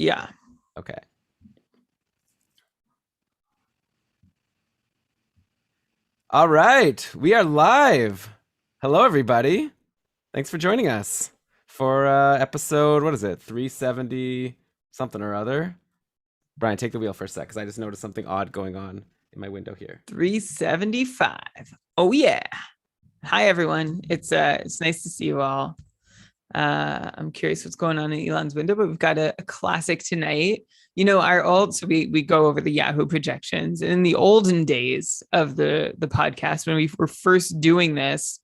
Yeah. Okay. All right. We are live. Hello, everybody. Thanks for joining us for episode, what is it? 370 something or other. Brian, take the wheel for a sec because I just noticed something odd going on in my window here. 375. Oh, yeah. Hi, everyone. It's nice to see you all. I'm curious what's going on in Elon's window, but we've got a classic tonight. You know, our old, so we go over the Yahoo projections. And in the olden days of the podcast, when we were first doing this,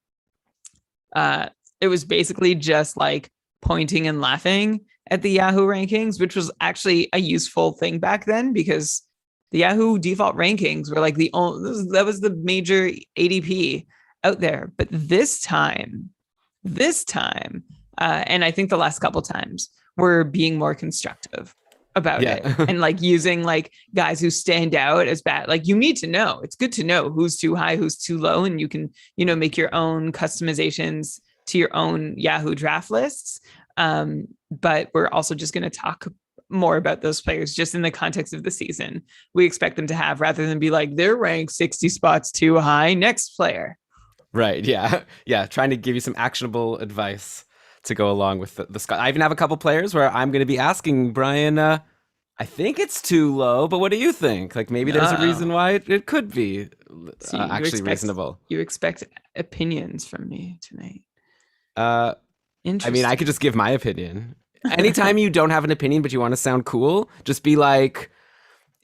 it was basically just like pointing and laughing at the Yahoo rankings, which was actually a useful thing back then because the Yahoo default rankings were like that was the major ADP out there. But this time, and I think the last couple times, we're being more constructive about it and like using like guys who stand out as bad. Like you need to know, it's good to know who's too high, who's too low, and you can, make your own customizations to your own Yahoo draft lists. But we're also just going to talk more about those players just in the context of the season we expect them to have, rather than be like, they're ranked 60 spots too high, next player. Right. Yeah. Yeah. Trying to give you some actionable advice to go along with the Scott. I even have a couple players where I'm going to be asking Brian, I think it's too low, but what do you think? Like maybe there's a reason why it could be actually reasonable. You expect opinions from me tonight. I mean, I could just give my opinion. Anytime you don't have an opinion, but you want to sound cool, just be like,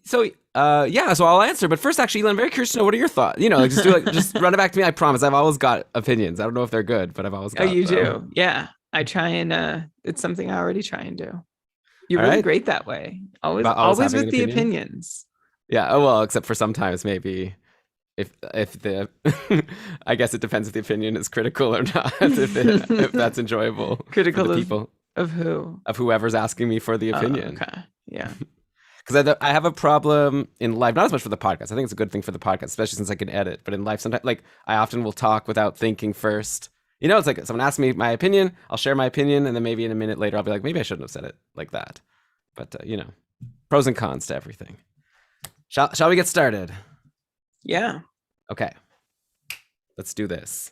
so I'll answer. But first, actually, Elon, I'm very curious to know, what are your thoughts? Just run it back to me. I promise. I've always got opinions. I don't know if they're good, but I've always got them. Oh, you do? Yeah. I try and it's something I already try and do. You're really great that way. Always with the opinions. Yeah. Oh, well, except for sometimes maybe if the I guess it depends if the opinion is critical or not. if that's enjoyable. Critical for the people. Of who? Of whoever's asking me for the opinion. Okay. Yeah. Because I have a problem in life, not as much for the podcast. I think it's a good thing for the podcast, especially since I can edit. But in life, sometimes, like, I often will talk without thinking first. It's like someone asks me my opinion, I'll share my opinion, and then maybe in a minute later, I'll be like, maybe I shouldn't have said it like that. But, pros and cons to everything. Shall we get started? Yeah. Okay. Let's do this.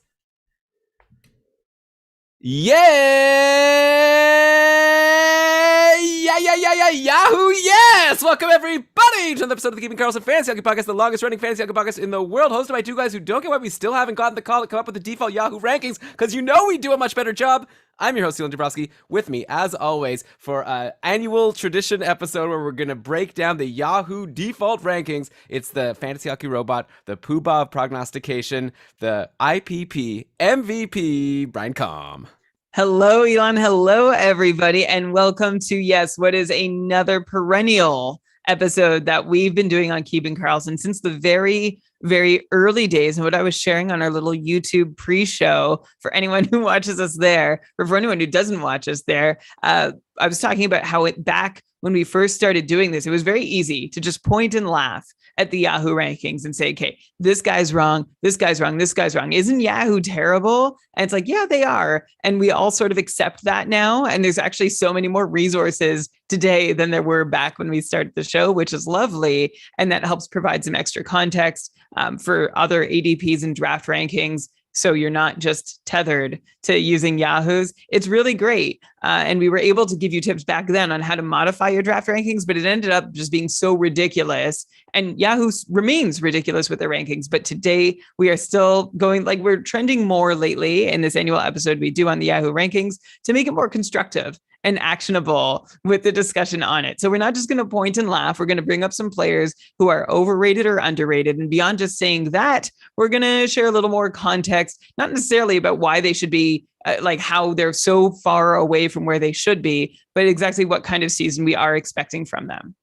Yahoo! Yes! Welcome everybody to another episode of the Keeping Karlsson Fantasy Hockey Podcast, the longest running fantasy hockey podcast in the world, hosted by two guys who don't get why we still haven't gotten the call to come up with the default Yahoo rankings, because we do a much better job. I'm your host, Elon Jabrowski, with me, as always, for an annual tradition episode where we're going to break down the Yahoo default rankings. It's the Fantasy Hockey Robot, the Poobah of Prognostication, the IPP MVP, Brian Com. Hello, Elon. Hello, everybody. And welcome to, what is another perennial episode that we've been doing on Keeping Karlsson since the very, very early days. And what I was sharing on our little YouTube pre-show, for anyone who watches us there, or for anyone who doesn't watch us there, I was talking about how back when we first started doing this, it was very easy to just point and laugh at the Yahoo rankings and say, okay, this guy's wrong, this guy's wrong, this guy's wrong. Isn't Yahoo terrible? And it's like, yeah, they are. And we all sort of accept that now. And there's actually so many more resources today than there were back when we started the show, which is lovely. And that helps provide some extra context for other ADPs and draft rankings. So you're not just tethered to using Yahoo's. It's really great. And we were able to give you tips back then on how to modify your draft rankings, but it ended up just being so ridiculous. And Yahoo remains ridiculous with their rankings. But today we are still going, like, we're trending more lately in this annual episode we do on the Yahoo rankings to make it more constructive and actionable with the discussion on it. So we're not just going to point and laugh. We're going to bring up some players who are overrated or underrated. And beyond just saying that, we're going to share a little more context, not necessarily about why they should be, like how they're so far away from where they should be, but exactly what kind of season we are expecting from them.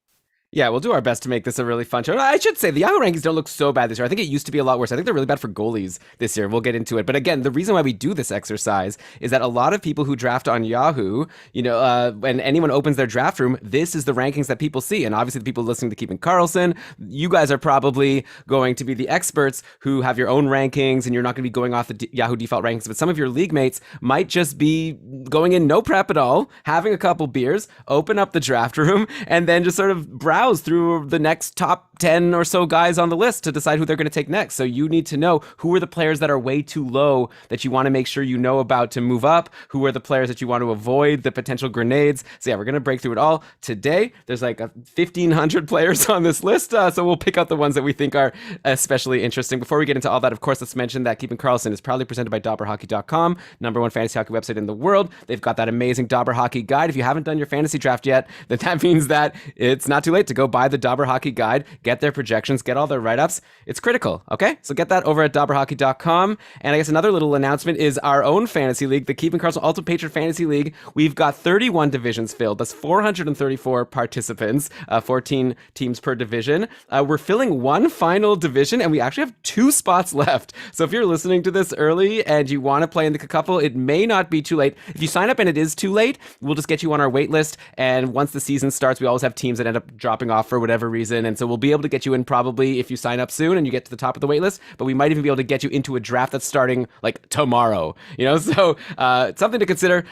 Yeah, we'll do our best to make this a really fun show. I should say the Yahoo rankings don't look so bad this year. I think it used to be a lot worse. I think they're really bad for goalies this year. We'll get into it. But again, the reason why we do this exercise is that a lot of people who draft on Yahoo, when anyone opens their draft room, this is the rankings that people see. And obviously the people listening to Keeping Karlsson, you guys are probably going to be the experts who have your own rankings, and you're not going to be going off the Yahoo default rankings. But some of your league mates might just be going in no prep at all, having a couple beers, open up the draft room, and then just sort of browse through the next top 10 or so guys on the list to decide who they're going to take next. So you need to know who are the players that are way too low that you want to make sure you know about to move up, who are the players that you want to avoid the potential grenades. So yeah, we're going to break through it all today. There's like 1,500 players on this list, so we'll pick out the ones that we think are especially interesting. Before we get into all that, of course, let's mention that Keeping Karlsson is proudly presented by DobberHockey.com, #1 fantasy hockey website in the world. They've got that amazing Dobber Hockey Guide. If you haven't done your fantasy draft yet, then that means that it's not too late to go buy the Dobber Hockey Guide, get their projections, get all their write-ups. It's critical, okay? So get that over at dobberhockey.com. And I guess another little announcement is our own fantasy league, the Keeping Karlsson Ultimate Patron Fantasy League. We've got 31 divisions filled. That's 434 participants, 14 teams per division. We're filling one final division, and we actually have 2 spots left. So if you're listening to this early and you want to play in the couple, it may not be too late. If you sign up and it is too late, we'll just get you on our wait list. And once the season starts, we always have teams that end up dropping off for whatever reason, and so we'll be able to get you in probably if you sign up soon and you get to the top of the wait list, but we might even be able to get you into a draft that's starting like tomorrow, so it's something to consider.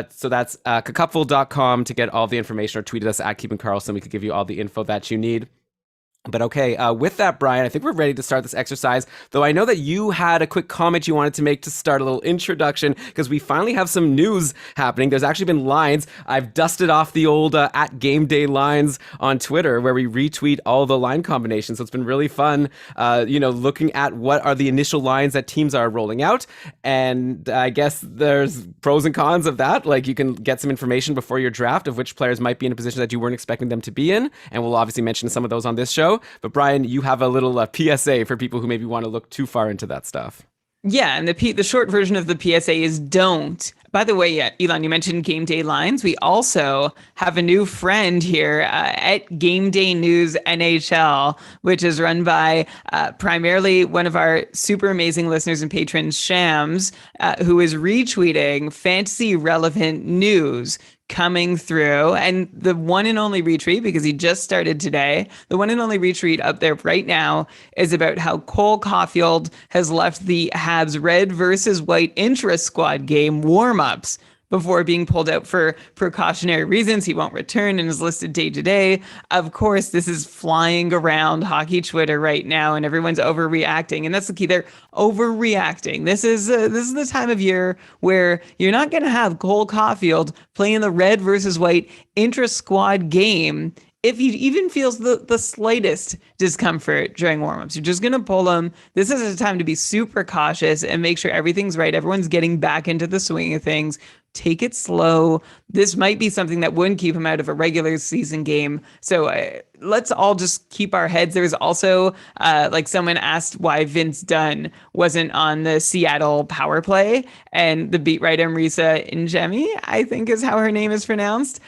So that's kakupful.com to get all the information, or tweet at us at Keeping Karlsson. We could give you all the info that you need. But okay, with that, Brian, I think we're ready to start this exercise, though I know that you had a quick comment you wanted to make to start a little introduction, because we finally have some news happening. There's actually been lines. I've dusted off the old at Game Day lines on Twitter where we retweet all the line combinations. So it's been really fun, looking at what are the initial lines that teams are rolling out. And I guess there's pros and cons of that. Like, you can get some information before your draft of which players might be in a position that you weren't expecting them to be in. And we'll obviously mention some of those on this show. But Brian, you have a little PSA for people who maybe want to look too far into that stuff. Yeah, and the short version of the PSA is don't. By the way, yeah, Elon, you mentioned Game Day lines. We also have a new friend here at Game Day News NHL, which is run by primarily one of our super amazing listeners and patrons, Shams, who is retweeting fantasy relevant news coming through. And the one and only retweet, because he just started today, the one and only retweet up there right now is about how Cole Caulfield has left the Habs red versus white intra-squad game warm-ups before being pulled out for precautionary reasons. He won't return and is listed day to day. Of course, this is flying around hockey Twitter right now, and everyone's overreacting. And that's the key. They're overreacting. This is the time of year where you're not going to have Cole Caulfield playing the red versus white intra-squad game if he even feels the slightest discomfort during warmups. You're just going to pull him. This is a time to be super cautious and make sure everything's right. Everyone's getting back into the swing of things. Take it slow. This might be something that wouldn't keep him out of a regular season game. So let's all just keep our heads. There's also someone asked why Vince Dunn wasn't on the Seattle power play, and the beat writer Marisa Ingemi, I think is how her name is pronounced,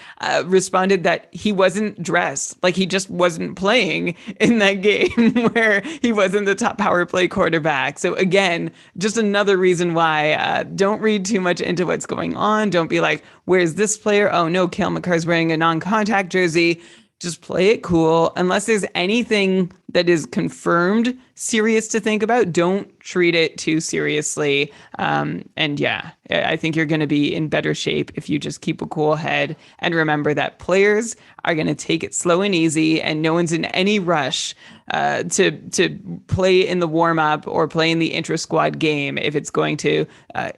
responded that he wasn't dressed. Like, he just wasn't playing in that game where he wasn't the top power play quarterback. So again, just another reason why don't read too much into what's going on. Don't be like, where's this player? Oh no, Cale Makar's wearing a non-contact jersey. Just play it cool. Unless there's anything that is confirmed serious to think about, don't treat it too seriously. And yeah, I think you're going to be in better shape if you just keep a cool head and remember that players are going to take it slow and easy, and no one's in any rush to play in the warm-up or play in the intra-squad game if it's going to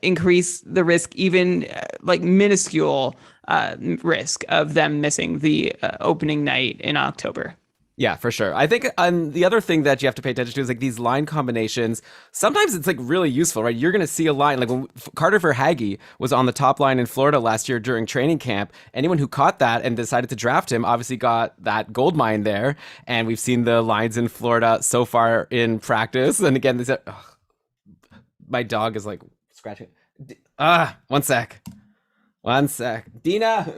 increase the risk, even minuscule risk of them missing the opening night in October. Yeah, for sure. I think the other thing that you have to pay attention to is these line combinations. Sometimes it's really useful, right? You're going to see a line like when Carter Verhaeghe was on the top line in Florida last year during training camp. Anyone who caught that and decided to draft him obviously got that gold mine there. And we've seen the lines in Florida so far in practice. And again, my dog is scratching. One sec. Dina.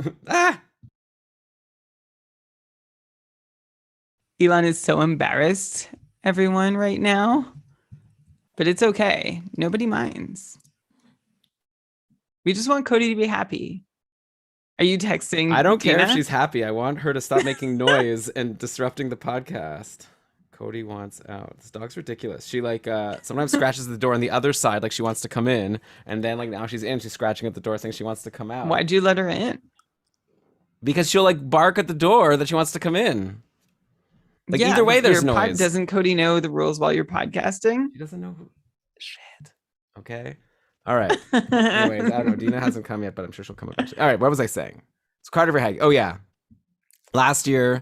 Elon is so embarrassed, everyone, right now. But it's okay. Nobody minds. We just want Cody to be happy. Are you texting I don't care if Tina? she's happy. I want her to stop making noise and disrupting the podcast. Cody wants out. This dog's ridiculous. She sometimes scratches the door on the other side like she wants to come in, and then now she's in, she's scratching at the door saying she wants to come out. Why'd you let her in? Because she'll bark at the door that she wants to come in. Either way there's noise. Doesn't Cody know the rules while you're podcasting? He doesn't know shit. Okay. All right. Anyways, I don't know. Dina hasn't come yet, but I'm sure she'll come eventually. All right, what was I saying? It's Carter Verhaeghe. Oh yeah. Last year,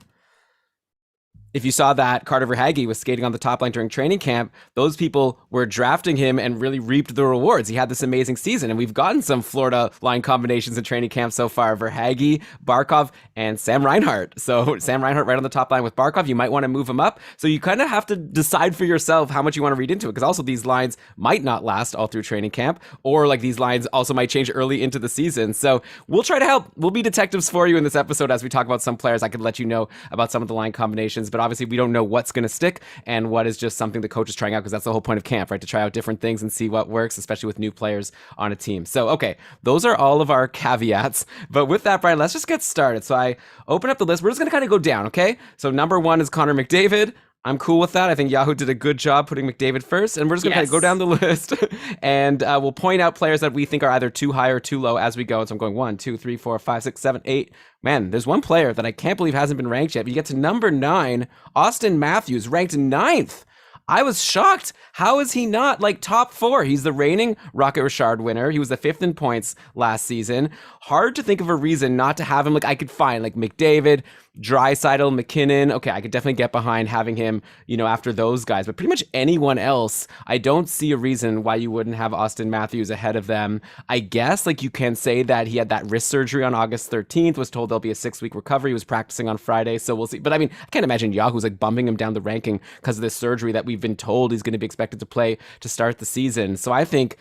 if you saw that Carter Verhaeghe was skating on the top line during training camp, those people were drafting him and really reaped the rewards. He had this amazing season, and we've gotten some Florida line combinations in training camp so far. Verhaeghe, Barkov, and Sam Reinhart. So Sam Reinhart right on the top line with Barkov. You might want to move him up. So you kind of have to decide for yourself how much you want to read into it, because also these lines might not last all through training camp, or these lines also might change early into the season. So we'll try to help. We'll be detectives for you in this episode as we talk about some players. I could let you know about some of the line combinations, but obviously we don't know what's going to stick and what is just something the coach is trying out, because that's the whole point of camp, right? To try out different things and see what works, especially with new players on a team. So, okay, those are all of our caveats. But with that, Brian, let's just get started. So I open up the list. We're just going to kind of go down, okay? So number 1 is Connor McDavid. I'm cool with that. I think Yahoo did a good job putting McDavid first, and we're just going to kind of go down the list, and we'll point out players that we think are either too high or too low as we go. So I'm going 1, 2, 3, 4, 5, 6, 7, 8. Man, there's one player that I can't believe hasn't been ranked yet. But you get to number 9, Austin Matthews, ranked 9th. I was shocked. How is he not top 4? He's the reigning Rocket Richard winner. He was the 5th in points last season. Hard to think of a reason not to have him. I could find McDavid, Draisaitl, McKinnon. Okay, I could definitely get behind having him, after those guys. But pretty much anyone else, I don't see a reason why you wouldn't have Austin Matthews ahead of them. I guess you can say that he had that wrist surgery on August 13th, was told there'll be a 6-week recovery. He was practicing on Friday, so we'll see. But I mean, I can't imagine Yahoo's bumping him down the ranking because of this surgery that we've been told he's going to be expected to play to start the season. So I think,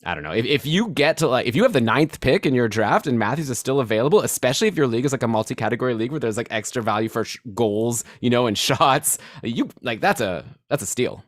I don't know, if you get to if you have the 9th pick in your draft and Matthews is still available, especially if your league is a multi-category league where there's extra value for goals, and shots, that's a steal.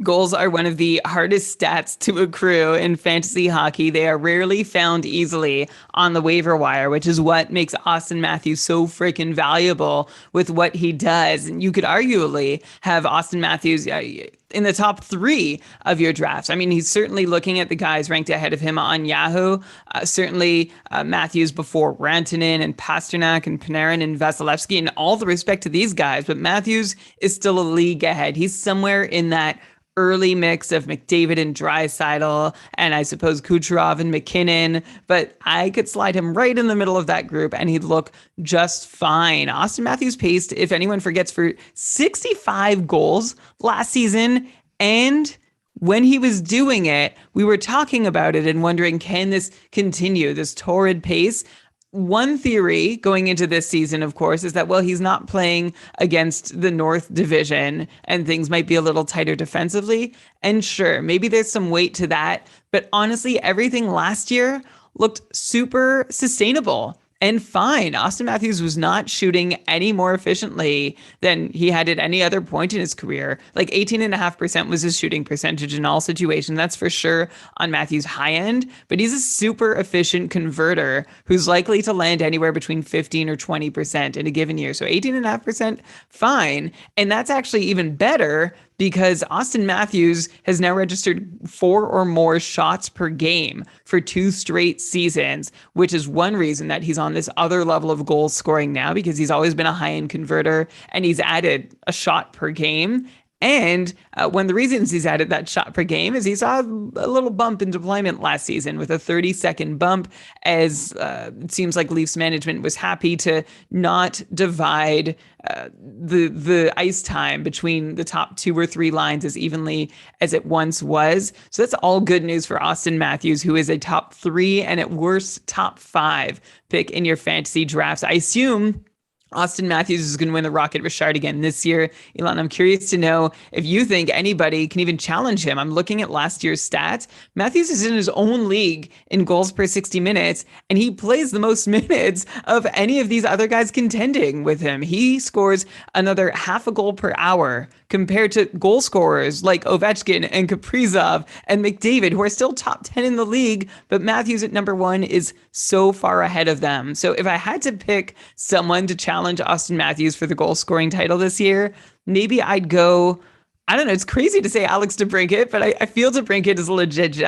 Goals are one of the hardest stats to accrue in fantasy hockey. They are rarely found easily on the waiver wire, which is what makes Austin Matthews so freaking valuable with what he does. And you could arguably have Austin Matthews in the top 3 of your drafts. I mean, he's certainly looking at the guys ranked ahead of him on Yahoo. Certainly Matthews before Rantanen and Pasternak and Panarin and Vasilevsky, and all the respect to these guys. But Matthews is still a league ahead. He's somewhere in that early mix of McDavid and Draisaitl, and I suppose Kucherov and McKinnon, but I could slide him right in the middle of that group and he'd look just fine. Austin Matthews paced, if anyone forgets, for 65 goals last season, and when he was doing it, we were talking about it and wondering, can this continue, this torrid pace? One theory going into this season, of course, is that, he's not playing against the North Division and things might be a little tighter defensively. And sure, maybe there's some weight to that. But honestly, everything last year looked super sustainable and fine. Austin Matthews was not shooting any more efficiently than he had at any other point in his career. 18.5% was his shooting percentage in all situations. That's for sure on Matthews' high end, but he's a super efficient converter who's likely to land anywhere between 15 or 20% in a given year. So 18.5%, fine. And that's actually even better because Austin Matthews has now registered 4 or more shots per game for 2 straight seasons, which is one reason that he's on this other level of goal scoring now, because he's always been a high-end converter and he's added a shot per game. And one of the reasons he's added that shot per game is he saw a little bump in deployment last season with a 30-second bump, as it seems like Leafs management was happy to not divide the ice time between the top 2 or 3 lines as evenly as it once was. So that's all good news for Austin Matthews, who is a top 3 and at worst top 5 pick in your fantasy drafts. I assume Austin Matthews is going to win the Rocket Richard again this year. Elon, I'm curious to know if you think anybody can even challenge him. I'm looking at last year's stats. Matthews is in his own league in goals per 60 minutes, and he plays the most minutes of any of these other guys contending with him. He scores another half a goal per hour compared to goal scorers like Ovechkin and Kaprizov and McDavid, who are still top 10 in the league, but Matthews at number 1 is so far ahead of them. So if I had to pick someone to challenge Austin Matthews for the goal scoring title this year, maybe I'd go, I don't know, it's crazy to say Alex DeBrincat, but I feel DeBrincat is a legit,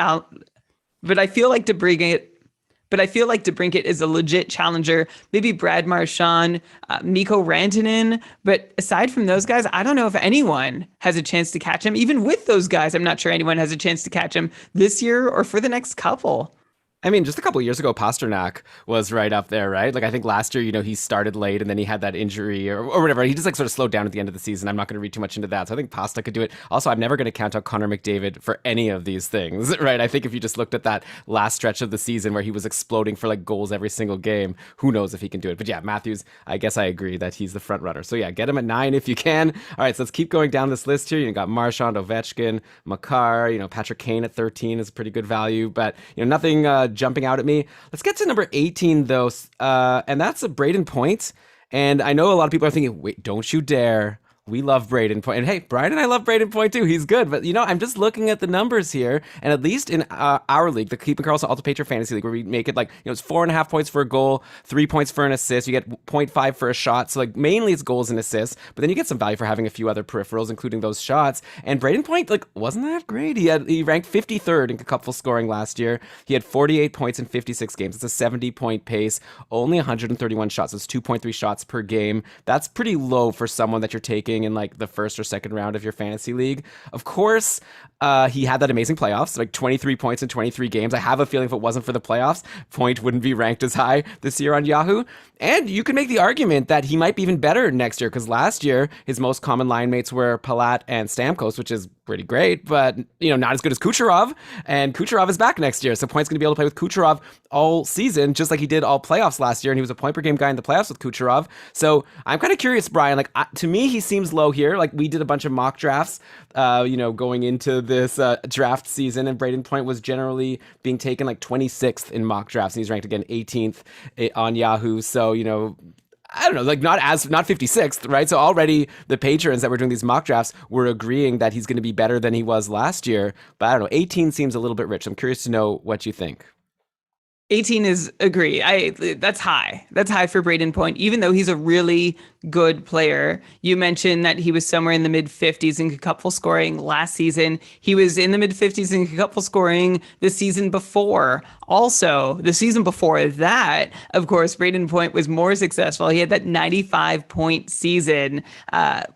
but I feel like DeBrincat is a legit challenger. Maybe Brad Marchand, Mikko Rantanen. But aside from those guys, I don't know if anyone has a chance to catch him. Even with those guys, I'm not sure anyone has a chance to catch him this year or for the next couple. I mean, just a couple of years ago, Pasternak was right up there, right? Like, I think last year, he started late and then he had that injury or whatever. He just sort of slowed down at the end of the season. I'm not going to read too much into that. So I think Pasta could do it. Also, I'm never going to count out Connor McDavid for any of these things, right? I think if you just looked at that last stretch of the season where he was exploding for like goals every single game, who knows if he can do it. But yeah, Matthews, I guess I agree that he's the front runner. So yeah, get him at 9 if you can. All right, so let's keep going down this list here. You got Marchand, Ovechkin, Makar, Patrick Kane at 13 is pretty good value, but nothing jumping out at me. Let's get to number 18, though, and that's a Brayden Point. And I know a lot of people are thinking, wait, don't you dare. We love Brayden Point. And hey, Brian and I love Brayden Point too. He's good. But, I'm just looking at the numbers here. And at least in our league, the Keeping Karlsson Ultimate Patriot Fantasy League, where we make it like, it's 4.5 points for a goal, 3 points for an assist. You get 0.5 for a shot. So like mainly it's goals and assists. But then you get some value for having a few other peripherals, including those shots. And Brayden Point, wasn't that great? He ranked 53rd in cupful scoring last year. He had 48 points in 56 games. It's a 70-point pace, only 131 shots. It's 2.3 shots per game. That's pretty low for someone that you're taking in like the first or second round of your fantasy league. Of course, he had that amazing playoffs, like 23 points in 23 games. I have a feeling if it wasn't for the playoffs, Point wouldn't be ranked as high this year on Yahoo. And you can make the argument that he might be even better next year, because last year, his most common line mates were Palat and Stamkos, which is pretty great, but, not as good as Kucherov. And Kucherov is back next year, so Point's going to be able to play with Kucherov all season, just like he did all playoffs last year, and he was a point-per-game guy in the playoffs with Kucherov. So I'm kind of curious, Brian. To me, he seems low here. Like, we did a bunch of mock drafts, going into this draft season, and Brayden Point was generally being taken like 26th in mock drafts, and he's ranked again 18th on Yahoo. So, I don't know, not 56th, right? So already the patrons that were doing these mock drafts were agreeing that he's going to be better than he was last year. But I don't know, 18 seems a little bit rich. I'm curious to know what you think. 18 is agree. That's high. That's high for Brayden Point, even though he's a really good player. You mentioned that he was somewhere in the mid 50s in cupful scoring last season. He was in the mid 50s in cupful scoring the season before. Also, the season before that, of course, Brayden Point was more successful. He had that 95-point season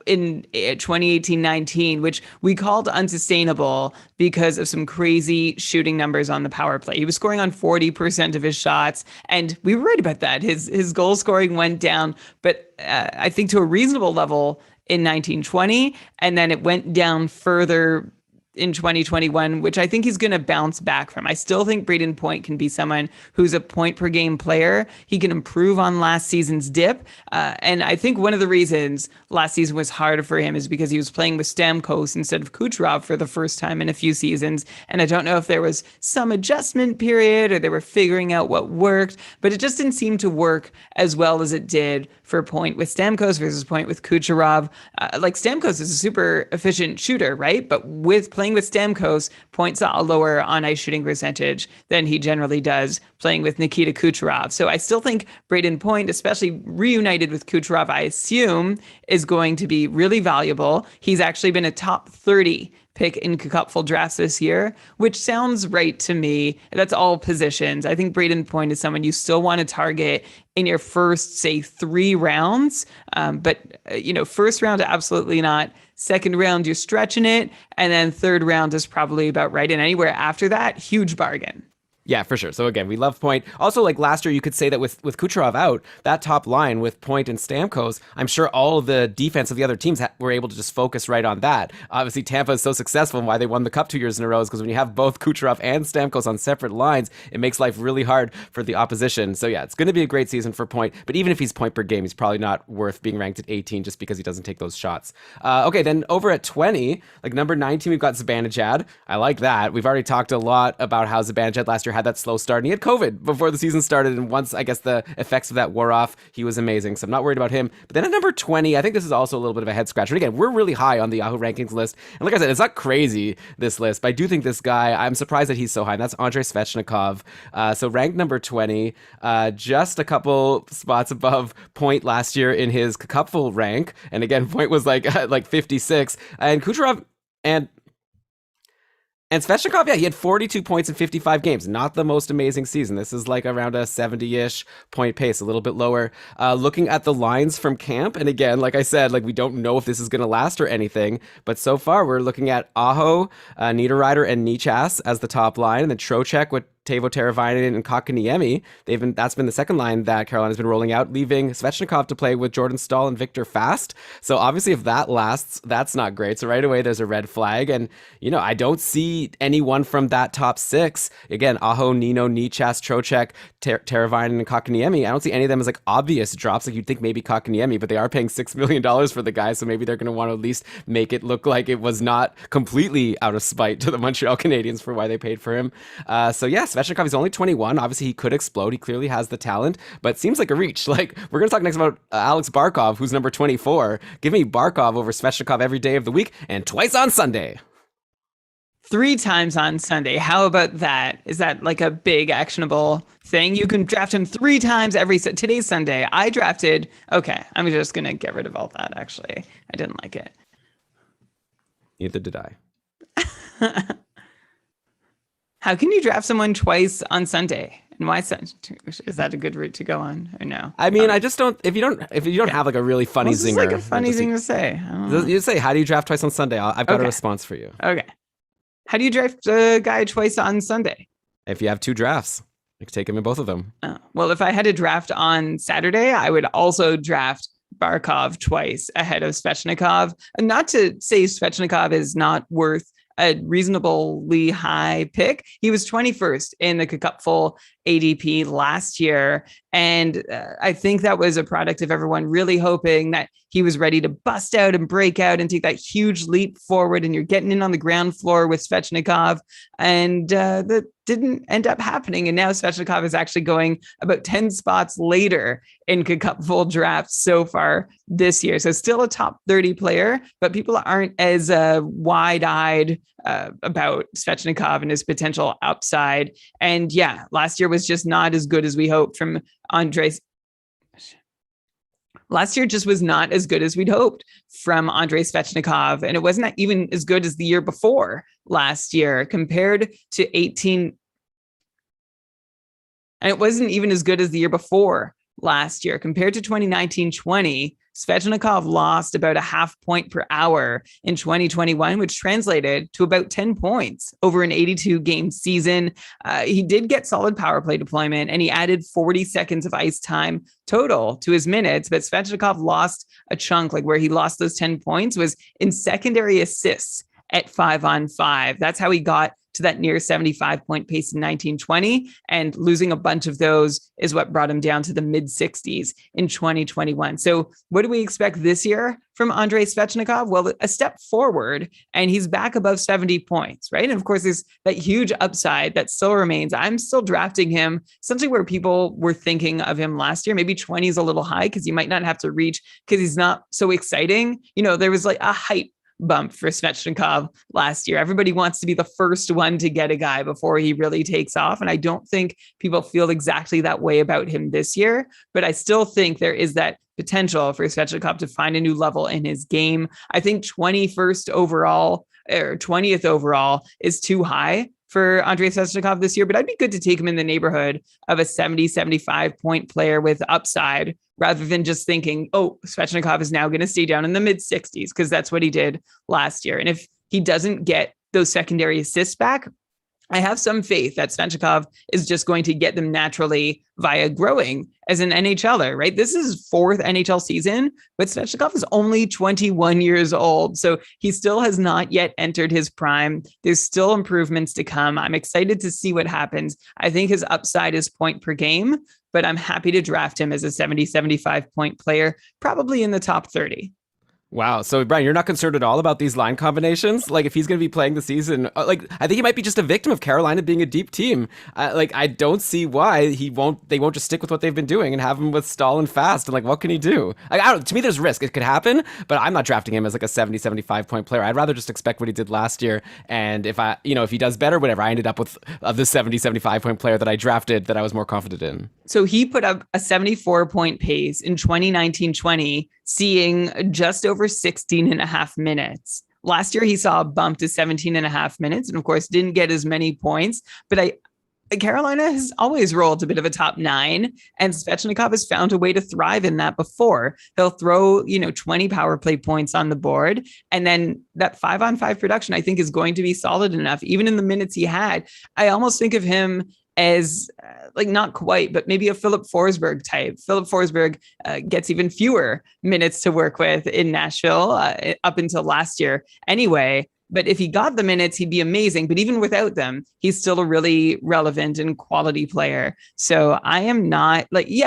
in 2018-19, which we called unsustainable because of some crazy shooting numbers on the power play. He was scoring on 40% of his shots, and we were right about that. His goal scoring went down, but I think to a reasonable level in 1920, and then it went down further in 2021, which I think he's going to bounce back from. I still think Brayden Point can be someone who's a point per game player. He can improve on last season's dip. And I think one of the reasons last season was harder for him is because he was playing with Stamkos instead of Kucherov for the first time in a few seasons. And I don't know if there was some adjustment period or they were figuring out what worked, but it just didn't seem to work as well as it did for Point with Stamkos versus Point with Kucherov. Stamkos is a super efficient shooter, right? But with playing with Stamkos, Point saw a lower on-ice shooting percentage than he generally does playing with Nikita Kucherov. So I still think Brayden Point, especially reunited with Kucherov, I assume, is going to be really valuable. He's actually been a top 30 pick in cupful drafts this year, which sounds right to me. That's all positions. I think Brayden Point is someone you still want to target in your first, say, 3 rounds. But first round, absolutely not. Second round, you're stretching it. And then third round is probably about right. And anywhere after that, huge bargain. Yeah, for sure. So again, we love Point. Also, like last year, you could say that with Kucherov out, that top line with Point and Stamkos, I'm sure all of the defense of the other teams were able to just focus right on that. Obviously, Tampa is so successful, and why they won the Cup 2 years in a row is because when you have both Kucherov and Stamkos on separate lines, it makes life really hard for the opposition. So yeah, it's going to be a great season for Point. But even if he's point per game, he's probably not worth being ranked at 18 just because he doesn't take those shots. Okay, then over at 20, like number 19, we've got Zibanejad. I like that. We've already talked a lot about how Zibanejad last year had that slow start, and he had COVID before the season started, and once I guess the effects of that wore off, he was amazing, so I'm not worried about him. But then at number 20, I think this is also a little bit of a head scratcher. Again, we're really high on the Yahoo rankings list, and like I said, it's not crazy, this list, but I do think this guy, I'm surprised that he's so high, and that's Andrei Svechnikov. So ranked number 20, just a couple spots above Point last year in his cupful rank, and again, Point was like 56, and Kucherov and Svechnikov, yeah, he had 42 points in 55 games. Not the most amazing season. This is like around a 70-ish point pace, a little bit lower. Looking at the lines from camp, and again, like I said, like we don't know if this is going to last or anything, but so far we're looking at Aho, Niederreiter, and Nichas as the top line, and then Trocheck with Teuvo Teravainen and Kotkaniemi. That's been the second line that Carolina's been rolling out, leaving Svechnikov to play with Jordan Staal and Victor Fast. So obviously if that lasts, that's not great. So right away there's a red flag. And, I don't see anyone from that top six. Again, Aho, Nino, Nichas, Trocheck, Teravainen, and Kotkaniemi. I don't see any of them as like obvious drops. Like you'd think maybe Kotkaniemi, but they are paying $6 million for the guy. So maybe they're going to want to at least make it look like it was not completely out of spite to the Montreal Canadiens for why they paid for him. So yes, Svechnikov is only 21. Obviously, he could explode. He clearly has the talent, but it seems like a reach. Like, we're going to talk next about Alex Barkov, who's number 24. Give me Barkov over Svechnikov every day of the week and twice on Sunday. 3 times on Sunday. How about that? Is that like a big actionable thing? You can draft him 3 times today's Sunday. I drafted. Okay, I'm just going to get rid of all that, actually. I didn't like it. Neither did I. How can you draft someone twice on Sunday? And why is that a good route to go on or no? I mean, I just don't. If you don't have like a really funny zinger, it's like a funny thing to say. You say, how do you draft twice on Sunday? I've got a response for you. Okay. How do you draft a guy twice on Sunday? If you have 2 drafts, you can take him in both of them. Oh. Well, if I had a draft on Saturday, I would also draft Barkov twice ahead of Svechnikov. And not to say Svechnikov is not worth a reasonably high pick. He was 21st in the Cupful ADP last year. And I think that was a product of everyone really hoping that he was ready to bust out and break out and take that huge leap forward. And you're getting in on the ground floor with Svechnikov. And that didn't end up happening. And now Svechnikov is actually going about 10 spots later in Cupful drafts so far this year. So still a top 30 player, but people aren't as wide-eyed about Svechnikov and his potential upside. And yeah, last year was just not as good as we hoped from Andrei. Last year just was not as good as we'd hoped from Andrei Svechnikov. And it wasn't even as good as the year before last year compared to 18. And it wasn't even as good as the year before last year compared to 2019-20. Svechnikov lost about a half point per hour in 2021, which translated to about 10 points over an 82 game season. He did get solid power play deployment and he added 40 seconds of ice time total to his minutes, but Svechnikov lost a chunk, like where he lost those 10 points was in secondary assists at 5-on-5. That's how he got to that near 75-point pace in 1920, and losing a bunch of those is what brought him down to the mid-60s in 2021. So what do we expect this year from Andrei Svechnikov? Well, a step forward, and he's back above 70 points, right? And of course, there's that huge upside that still remains. I'm still drafting him, something where people were thinking of him last year. Maybe 20 is a little high because you might not have to reach because he's not so exciting. There was like a hype bump for Svechnikov last year. Everybody wants to be the first one to get a guy before he really takes off. And I don't think people feel exactly that way about him this year, but I still think there is that potential for Svechnikov to find a new level in his game. I think 21st overall or 20th overall is too high for Andrei Svechnikov this year, but I'd be good to take him in the neighborhood of a 70, 75 point player with upside rather than just thinking, oh, Svechnikov is now going to stay down in the mid 60s because that's what he did last year. And if he doesn't get those secondary assists back, I have some faith that Svechnikov is just going to get them naturally via growing as an NHLer, right? This is his fourth NHL season, but Svechnikov is only 21 years old. So he still has not yet entered his prime. There's still improvements to come. I'm excited to see what happens. I think his upside is point per game, but I'm happy to draft him as a 75 point player, probably in the top 30. Wow. So, Brian, you're not concerned at all about these line combinations? Like, if he's going to be playing the season, I think he might be just a victim of Carolina being a deep team. I don't see why they won't just stick with what they've been doing and have him with Stahl and Fast. And, like, what can he do? To me, there's risk. It could happen, but I'm not drafting him as, like, a 75 point player. I'd rather just expect what he did last year. And if he does better, whatever, I ended up with the 75 point player that I drafted that I was more confident in. So he put up a 74 point pace in 2019-20, seeing just over 16 and a half minutes. Last year, he saw a bump to 17 and a half minutes, and of course, didn't get as many points. But Carolina has always rolled a bit of a top nine, and Svechnikov has found a way to thrive in that before. He'll throw, 20 power play points on the board, and then that 5-on-5 production, I think, is going to be solid enough. Even in the minutes he had, I almost think of him as not quite, but maybe a Philip Forsberg type. Philip Forsberg gets even fewer minutes to work with in Nashville up until last year anyway. But if he got the minutes, he'd be amazing. But even without them, he's still a really relevant and quality player. So I am not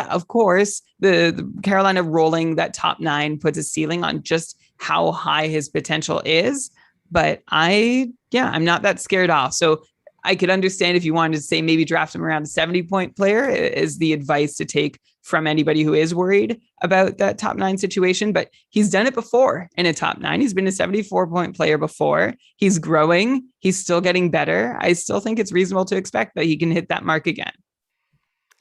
of course, the Carolina rolling that top nine puts a ceiling on just how high his potential is. But I'm not that scared off. So I could understand if you wanted to say maybe draft him around a 70 point player is the advice to take from anybody who is worried about that top nine situation. But he's done it before in a top nine. He's been a 74 point player before. He's growing. He's still getting better. I still think it's reasonable to expect that he can hit that mark again.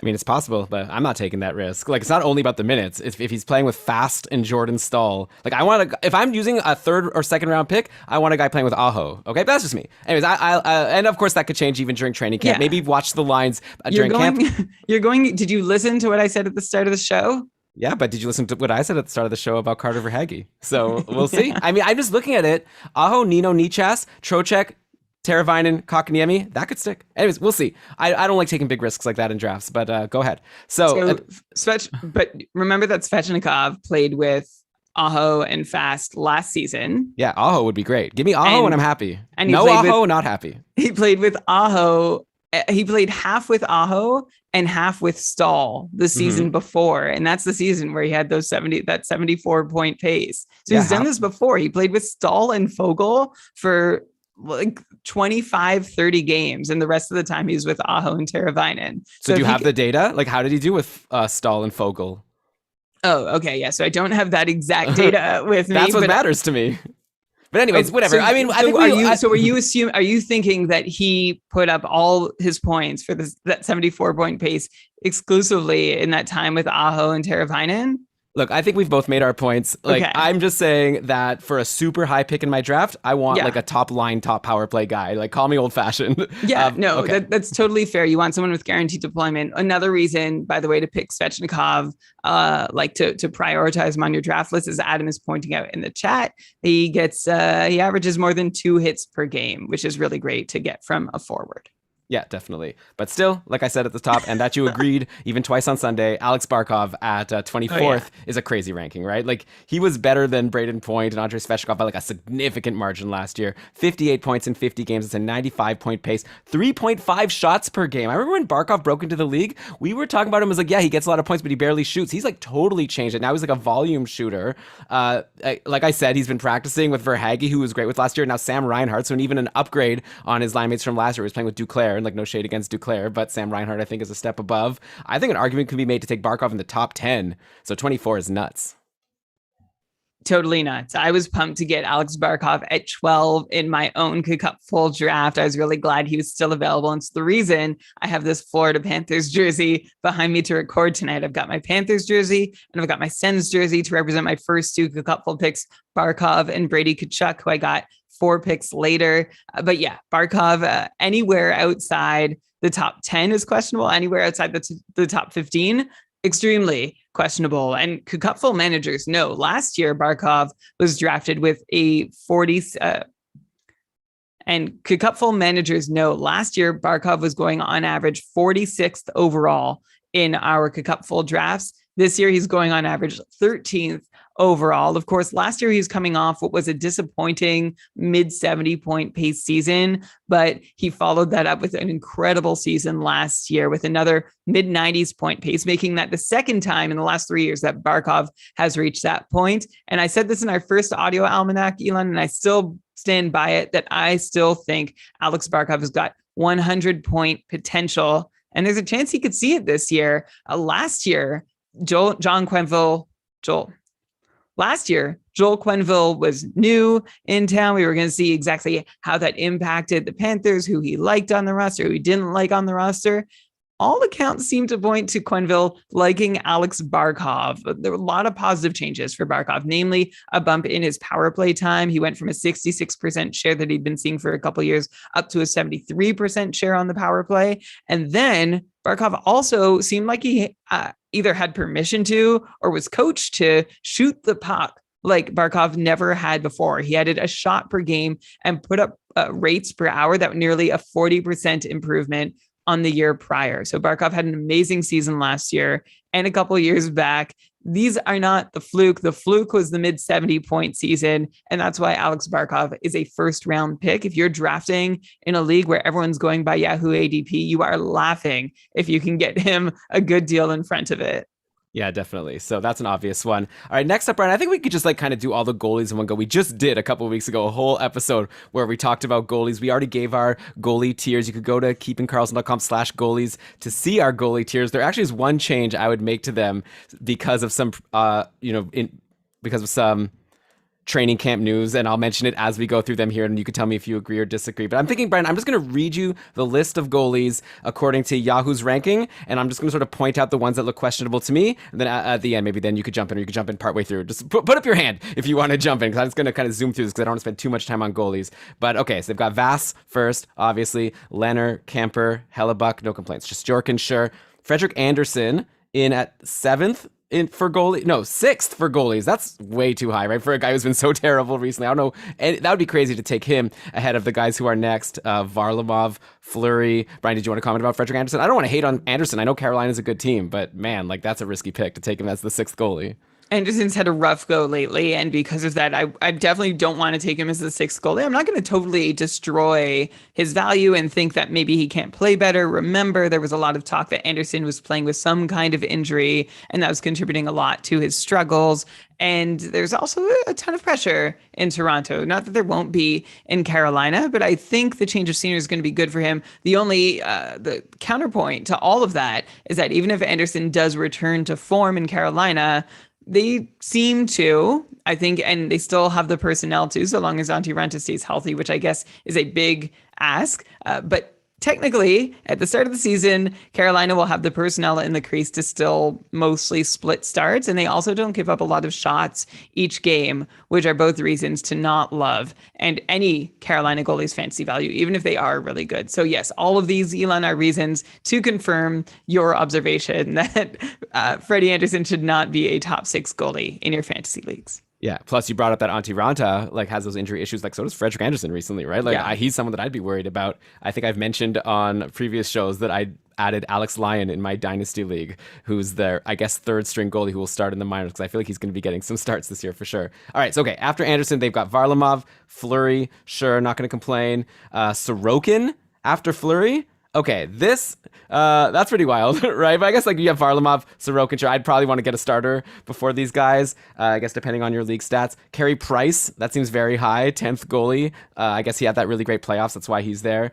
I mean, it's possible, but I'm not taking that risk. Like, it's not only about the minutes. If he's playing with Fast and Jordan Stahl, if I'm using a third or second round pick, I want a guy playing with Aho. Okay, but that's just me. Anyways, and of course that could change even during training camp. Yeah. Maybe watch the lines during camp. Did you listen to what I said at the start of the show? Yeah, but did you listen to what I said at the start of the show about Carter Verhaeghe? So we'll see. I mean, I'm just looking at it. Aho, Nino Nichas, Trocheck, Teravainen, Kotkaniemi, that could stick. Anyways, we'll see. I don't like taking big risks like that in drafts, but go ahead. But remember that Svechnikov played with Aho and Fast last season. Yeah, Aho would be great. Give me Aho and I'm happy. And no Aho, not happy. He played with Aho. He played half with Aho and half with Stahl the season before. And that's the season where he had that 74 point pace. So he's done this before. He played with Stahl and Foegele for 25-30 games, and the rest of the time he's with Aho and Teravainen. So do you have the data? Like, how did he do with Stahl and Foegele? Oh, okay, yeah. So I don't have that exact data with me. That's what matters to me. But anyways, whatever. I mean, are you thinking that he put up all his points for that 74 point pace exclusively in that time with Aho and Teravainen? Look, I think we've both made our points. Okay. I'm just saying that for a super high pick in my draft, I want a top power play guy. Like, call me old fashioned. Yeah, that's totally fair. You want someone with guaranteed deployment. Another reason, by the way, to pick Svechnikov, to prioritize him on your draft list, as Adam is pointing out in the chat, he averages more than 2 hits per game, which is really great to get from a forward. Yeah, definitely. But still, like I said at the top, and that you agreed even twice on Sunday, Alex Barkov at 24th is a crazy ranking, right? Like, he was better than Brayden Point and Andrei Svechnikov by a significant margin last year. 58 points in 50 games. It's a 95 point pace, 3.5 shots per game. I remember when Barkov broke into the league, we were talking about him as he gets a lot of points, but he barely shoots. He's totally changed it. Now he's a volume shooter. Like I said, he's been practicing with Verhaeghe, who was great with last year. Now Sam Reinhart, so even an upgrade on his line mates from last year. He was playing with Duclair. And no shade against Duclair, but Sam Reinhart, I think, is a step above. I think an argument can be made to take Barkov in the top 10. So 24 is nuts. Totally nuts. I was pumped to get Alex Barkov at 12 in my own full draft. I was really glad he was still available. And it's the reason I have this Florida Panthers jersey behind me to record tonight. I've got my Panthers jersey and I've got my Sens jersey to represent my first 2 cupful picks, Barkov and Brady Tkachuk, who I got 4 picks later. But yeah, Barkov, anywhere outside the top 10 is questionable. Anywhere outside the top 15, extremely questionable. And cupful managers know last year Barkov was drafted with a 40. And Cupful managers know last year, Barkov was going on average 46th overall in our Cupful drafts. This year, he's going on average 13th overall. Of course, last year he's coming off what was a disappointing mid 70 point pace season, but he followed that up with an incredible season last year with another mid 90s point pace, making that the second time in the last 3 years that Barkov has reached that point. And I said this in our first audio almanac, Elon, and I still stand by it, that I still think Alex Barkov has got 100 point potential. And there's a chance he could see it this year. Last year, Joel Quenneville was new in town. We were going to see exactly how that impacted the Panthers, who he liked on the roster, who he didn't like on the roster. All accounts seem to point to Quenneville liking Alex Barkov. There were a lot of positive changes for Barkov, namely a bump in his power play time. He went from a 66% share that he'd been seeing for a couple of years up to a 73% share on the power play. And then Barkov also seemed like he either had permission to or was coached to shoot the puck like Barkov never had before. He added a shot per game and put up rates per hour that were nearly a 40% improvement on the year prior. So Barkov had an amazing season last year and a couple of years back. These are not the fluke. The fluke was the mid 70 point season. And that's why Alex Barkov is a first round pick. If you're drafting in a league where everyone's going by Yahoo ADP, you are laughing if you can get him a good deal in front of it. Yeah, definitely. So that's an obvious one. All right, next up, Brian, I think we could just kind of do all the goalies in one go. We just did a couple of weeks ago a whole episode where we talked about goalies. We already gave our goalie tiers. You could go to keepingkarlsson.com/goalies to see our goalie tiers. There actually is one change I would make to them because of some, because of some training camp news, and I'll mention it as we go through them here, and you can tell me if you agree or disagree. But I'm thinking, Brian, I'm just going to read you the list of goalies according to Yahoo's ranking, and I'm just going to sort of point out the ones that look questionable to me, and then at the end, maybe then you could jump in, or you could jump in partway through. Just put up your hand if you want to jump in, because I'm just going to kind of zoom through this because I don't want to spend too much time on goalies. But okay, so they've got Vass first, obviously, Leonard, Kemper, Hellebuck, no complaints. Just Jorkin, sure. Frederik Andersen in at 7th. Sixth for goalies. That's way too high, right? For a guy who's been so terrible recently. I don't know. And that would be crazy to take him ahead of the guys who are next. Varlamov, Fleury. Brian, did you want to comment about Frederik Andersen? I don't want to hate on Andersen. I know Carolina's a good team, but man, like that's a risky pick to take him as the 6th goalie. Andersen's had a rough go lately, and because of that, I definitely don't want to take him as the 6th goalie. I'm not going to totally destroy his value and think that maybe he can't play better. Remember, there was a lot of talk that Andersen was playing with some kind of injury, and that was contributing a lot to his struggles. And there's also a ton of pressure in Toronto. Not that there won't be in Carolina, but I think the change of scenery is going to be good for him. The only the counterpoint to all of that is that even if Andersen does return to form in Carolina, they seem to, I think, and they still have the personnel to, so long as Antti Raanta stays healthy, which I guess is a big ask. But technically, at the start of the season, Carolina will have the personnel in the crease to still mostly split starts, and they also don't give up a lot of shots each game, which are both reasons to not love and any Carolina goalie's fantasy value, even if they are really good. So yes, all of these, Elon, are reasons to confirm your observation that Freddie Andersen should not be a top 6 goalie in your fantasy leagues. Yeah. Plus, you brought up that Antti Raanta has those injury issues. So does Frederik Andersen recently, right? He's someone that I'd be worried about. I think I've mentioned on previous shows that I added Alex Lyon in my Dynasty League, who's their, I guess, 3rd string goalie who will start in the minors, because I feel like he's going to be getting some starts this year for sure. All right. So, okay. After Andersen, they've got Varlamov, Fleury, sure, not going to complain. Sorokin after Fleury. Okay, that's pretty wild, right? But I guess you have Varlamov, Sorokin. I'd probably want to get a starter before these guys, I guess, depending on your league stats. Carey Price, that seems very high, 10th goalie. I guess he had that really great playoffs. That's why he's there.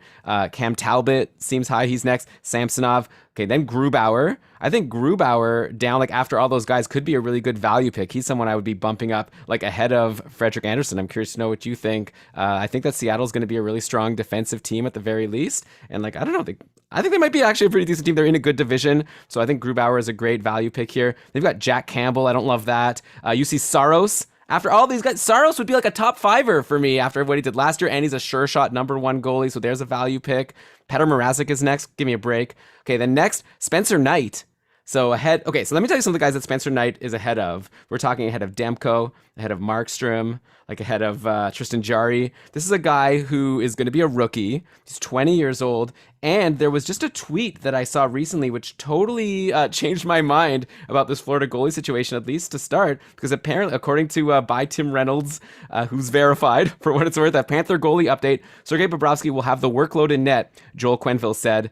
Cam Talbot seems high. He's next. Samsonov. Okay, then Grubauer. I think Grubauer down after all those guys could be a really good value pick. He's someone I would be bumping up ahead of Frederik Andersen. I'm curious to know what you think. I think that Seattle's going to be a really strong defensive team at the very least. And I don't know, I think they might be actually a pretty decent team. They're in a good division. So I think Grubauer is a great value pick here. They've got Jack Campbell. I don't love that. You see Saros. After all these guys, Saros would be a top 5er for me after what he did last year, and he's a sure shot number 1 goalie, so there's a value pick. Petr Mrazek is next. Give me a break. Okay, then next, Spencer Knight. So let me tell you some of the guys that Spencer Knight is ahead of. We're talking ahead of Demko, ahead of Markstrom, like ahead of Tristan Jarry. This is a guy who is going to be a rookie. He's 20 years old. And there was just a tweet that I saw recently which totally changed my mind about this Florida goalie situation, at least to start, because apparently, according to by Tim Reynolds, who's verified for what it's worth, that Panther goalie update, Sergei Bobrovsky will have the workload in net, Joel Quenneville said.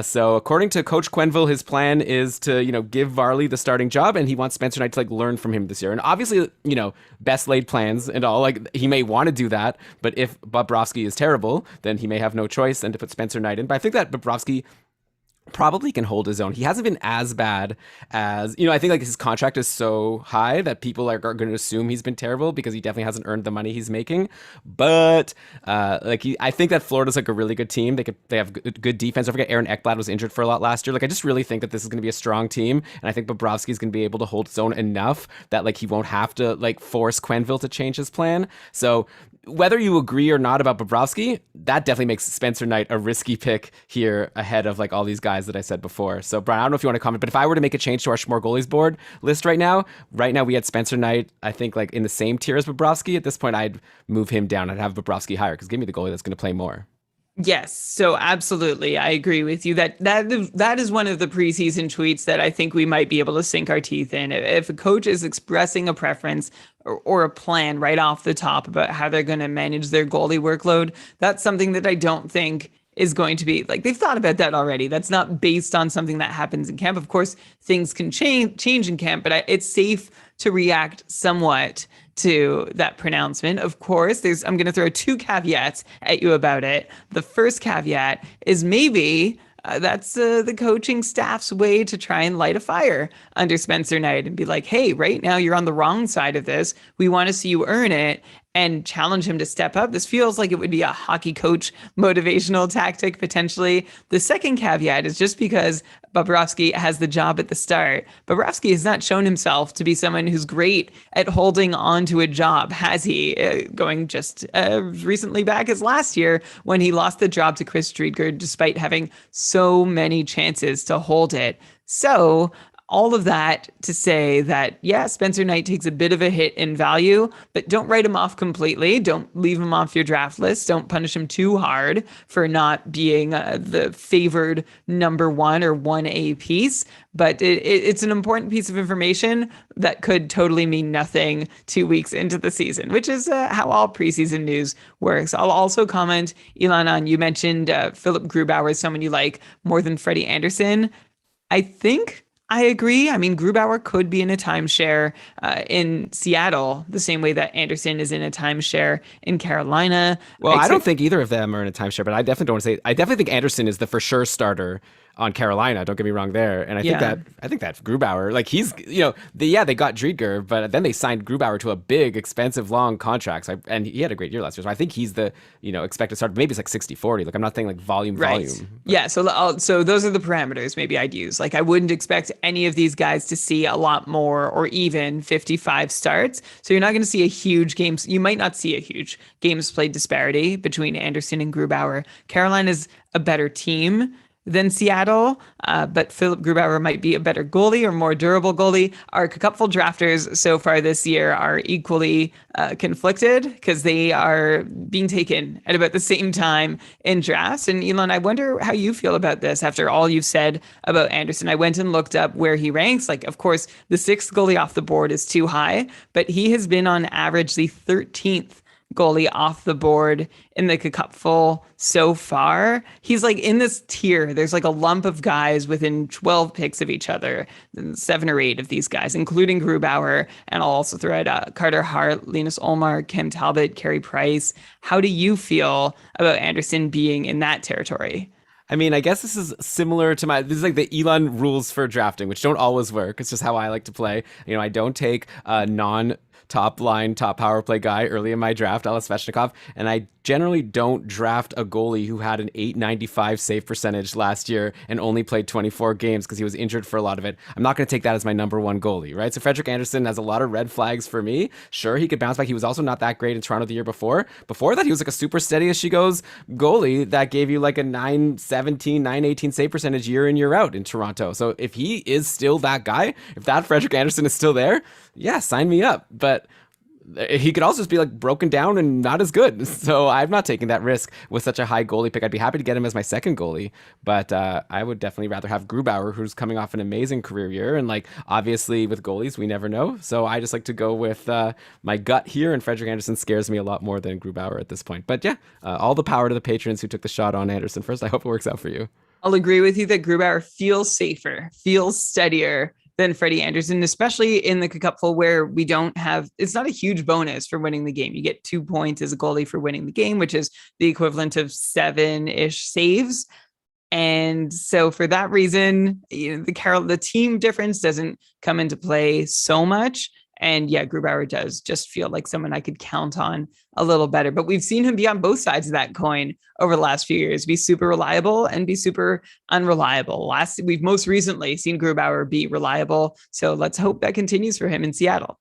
So according to Coach Quenneville, his plan is to, give Varley the starting job, and he wants Spencer Knight to learn from him this year. And obviously, best laid plans and all, he may want to do that, but if Bobrovsky is terrible, then he may have no choice than to put Spencer Knight in. But I think that Bobrovsky probably can hold his own. He hasn't been as bad as, I think his contract is so high that people are going to assume he's been terrible because he definitely hasn't earned the money he's making. But I think that Florida's a really good team. They have good defense. Don't forget Aaron Ekblad was injured for a lot last year. I just really think that this is going to be a strong team, and I think Bobrovsky is going to be able to hold his own enough that he won't have to force Quenneville to change his plan. So whether you agree or not about Bobrovsky, that definitely makes Spencer Knight a risky pick here ahead of all these guys that I said before. So Brian, I don't know if you want to comment, but if I were to make a change to our Schmore Goalies board list right now we had Spencer Knight, I think in the same tier as Bobrovsky. At this point, I'd move him down. I'd have Bobrovsky higher because give me the goalie that's going to play more. Yes, so absolutely, I agree with you. That is one of the preseason tweets that I think we might be able to sink our teeth in. If a coach is expressing a preference or a plan right off the top about how they're going to manage their goalie workload, that's something that I don't think is going to be they've thought about that already. That's not based on something that happens in camp. Of course, things can change in camp, but it's safe to react somewhat to that pronouncement. Of course, I'm going to throw two caveats at you about it. The first caveat is maybe that's the coaching staff's way to try and light a fire under Spencer Knight and be like, hey, right now you're on the wrong side of this. We want to see you earn it, and challenge him to step up. This feels like it would be a hockey coach motivational tactic, potentially. The second caveat is just because Bobrovsky has the job at the start. Bobrovsky has not shown himself to be someone who's great at holding on to a job, has he? Going just recently back as last year when he lost the job to Chris Driedger despite having so many chances to hold it. So all of that to say that, yeah, Spencer Knight takes a bit of a hit in value, but don't write him off completely. Don't leave him off your draft list. Don't punish him too hard for not being the favored number 1 or 1A piece. But it's an important piece of information that could totally mean nothing 2 weeks into the season, which is how all preseason news works. I'll also comment, Elon, on you mentioned Philip Grubauer is someone you like more than Freddie Anderson. I think I agree. I mean, Grubauer could be in a timeshare in Seattle, the same way that Anderson is in a timeshare in Carolina. Well, I don't think either of them are in a timeshare, but I definitely don't want to say. I definitely think Anderson is the for sure starter on Carolina. Don't get me wrong there. And I think that Grubauer, he's, they got Driedger, but then they signed Grubauer to a big, expensive, long contract. So and he had a great year last year. So I think he's the, expected starter. Maybe it's 60-40. I'm not saying volume. But. Yeah. So those are the parameters maybe I'd use. I wouldn't expect any of these guys to see a lot more or even 55 starts. So you're not going to see a huge games. You might not see a huge games played disparity between Anderson and Grubauer. Carolina's a better team than Seattle, but Philip Grubauer might be a better goalie or more durable goalie. Our couple drafters so far this year are equally conflicted because they are being taken at about the same time in drafts. And Elon, I wonder how you feel about this after all you've said about Anderson. I went and looked up where he ranks. Of course, the 6th goalie off the board is too high, but he has been on average the 13th goalie off the board in the cupful so far. He's in this tier. There's a lump of guys within 12 picks of each other, 7 or 8 of these guys, including Grubauer. And I'll also throw out Carter Hart, Linus Ullmark, Cam Talbot, Carey Price. How do you feel about Anderson being in that territory? I mean, I guess this is similar to this is the Elon rules for drafting, which don't always work. It's just how I like to play. I don't take top power play guy early in my draft, Alex Svechnikov, and I generally don't draft a goalie who had an 895 save percentage last year and only played 24 games because he was injured for a lot of it. I'm not going to take that as my number one goalie, right? So Frederik Andersen has a lot of red flags for me. Sure, he could bounce back. He was also not that great in Toronto the year before. Before that, he was like a super steady as she goes goalie that gave you like a 917, 918 save percentage year in, year out in Toronto. So if he is still that guy, if that Frederik Andersen is still there, yeah, sign me up. But he could also just be like broken down and not as good. So I'm not taking that risk with such a high goalie pick. I'd be happy to get him as my second goalie, but I would definitely rather have Grubauer, who's coming off an amazing career year. And like, obviously with goalies, we never know. So I just like to go with my gut here, and Frederik Andersen scares me a lot more than Grubauer at this point. But yeah, all the power to the patrons who took the shot on Andersen first. I hope it works out for you. I'll agree with you that Grubauer feels safer, feels steadier than Freddie Andersen, especially in the cupful where we don't have, it's not a huge bonus for winning the game. You get 2 points as a goalie for winning the game, which is the equivalent of 7-ish saves. And so for that reason, the team difference doesn't come into play so much. And yeah, Grubauer does just feel like someone I could count on a little better. But we've seen him be on both sides of that coin over the last few years, be super reliable and be super unreliable. We've most recently seen Grubauer be reliable. So let's hope that continues for him in Seattle.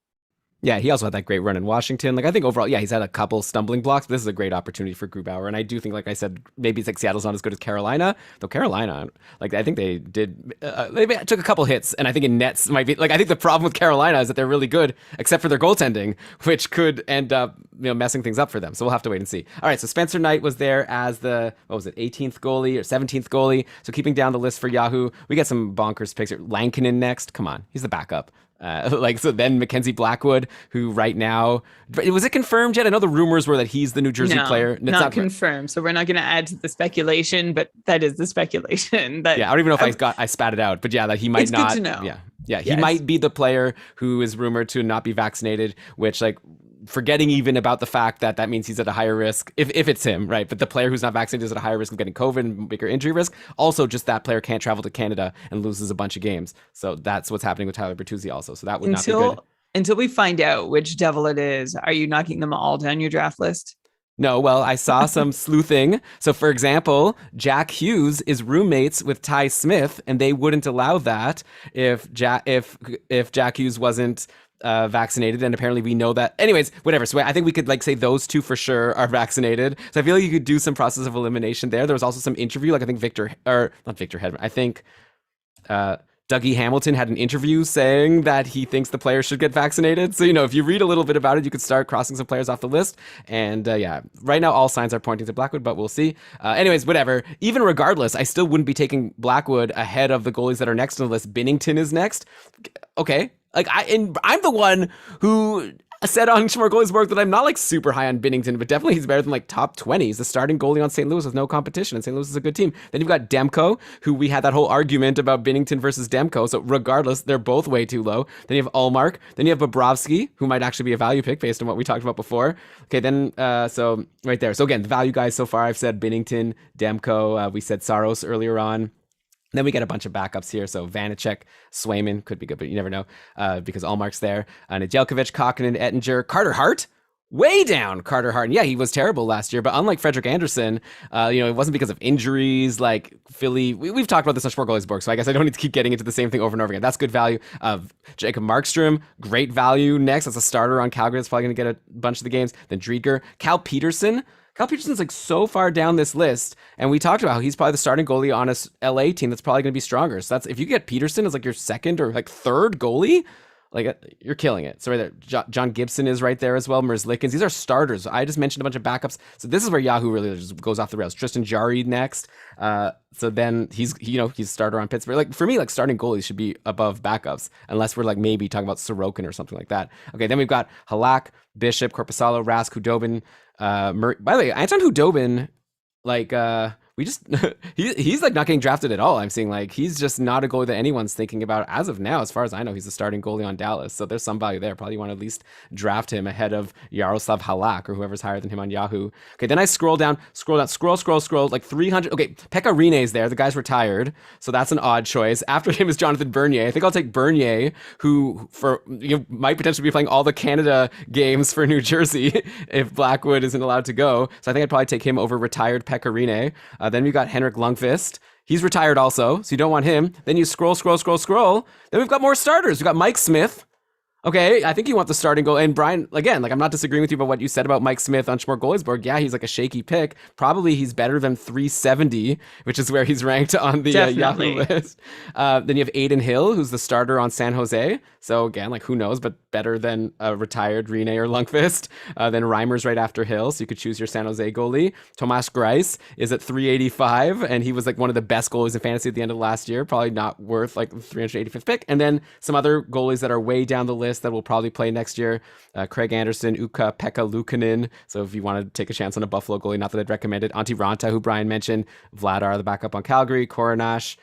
Yeah, he also had that great run in Washington. Like, I think overall, yeah, he's had a couple stumbling blocks, but this is a great opportunity for Grubauer. And I do think, like I said, maybe it's like Seattle's not as good as Carolina, though Carolina, like, I think they did, they took a couple hits, and I think in nets might be, like, I think the problem with Carolina is that they're really good, except for their goaltending, which could end up, messing things up for them. So we'll have to wait and see. All right, so Spencer Knight was there as the, 18th goalie or 17th goalie. So keeping down the list for Yahoo, we got some bonkers picks here. Lankinen next, come on, he's the backup. So then Mackenzie Blackwood, who right now, was it confirmed yet? I know the rumors were that he's the New Jersey player. It's not confirmed. So we're not going to add to the speculation, but that is the speculation. That, yeah, I don't even know if I spat it out, but yeah, that he might not. Good to know. Yeah, he might be the player who is rumored to not be vaccinated, which, like, forgetting even about the fact that means he's at a higher risk if it's him, right? But the player who's not vaccinated is at a higher risk of getting COVID and bigger injury risk. Also, just that player can't travel to Canada and loses a bunch of games. So that's what's happening with Tyler Bertuzzi also. So that would not be good. Until we find out which devil it is, are you knocking them all down your draft list? No, well, I saw some sleuthing. So, for example, Jack Hughes is roommates with Ty Smith, and they wouldn't allow that if Jack Hughes wasn't vaccinated, and apparently we know that. Anyways, whatever. So I think we could like say those two for sure are vaccinated. So I feel like you could do some process of elimination there. There was also some interview, like I think not Victor Hedman. I think Dougie Hamilton had an interview saying that he thinks the players should get vaccinated. So, if you read a little bit about it, you could start crossing some players off the list. And yeah, right now all signs are pointing to Blackwood, but we'll see. Anyways, whatever. Even regardless, I still wouldn't be taking Blackwood ahead of the goalies that are next on the list. Binnington is next. Okay. Like I'm the one who said on More Goalies Work that I'm not like super high on Binnington, but definitely he's better than like top 20. He's the starting goalie on St. Louis with no competition, and St. Louis is a good team. Then you've got Demko, who we had that whole argument about Binnington versus Demko. So regardless, they're both way too low. Then you have Ullmark. Then you have Bobrovsky, who might actually be a value pick based on what we talked about before. Okay, then so right there. So again, the value guys so far, I've said Binnington, Demko. We said Saros earlier on. Then we get a bunch of backups here. So Vanacek, Swayman could be good, but you never know because Allmark's there. Nedeljkovic, Kokkonen, Ettinger, Carter Hart. Way down, Carter Hart. And yeah, he was terrible last year, but unlike Frederik Andersen, it wasn't because of injuries like Philly. We've talked about this on Sport Goalies Borg, so I guess I don't need to keep getting into the same thing over and over again. That's good value. Jacob Markstrom, great value next. That's a starter on Calgary. That's probably going to get a bunch of the games. Then Driedger. Cal Peterson's like so far down this list, and we talked about how he's probably the starting goalie on a LA team that's probably going to be stronger. So that's if you get Peterson as like your second or like third goalie, like you're killing it. So right there, John Gibson is right there as well. Merzlikins, these are starters. I just mentioned a bunch of backups. So this is where Yahoo really just goes off the rails. Tristan Jarry next. So then he's starter on Pittsburgh. Like for me, like starting goalies should be above backups, unless we're like maybe talking about Sorokin or something like that. Okay, then we've got Halak, Bishop, Korpisalo, Rask, Hudobin. By the way, Anton Hudobin, like we just he's like not getting drafted at all. I'm seeing like he's just not a goalie that anyone's thinking about as of now. As far as I know, he's a starting goalie on Dallas, so there's some value there. Probably want to at least draft him ahead of Yaroslav Halak or whoever's higher than him on Yahoo. Okay, then I scroll down, like 300. Okay, Pekka Rinne's there. The guy's retired, so that's an odd choice. After him is Jonathan Bernier. I think I'll take Bernier, who might potentially be playing all the Canada games for New Jersey if Blackwood isn't allowed to go. So I think I'd probably take him over retired Pekka Rinne. Then we've got Henrik Lundqvist. He's retired also, so you don't want him. Then you scroll. Then we've got more starters. We've got Mike Smith. Okay, I think you want the starting goal. And Brian, again, like I'm not disagreeing with you about what you said about Mike Smith on Schmore Goalies Board. Yeah, he's like a shaky pick. Probably he's better than 370, which is where he's ranked on the Yahoo list. Then you have Aiden Hill, who's the starter on San Jose. So again, like who knows, but better than a retired Rinne or Lundqvist. Then Reimer's right after Hill, so you could choose your San Jose goalie. Tomas Greiss is at 385, and he was like one of the best goalies in fantasy at the end of last year. Probably not worth like the 385th pick. And then some other goalies that are way down the list that will probably play next year. Craig Anderson, Ukko-Pekka Luukkonen. So if you want to take a chance on a Buffalo goalie, not that I'd recommend it. Antti Ranta, who Brian mentioned. Vladar, the backup on Calgary. Kazanash,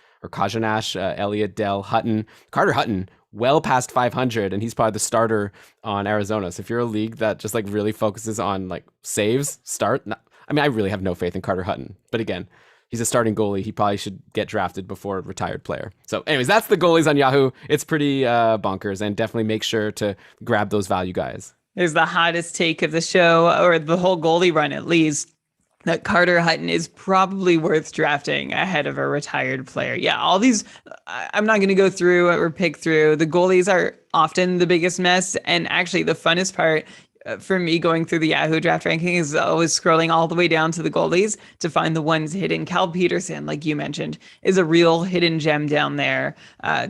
Elliot Dell, Hutton. Carter Hutton, well past 500, and he's probably the starter on Arizona. So if you're a league that just like really focuses on like saves, I really have no faith in Carter Hutton. But again, he's a starting goalie. He probably should get drafted before a retired player. So anyways, that's the goalies on Yahoo. It's pretty bonkers, and definitely make sure to grab those value guys. There's the hottest take of the show, or the whole goalie run at least, that Carter Hutton is probably worth drafting ahead of a retired player. Yeah, all these, I'm not going to go through or pick through. The goalies are often the biggest mess. And actually the funnest part for me going through the Yahoo draft ranking is always scrolling all the way down to the goalies to find the ones hidden. Cal Peterson, like you mentioned, is a real hidden gem down there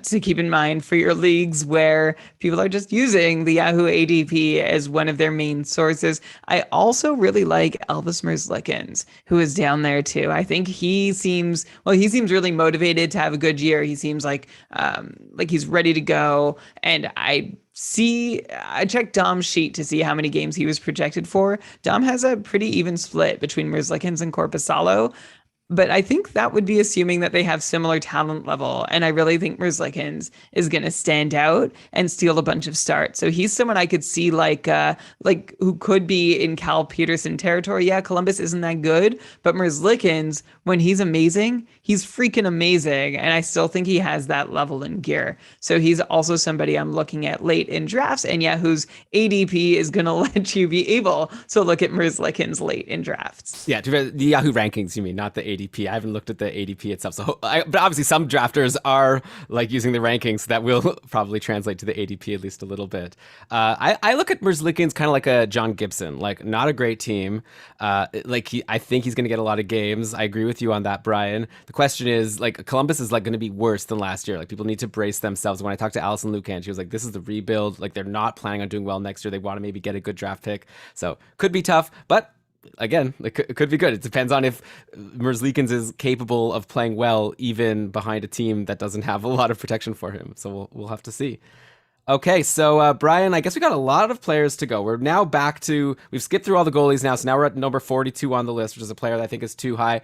to keep in mind for your leagues where people are just using the Yahoo ADP as one of their main sources. I also really like Elvis Merzlikins, who is down there too. I think he seems really motivated to have a good year. He seems like he's ready to go. And I checked Dom's sheet to see how many games he was projected for. Dom has a pretty even split between Merzlikins and Korpisalo, but I think that would be assuming that they have similar talent level. And I really think Merzlikins is going to stand out and steal a bunch of starts. So he's someone I could see like who could be in Cal Peterson territory. Yeah, Columbus isn't that good, but Merzlikins, when he's amazing, he's freaking amazing. And I still think he has that level in gear. So he's also somebody I'm looking at late in drafts, and Yahoo's ADP is going to let you be able to look at Merzlikins late in drafts. Yeah, the Yahoo rankings, you mean, not the ADP. I haven't looked at the ADP itself. But obviously some drafters are like using the rankings, that will probably translate to the ADP at least a little bit. I look at Merzlikins kind of like a John Gibson, like not a great team. I think he's going to get a lot of games. I agree with you on that, Brian. The question is, like, Columbus is like going to be worse than last year. Like, people need to brace themselves. When I talked to Allison Lucan, she was like, this is the rebuild. Like, they're not planning on doing well next year. They want to maybe get a good draft pick. So could be tough, but again, it could be good. It depends on if Merzlikins is capable of playing well even behind a team that doesn't have a lot of protection for him. So we'll have to see. Okay, so Brian, I guess we got a lot of players to go. We're now back to, we've skipped through all the goalies now, so now we're at number 42 on the list, which is a player that I think is too high.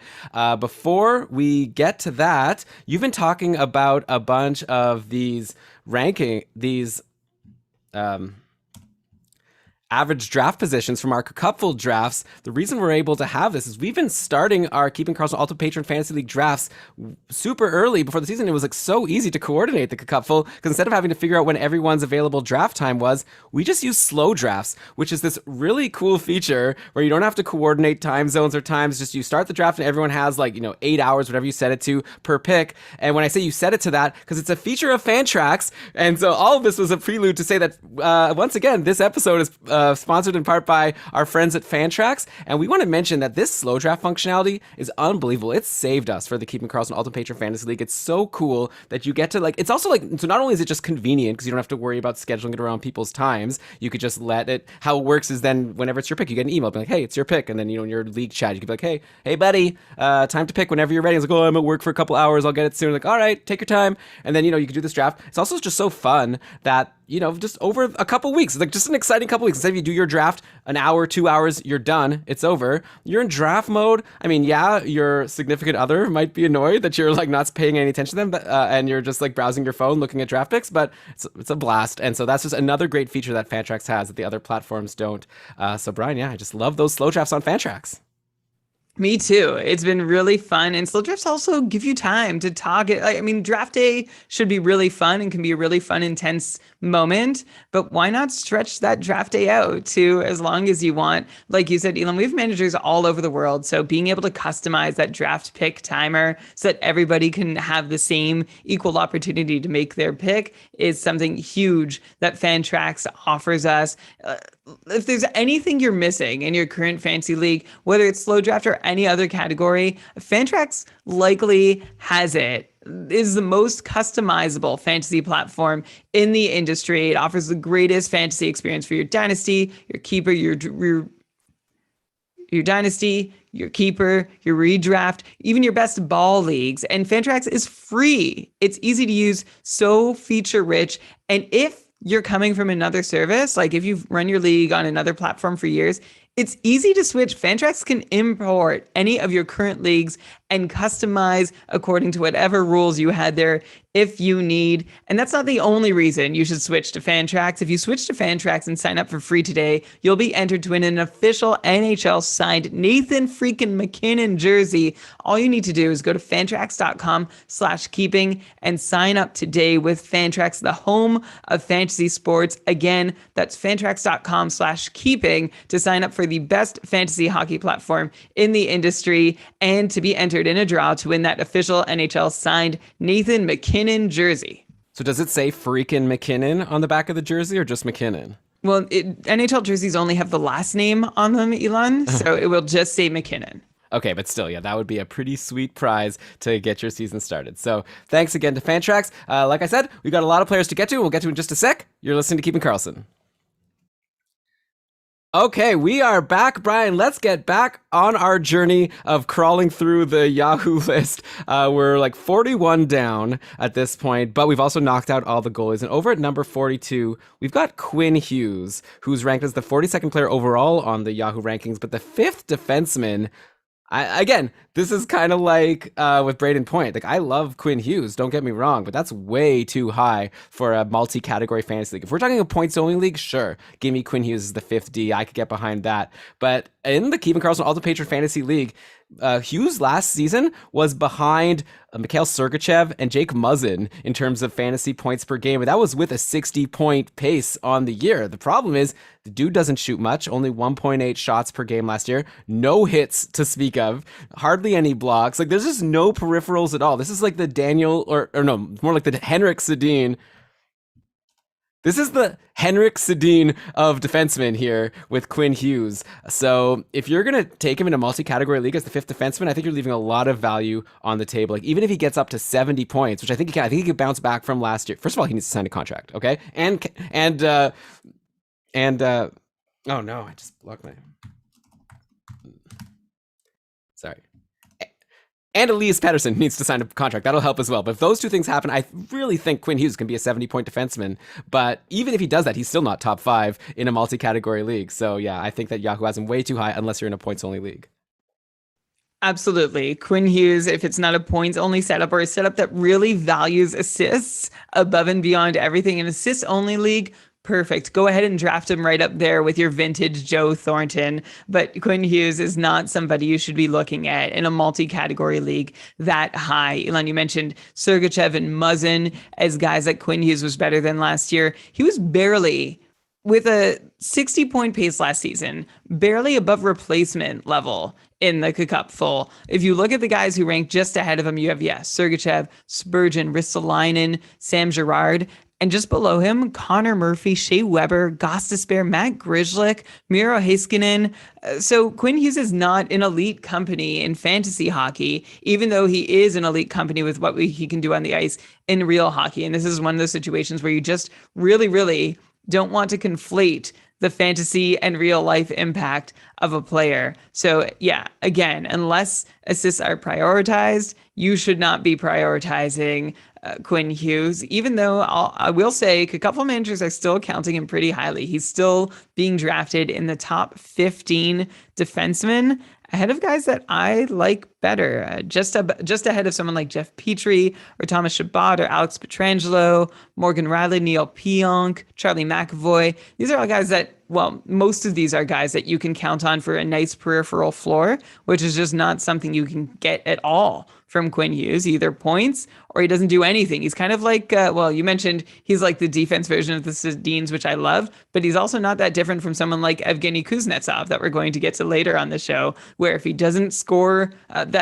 Before we get to that, you've been talking about a bunch of these average draft positions from our cupful drafts. The reason we're able to have this is we've been starting our Keeping Karlsson Ultimate Patron Fantasy League drafts super early before the season. It was like so easy to coordinate the cupful, because instead of having to figure out when everyone's available draft time was, we just use slow drafts, which is this really cool feature where you don't have to coordinate time zones or times. Just you start the draft and everyone has 8 hours, whatever you set it to per pick. And when I say you set it to that, because it's a feature of Fantrax, and so all of this was a prelude to say that once again, this episode is sponsored in part by our friends at Fantrax, and we want to mention that this slow draft functionality is unbelievable. It's saved us for the Keeping Karlsson Ultimate Patron Fantasy League. It's so cool that you get to it's also so not only is it just convenient because you don't have to worry about scheduling it around people's times, you could just let it, how it works is then whenever it's your pick, you get an email being like, hey, it's your pick, and then in your league chat, you can be like, hey buddy, time to pick whenever you're ready. It's like, oh, I'm at work for a couple hours, I'll get it soon. Like, all right, take your time. And then, you can do this draft. It's also just so fun that just over a couple weeks. It's like just an exciting couple weeks. Instead of you do your draft an hour, 2 hours, you're done. It's over. You're in draft mode. I mean, yeah, your significant other might be annoyed that you're like not paying any attention to them, but, and you're just like browsing your phone, looking at draft picks, but it's a blast. And so that's just another great feature that Fantrax has that the other platforms don't. So Brian, yeah, I just love those slow drafts on Fantrax. Me too. It's been really fun. And slow drafts also give you time to talk. I mean, draft day should be really fun and can be a really fun, intense moment. But why not stretch that draft day out to as long as you want? Like you said, Elon, we have managers all over the world. So being able to customize that draft pick timer so that everybody can have the same equal opportunity to make their pick is something huge that Fantrax offers us. If there's anything you're missing in your current fantasy league, whether it's slow draft or any other category, Fantrax likely has it. It is the most customizable fantasy platform in the industry. It offers the greatest fantasy experience for your dynasty, your keeper, your dynasty, your keeper, your redraft, even your best ball leagues. And Fantrax is free. It's easy to use, so feature rich. And if you're coming from another service, like if you've run your league on another platform for years, it's easy to switch. Fantrax can import any of your current leagues and customize according to whatever rules you had there if you need. And that's not the only reason you should switch to Fantrax. If you switch to Fantrax and sign up for free today, you'll be entered to win an official NHL signed Nathan freaking McKinnon jersey. All you need to do is go to fantrax.com/keeping and sign up today with Fantrax, the home of fantasy sports. Again, that's fantrax.com/keeping to sign up for the best fantasy hockey platform in the industry and to be entered in a draw to win that official NHL signed Nathan McKinnon jersey. So does it say freaking McKinnon on the back of the jersey or just McKinnon? Well, NHL jerseys only have the last name on them, Elon, so it will just say McKinnon. Okay, but still, yeah, that would be a pretty sweet prize to get your season started. So thanks again to Fantrax. Like I said, we got a lot of players to get to. We'll get to in just a sec. You're listening to Keeping Karlsson. Okay, we are back, Brian. Let's get back on our journey of crawling through the Yahoo list. We're like 41 down at this point, but we've also knocked out all the goalies. And over at number 42, we've got Quinn Hughes, who's ranked as the 42nd player overall on the Yahoo rankings, but the 5th defenseman. Again, this is kind of like with Brayden Point. Like, I love Quinn Hughes, don't get me wrong, but that's way too high for a multi-category fantasy league. If we're talking a points-only league, sure, give me Quinn Hughes as the 5th D. I could get behind that. But in the Keeping Karlsson Ultimate Patron Fantasy League, Hughes last season was behind Mikhail Sergachev and Jake Muzzin in terms of fantasy points per game, and that was with a 60-point pace on the year. The problem is the dude doesn't shoot much, only 1.8 shots per game last year, no hits to speak of, hardly any blocks. Like, there's just no peripherals at all. This is like the Daniel, or no, more like the Henrik Sedin. This is the Henrik Sedin of defensemen here with Quinn Hughes. So if you're going to take him in a multi-category league as the 5th defenseman, I think you're leaving a lot of value on the table. Like, even if he gets up to 70 points, which I think he can bounce back from last year. First of all, he needs to sign a contract, okay? And oh no, I just blocked my... Sorry. And Elias Pettersson needs to sign a contract. That'll help as well. But if those two things happen, I really think Quinn Hughes can be a 70-point defenseman. But even if he does that, he's still not top 5 in a multi-category league. So yeah, I think that Yahoo has him way too high unless you're in a points-only league. Absolutely. Quinn Hughes, if it's not a points-only setup or a setup that really values assists above and beyond everything, an assist-only league, perfect. Go ahead and draft him right up there with your vintage Joe Thornton. But Quinn Hughes is not somebody you should be looking at in a multi-category league that high. Elon, you mentioned Sergachev and Muzzin as guys that Quinn Hughes was better than last year. He was barely, with a 60-point pace last season, barely above replacement level in the Cup full. If you look at the guys who rank just ahead of him, you have, Sergachev, Spurgeon, Ristolainen, Sam Girard. And just below him, Connor Murphy, Shea Weber, Gostisbehere, Matt Grishlik, Miro Heiskanen. So Quinn Hughes is not an elite company in fantasy hockey, even though he is an elite company with what he can do on the ice in real hockey. And this is one of those situations where you just really, really don't want to conflate the fantasy and real life impact of a player. So yeah, again, unless assists are prioritized, you should not be prioritizing Quinn Hughes, even though I will say a couple of managers are still counting him pretty highly. He's still being drafted in the top 15 defensemen, ahead of guys that I like better, just ahead of someone like Jeff Petrie or Thomas Chabot or Alex Pietrangelo, Morgan Riley, Neil Pionk, Charlie McAvoy. These are all guys that, well, most of these are guys that you can count on for a nice peripheral floor, which is just not something you can get at all from Quinn Hughes, either points or he doesn't do anything. He's kind of like, well, you mentioned he's like the defense version of the Sedins, which I love, but he's also not that different from someone like Evgeny Kuznetsov that we're going to get to later on the show, where if he doesn't score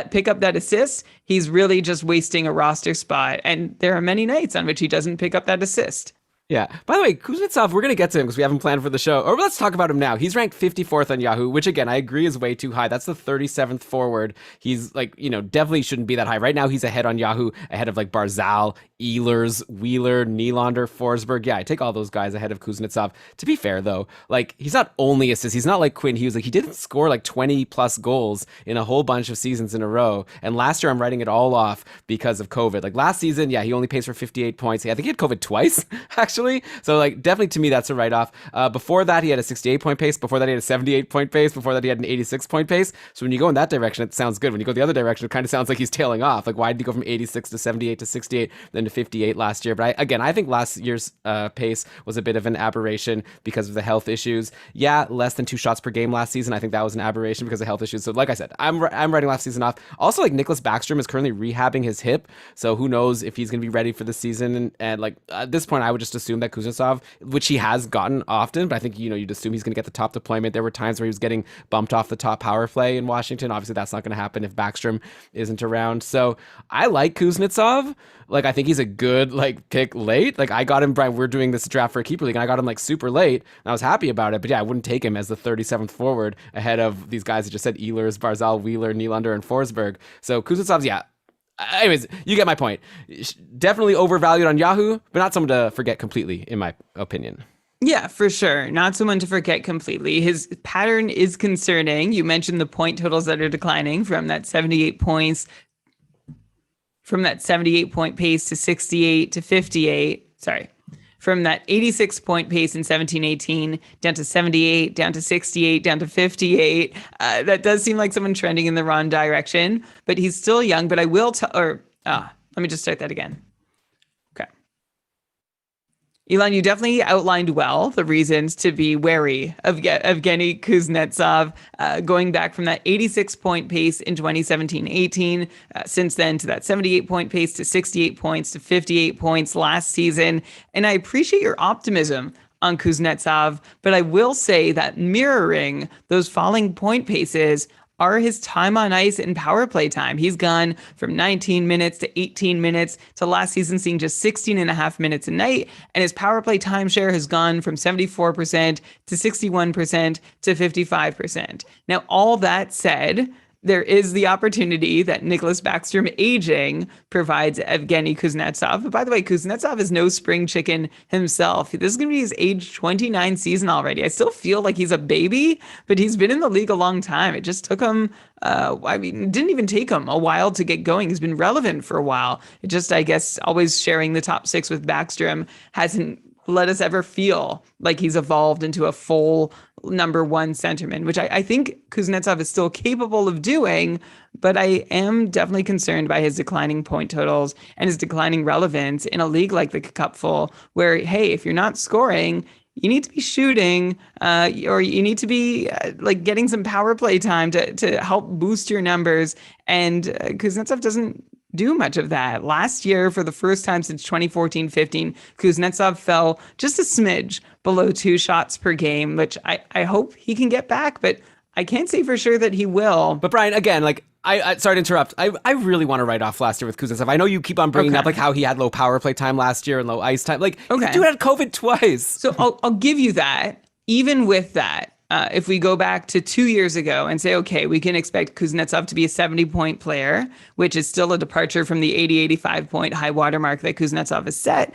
pick up that assist, he's really just wasting a roster spot. And there are many nights on which he doesn't pick up that assist. Yeah. By the way, Kuznetsov, we're going to get to him because we haven't planned for the show. Or let's talk about him now. He's ranked 54th on Yahoo, which again, I agree is way too high. That's the 37th forward. He's like, definitely shouldn't be that high. Right now, he's ahead on Yahoo, ahead of like Barzal, Ehlers, Wheeler, Nylander, Forsberg. Yeah, I take all those guys ahead of Kuznetsov. To be fair, though, like he's not only assists. He's not like Quinn Hughes. Like he didn't score like 20 plus goals in a whole bunch of seasons in a row. And last year, I'm writing it all off because of COVID. Like last season, yeah, he only pays for 58 points. I think he had COVID twice, actually. So like definitely to me, that's a write-off. Before that, he had a 68-point pace. Before that, he had a 78-point pace. Before that, he had an 86-point pace. So when you go in that direction, it sounds good. When you go the other direction, it kind of sounds like he's tailing off. Like why did he go from 86 to 78 to 68, then to 58 last year? But I think last year's pace was a bit of an aberration because of the health issues. Yeah, less than 2 shots per game last season. I think that was an aberration because of health issues. So like I said, I'm writing last season off. Also, like Nicklas Backstrom is currently rehabbing his hip. So who knows if he's going to be ready for the season. And like at this point, I would just assume that Kuznetsov, which he has gotten often, but I think, you'd assume he's going to get the top deployment. There were times where he was getting bumped off the top power play in Washington. Obviously, that's not going to happen if Backstrom isn't around. So I like Kuznetsov. Like, I think he's a good, pick late. Like, I got him, Brian, we're doing this draft for a keeper league, and I got him, super late, and I was happy about it. But yeah, I wouldn't take him as the 37th forward ahead of these guys that just said Ehlers, Barzal, Wheeler, Nylander, and Forsberg. So Kuznetsov's, yeah. Anyways, you get my point. Definitely overvalued on Yahoo, but not someone to forget completely, in my opinion. Yeah, for sure. Not someone to forget completely. His pattern is concerning. You mentioned the point totals that are declining from that 78 points, from that 78-point pace to 68 to 58. Sorry. From that 86-point pace in 17-18 down to 78, down to 68, down to 58. That does seem like someone trending in the wrong direction, but he's still young. But I will let me just start that again. Okay. Elon, you definitely outlined well the reasons to be wary of Evgeny Kuznetsov, going back from that 86-point pace in 2017-18, since then to that 78-point pace to 68 points to 58 points last season. And I appreciate your optimism on Kuznetsov, but I will say that mirroring those falling point paces are his time on ice and power play time. He's gone from 19 minutes to 18 minutes to last season seeing just 16 and a half minutes a night. And his power play timeshare has gone from 74% to 61% to 55%. Now, all that said, there is the opportunity that Nicklas Backstrom aging provides Evgeny Kuznetsov. But by the way, Kuznetsov is no spring chicken himself. This is going to be his age 29 season already. I still feel like he's a baby, but he's been in the league a long time. It just took him, it didn't even take him a while to get going. He's been relevant for a while. It just, I guess, always sharing the top 6 with Backstrom hasn't let us ever feel like he's evolved into a full number 1 centerman, which I think Kuznetsov is still capable of doing, but I am definitely concerned by his declining point totals and his declining relevance in a league like the Cupful, where, hey, if you're not scoring, you need to be shooting, or you need to be getting some power play time to help boost your numbers. And Kuznetsov doesn't do much of that. Last year, for the first time since 2014-15, Kuznetsov fell just a smidge below 2 shots per game, which I hope he can get back, but I can't say for sure that he will. But Brian, again, I sorry to interrupt. I really want to write off last year with Kuznetsov. I know you keep on bringing up how he had low power play time last year and low ice time. The dude had COVID twice. So I'll give you that. Even with that, if we go back to 2 years ago and say, okay, we can expect Kuznetsov to be a 70-point player, which is still a departure from the 85 point high watermark that Kuznetsov has set.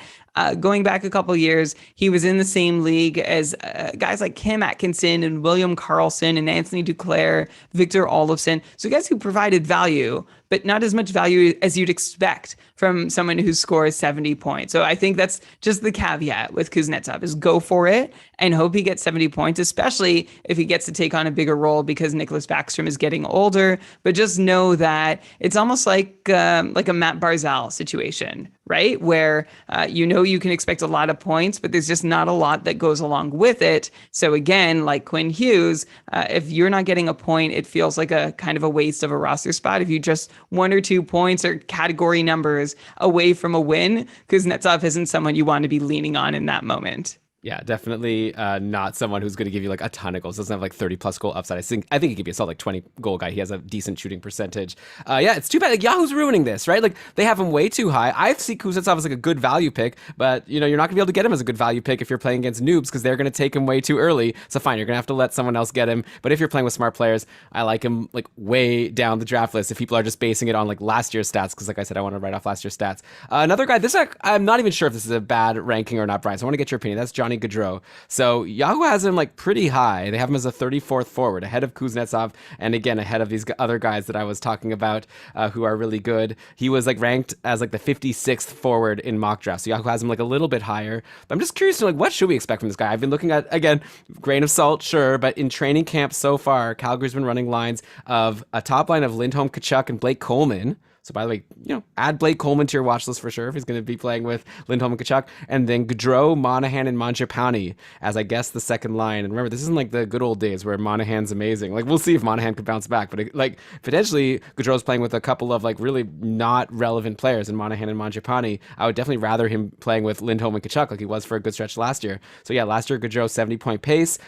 Going back a couple years, he was in the same league as guys like Kim Atkinson and William Karlsson and Anthony Duclair, Victor Olofsson. So guys who provided value, but not as much value as you'd expect from someone who scores 70 points. So I think that's just the caveat with Kuznetsov is go for it and hope he gets 70 points, especially if he gets to take on a bigger role because Nicholas Backstrom is getting older. But just know that it's almost like a Matt Barzal situation, right? Where you can expect a lot of points, but there's just not a lot that goes along with it. So again, like Quinn Hughes, if you're not getting a point, it feels like a kind of a waste of a roster spot. If you just 1 or 2 points or category numbers away from a win, Kuznetsov isn't someone you want to be leaning on in that moment. Yeah, definitely not someone who's going to give you like a ton of goals. Doesn't have like 30 plus goal upside. I think he could be a solid like 20 goal guy. He has a decent shooting percentage. Yeah, it's too bad. Like Yahoo's ruining this, right? Like they have him way too high. I see Kuznetsov as like a good value pick, but you're not going to be able to get him as a good value pick if you're playing against noobs because they're going to take him way too early. So fine, you're going to have to let someone else get him. But if you're playing with smart players, I like him like way down the draft list if people are just basing it on like last year's stats because like I said, I want to write off last year's stats. Another guy, I'm not even sure if this is a bad ranking or not, Brian. So I want to get your opinion. That's Johnny Gaudreau. So Yahoo has him like pretty high. They have him as a 34th forward, ahead of Kuznetsov, and again ahead of these other guys that I was talking about who are really good. He was like ranked as like the 56th forward in mock draft. So Yahoo has him like a little bit higher. But I'm just curious to like what should we expect from this guy? I've been looking at, again, grain of salt, sure, but in training camp so far, Calgary's been running lines of a top line of Lindholm, Tkachuk, and Blake Coleman. So by the way, add Blake Coleman to your watch list for sure if he's going to be playing with Lindholm and Tkachuk. And then Gaudreau, Monahan, and Mangiapane as I guess the second line. And remember, this isn't like the good old days where Monahan's amazing. Like we'll see if Monahan can bounce back. But like potentially Gaudreau's playing with a couple of like really not relevant players in Monahan and Mangiapane. I would definitely rather him playing with Lindholm and Tkachuk like he was for a good stretch last year. So yeah, last year Gaudreau 70-point pace,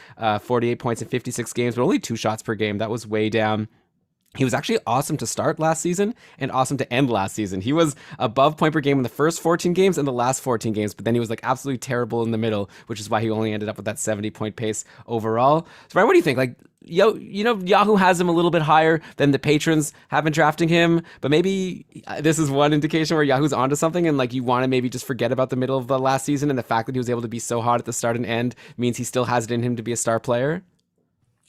48 points in 56 games, but only 2 shots per game. That was way down. He was actually awesome to start last season and awesome to end last season. He was above point per game in the first 14 games and the last 14 games, but then he was like absolutely terrible in the middle, which is why he only ended up with that 70-point pace overall. So Brian, what do you think? Like, Yahoo has him a little bit higher than the patrons have been drafting him, but maybe this is one indication where Yahoo's onto something and like you want to maybe just forget about the middle of the last season and the fact that he was able to be so hot at the start and end means he still has it in him to be a star player.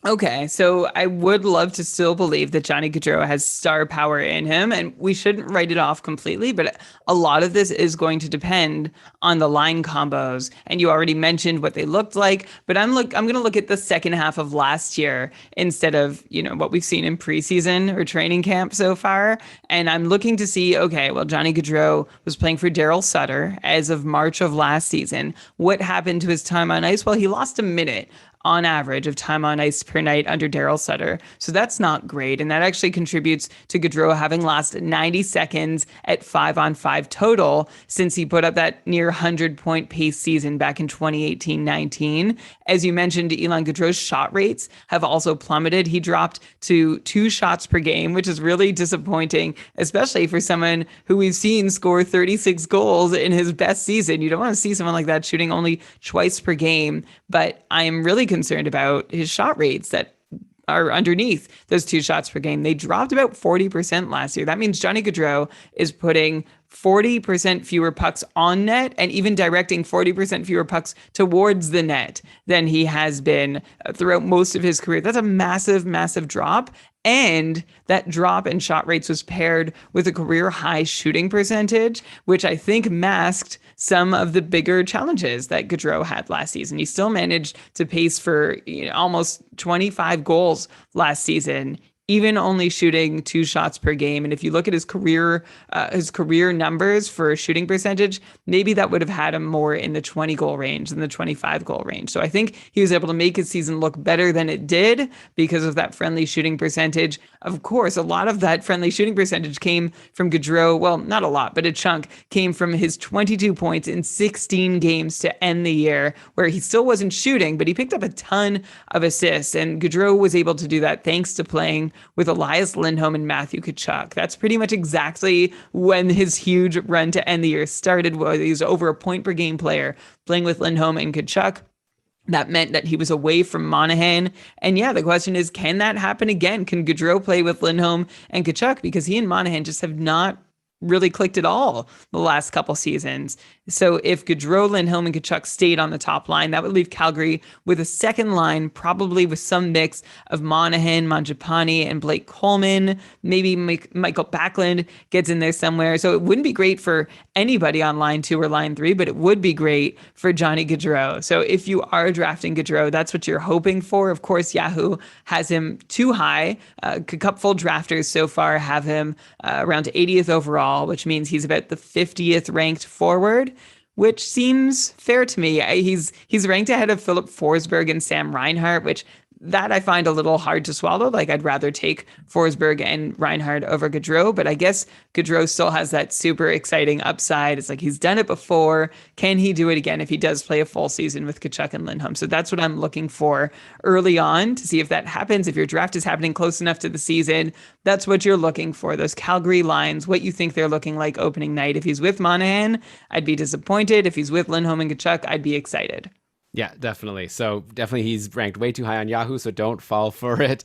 Okay, so I would love to still believe that Johnny Gaudreau has star power in him, and we shouldn't write it off completely, but a lot of this is going to depend on the line combos, and you already mentioned what they looked like, but I'm going to look at the second half of last year instead of, what we've seen in preseason or training camp so far, and I'm looking to see, okay, well, Johnny Gaudreau was playing for Daryl Sutter as of March of last season. What happened to his time on ice? Well, he lost a minute on average of time on ice per night under Daryl Sutter. So that's not great. And that actually contributes to Gaudreau having lost 90 seconds at 5-on-5 total since he put up that near 100-point pace season back in 2018-19. As you mentioned, Elon Gaudreau's shot rates have also plummeted. He dropped to 2 shots per game, which is really disappointing, especially for someone who we've seen score 36 goals in his best season. You don't want to see someone like that shooting only twice per game, but I am really concerned about his shot rates that are underneath those 2 shots per game. They dropped about 40% last year. That means Johnny Gaudreau is putting 40% fewer pucks on net and even directing 40% fewer pucks towards the net than he has been throughout most of his career. That's a massive, massive drop. And that drop in shot rates was paired with a career high shooting percentage, which I think masked some of the bigger challenges that Gaudreau had last season. He still managed to pace for almost 25 goals last season, even only shooting 2 shots per game. And if you look at his career numbers for shooting percentage, maybe that would have had him more in the 20 goal range than the 25 goal range. So I think he was able to make his season look better than it did because of that friendly shooting percentage. Of course, a lot of that friendly shooting percentage came from Gaudreau. Well, not a lot, but a chunk came from his 22 points in 16 games to end the year, where he still wasn't shooting, but he picked up a ton of assists. And Gaudreau was able to do that thanks to playing with Elias Lindholm and Matthew Tkachuk. That's pretty much exactly when his huge run to end the year started, where he was over a point per game player playing with Lindholm and Tkachuk. That meant that he was away from Monahan. And yeah, the question is, can that happen again? Can Gaudreau play with Lindholm and Tkachuk? Because he and Monahan just have not really clicked at all the last couple seasons. So if Gaudreau, Lindholm, and Kachuk stayed on the top line, that would leave Calgary with a second line, probably with some mix of Monahan, Mangiapane, and Blake Coleman. Maybe Michael Backlund gets in there somewhere. So it wouldn't be great for anybody on line 2 or line 3, but it would be great for Johnny Gaudreau. So if you are drafting Gaudreau, that's what you're hoping for. Of course, Yahoo has him too high. Cupful drafters so far have him around 80th overall, which means he's about the 50th ranked forward, which seems fair to me. He's ranked ahead of Philip Forsberg and Sam Reinhart, which that I find a little hard to swallow. Like, I'd rather take Forsberg and Reinhart over Gaudreau, but I guess Gaudreau still has that super exciting upside. It's like he's done it before. Can he do it again if he does play a full season with Kachuk and Lindholm? So that's what I'm looking for early on to see if that happens. If your draft is happening close enough to the season, that's what you're looking for. Those Calgary lines, what you think they're looking like opening night. If he's with Monahan, I'd be disappointed. If he's with Lindholm and Kachuk, I'd be excited. Yeah, definitely. So definitely he's ranked way too high on Yahoo, so don't fall for it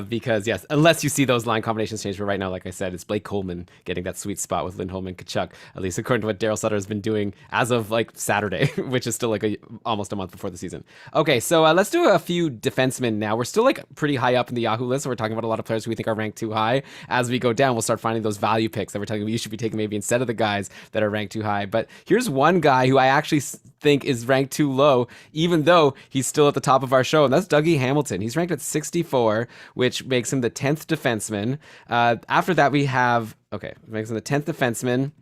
because, yes, unless you see those line combinations change. But right now, like I said, it's Blake Coleman getting that sweet spot with Lindholm and Kachuk, at least according to what Daryl Sutter has been doing as of like Saturday, which is still like almost a month before the season. Okay, so let's do a few defensemen now. We're still like pretty high up in the Yahoo list, so we're talking about a lot of players who we think are ranked too high. As we go down, we'll start finding those value picks that we're telling you should be taking maybe instead of the guys that are ranked too high. But here's one guy who I actually think is ranked too low, even though he's still at the top of our show, and that's Dougie Hamilton. He's ranked at 64, which makes him the 10th defenseman. After that, we have, makes him the 10th defenseman.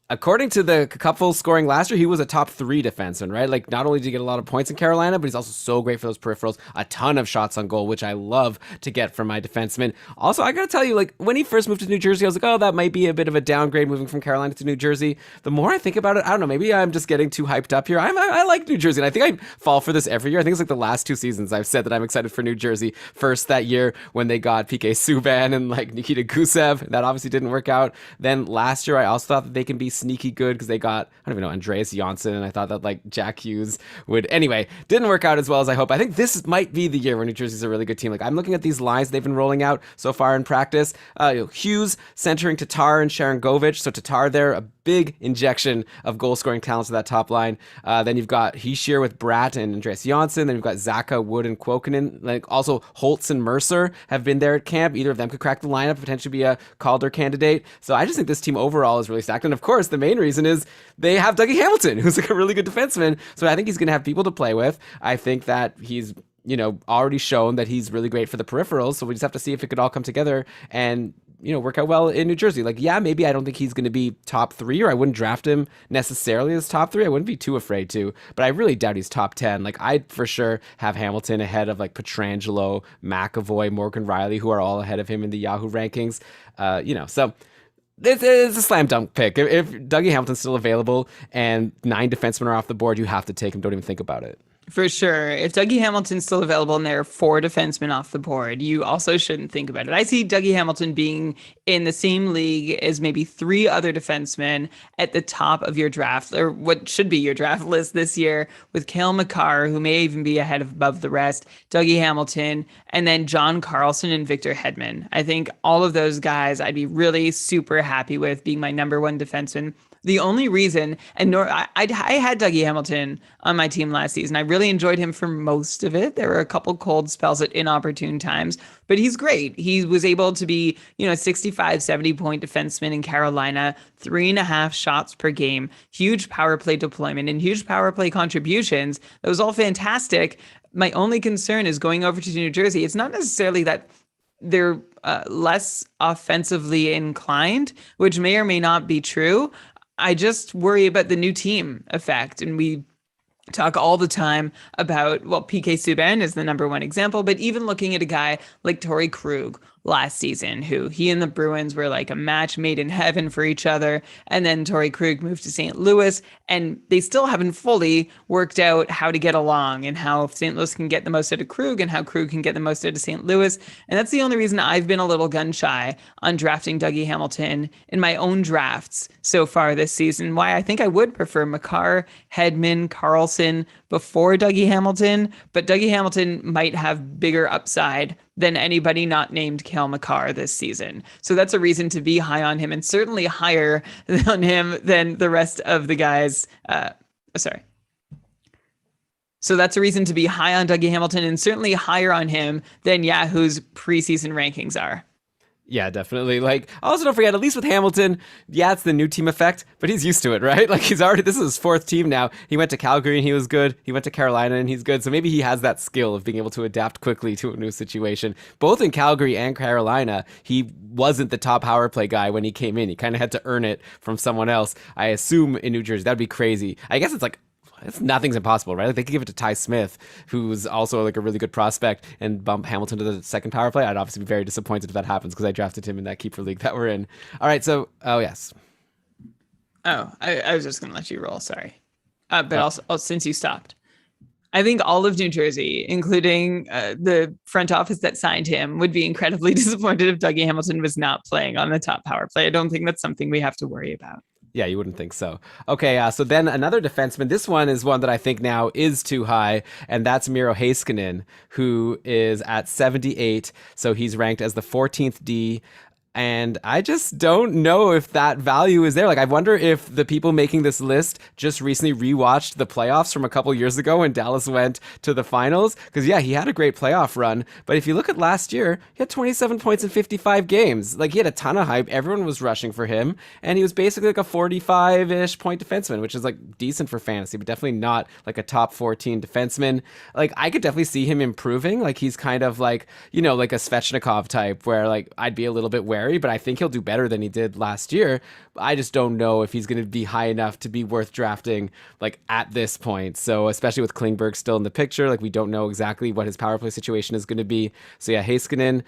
According to the Cupful scoring last year, he was a top 3 defenseman, right? Like, not only did he get a lot of points in Carolina, but he's also so great for those peripherals, a ton of shots on goal, which I love to get from my defenseman. Also, I gotta tell you, like, when he first moved to New Jersey, I was like, oh, that might be a bit of a downgrade moving from Carolina to New Jersey. The more I think about it, I don't know, maybe I'm just getting too hyped up here. I like New Jersey, and I think I fall for this every year. I think it's like the last 2 seasons I've said that I'm excited for New Jersey. First, that year when they got PK Subban and like Nikita Gusev. That obviously didn't work out. Then last year, I also thought that they can be sneaky good because they got, I don't even know, Andreas Janssen, and I thought that like Jack Hughes would. Anyway, didn't work out as well as I hope. I think this might be the year where New Jersey's a really good team. Like, I'm looking at these lines they've been rolling out so far in practice. Hughes centering Tatar and Sharon Govich. So Tatar there, a big injection of goal-scoring talents to that top line. Then you've got Hischier with Bratt and Andreas Janssen. Then you've got Zaka, Wood, and Kuokkanen. Like, also Holtz and Mercer have been there at camp. Either of them could crack the lineup, potentially be a Calder candidate. So I just think this team overall is really stacked. And of course, the main reason is they have Dougie Hamilton, who's like a really good defenseman. So I think he's going to have people to play with. I think that he's, already shown that he's really great for the peripherals. So we just have to see if it could all come together and, work out well in New Jersey. Like, yeah, maybe I don't think he's going to be top 3, or I wouldn't draft him necessarily as top 3. I wouldn't be too afraid to, but I really doubt he's top 10. Like, I'd for sure have Hamilton ahead of like Pietrangelo, McAvoy, Morgan Riley, who are all ahead of him in the Yahoo rankings. So it's a slam dunk pick. If Dougie Hamilton's still available and 9 defensemen are off the board, you have to take him. Don't even think about it. For sure. If Dougie Hamilton's still available and there are 4 defensemen off the board, you also shouldn't think about it. I see Dougie Hamilton being in the same league as maybe 3 other defensemen at the top of your draft, or what should be your draft list this year, with Cale Makar, who may even be ahead of above the rest, Dougie Hamilton, and then John Karlsson and Victor Hedman. I think all of those guys I'd be really super happy with being my number 1 defenseman. The only reason, I had Dougie Hamilton on my team last season. I really enjoyed him for most of it. There were a couple cold spells at inopportune times, but he's great. He was able to be, 65, 70 point defenseman in Carolina, 3.5 shots per game, huge power play deployment and huge power play contributions. That was all fantastic. My only concern is going over to New Jersey. It's not necessarily that they're less offensively inclined, which may or may not be true. I just worry about the new team effect. And we talk all the time about, PK Subban is the number 1 example, but even looking at a guy like Torrey Krug last season, who he and the Bruins were like a match made in heaven for each other. And then Torrey Krug moved to St. Louis, and they still haven't fully worked out how to get along and how St. Louis can get the most out of Krug and how Krug can get the most out of St. Louis. And that's the only reason I've been a little gun shy on drafting Dougie Hamilton in my own drafts so far this season. Why I think I would prefer Makar, Hedman, Karlsson before Dougie Hamilton, but Dougie Hamilton might have bigger upside than anybody not named Cale Makar this season. So that's a reason to be high on him, and certainly higher on him than the rest of the guys. So that's a reason to be high on Dougie Hamilton, and certainly higher on him than Yahoo's preseason rankings are. Yeah, definitely. Like, also don't forget, at least with Hamilton, yeah, it's the new team effect, but he's used to it, right? Like, this is his fourth team now. He went to Calgary and he was good. He went to Carolina and he's good. So maybe he has that skill of being able to adapt quickly to a new situation. Both in Calgary and Carolina, he wasn't the top power play guy when he came in. He kind of had to earn it from someone else. I assume in New Jersey, that'd be crazy. I guess it's like, nothing's impossible, right? Like they could give it to Ty Smith, who's also like a really good prospect, and bump Hamilton to the second power play. I'd obviously be very disappointed if that happens because I drafted him in that keeper league that we're in. All right, so yes. I was just gonna let you roll. Sorry, but also since you stopped, I think all of New Jersey, including the front office that signed him, would be incredibly disappointed if Dougie Hamilton was not playing on the top power play. I don't think that's something we have to worry about. Yeah, you wouldn't think so. Okay, so then another defenseman. This one is one that I think now is too high, and that's Miro Heiskanen, who is at 78. So he's ranked as the 14th D. And I just don't know if that value is there. Like, I wonder if the people making this list just recently rewatched the playoffs from a couple years ago when Dallas went to the finals. Because, yeah, he had a great playoff run. But if you look at last year, he had 27 points in 55 games. Like, he had a ton of hype. Everyone was rushing for him. And he was basically like a 45-ish point defenseman, which is, like, decent for fantasy, but definitely not, like, a top 14 defenseman. Like, I could definitely see him improving. Like, he's kind of like, you know, like a Svechnikov type where, like, I'd be a little bit wary, but I think he'll do better than he did last year. I just don't know if he's going to be high enough to be worth drafting like at this point. So especially with Klingberg still in the picture, like we don't know exactly what his power play situation is going to be. So yeah, Heiskanen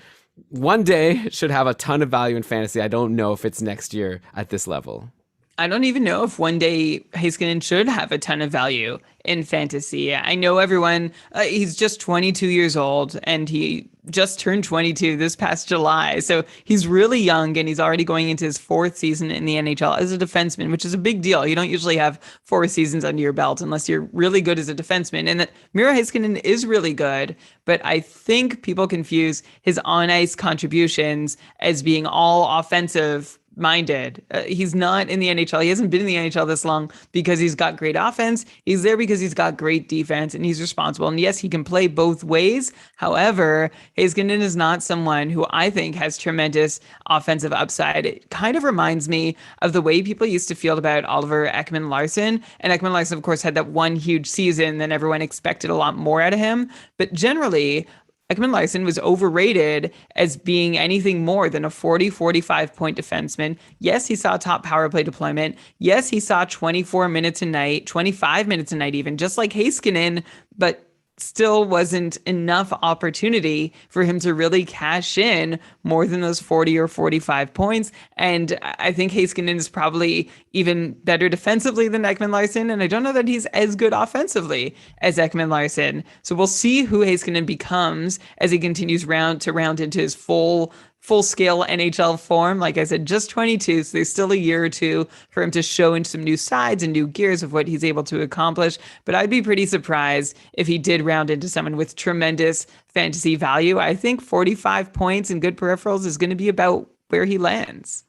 one day should have a ton of value in fantasy. I don't know if it's next year at this level. I don't even know if one day Heiskanen should have a ton of value in fantasy. I know everyone, he's just 22 years old and he just turned 22 this past July. So he's really young and he's already going into his fourth season in the NHL as a defenseman, which is a big deal. You don't usually have 4 seasons under your belt unless you're really good as a defenseman. And that Miro Heiskanen is really good, but I think people confuse his on-ice contributions as being all offensive minded. He's not in the NHL. He hasn't been in the NHL this long because he's got great offense. He's there because he's got great defense and he's responsible. And yes, he can play both ways. However, Heiskanen is not someone who I think has tremendous offensive upside. It kind of reminds me of the way people used to feel about Oliver Ekman-Larsson. And Ekman-Larsson, of course, had that one huge season. Then everyone expected a lot more out of him. But generally, Ekman-Larsson was overrated as being anything more than a 45 point defenseman. Yes, he saw top power play deployment. Yes, he saw 24 minutes a night, 25 minutes a night even, just like Heiskanen, but still wasn't enough opportunity for him to really cash in more than those 40 or 45 points. And I think Heiskanen is probably even better defensively than Ekman-Larsson. And I don't know that he's as good offensively as Ekman-Larsson. So we'll see who Heiskanen becomes as he continues round into his full-scale NHL form. Like I said, just 22, so there's still a year or two for him to show in some new sides and new gears of what he's able to accomplish. But I'd be pretty surprised if he did round into someone with tremendous fantasy value. I think 45 points and good peripherals is going to be about where he lands.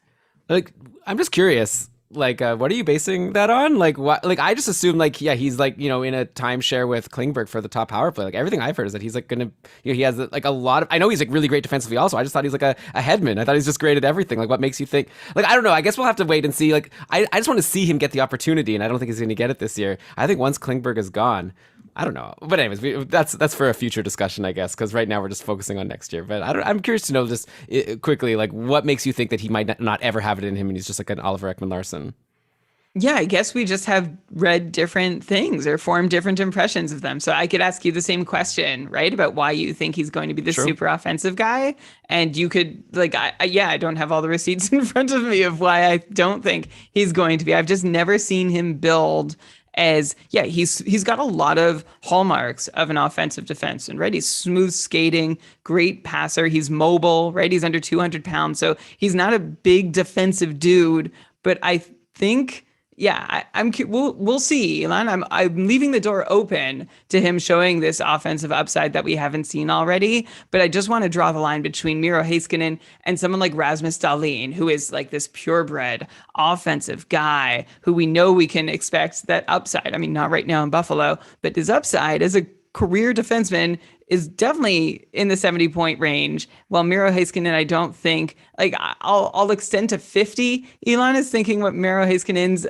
Like, I'm just curious. Like, what are you basing that on? Like, what? Like, I just assume, like, yeah, he's like, you know, in a timeshare with Klingberg for the top power play. Like, everything I've heard is that he's like gonna, you know, he has like a lot of. I know he's like really great defensively. Also, I just thought he's like a headman. I thought he's just great at everything. Like, what makes you think? Like, I don't know. I guess we'll have to wait and see. Like, I just want to see him get the opportunity, and I don't think he's going to get it this year. I think once Klingberg is gone, I don't know. But anyways, that's for a future discussion, I guess, because right now we're just focusing on next year. But I'm curious to know just quickly, like, what makes you think that he might not ever have it in him, and he's just like an Oliver Ekman-Larsson. Yeah, I guess we just have read different things or formed different impressions of them. So I could ask you the same question, right? About why you think he's going to be the super offensive guy. And you could, like, I don't have all the receipts in front of me of why I don't think he's going to be. I've just never seen him build as, yeah, he's got a lot of hallmarks of an offensive defenseman, right? He's smooth skating, great passer. He's mobile, right? He's under 200 pounds. So he's not a big defensive dude, but I think Yeah, we'll see, Elon. I'm leaving the door open to him showing this offensive upside that we haven't seen already. But I just want to draw the line between Miro Heiskanen and someone like Rasmus Dahlin, who is like this purebred offensive guy who we know we can expect that upside. I mean, not right now in Buffalo, but his upside as a career defenseman is definitely in the 70-point range. While Miro Heiskanen, I don't think like I'll extend to 50. Elon is thinking what Miro Heiskanen's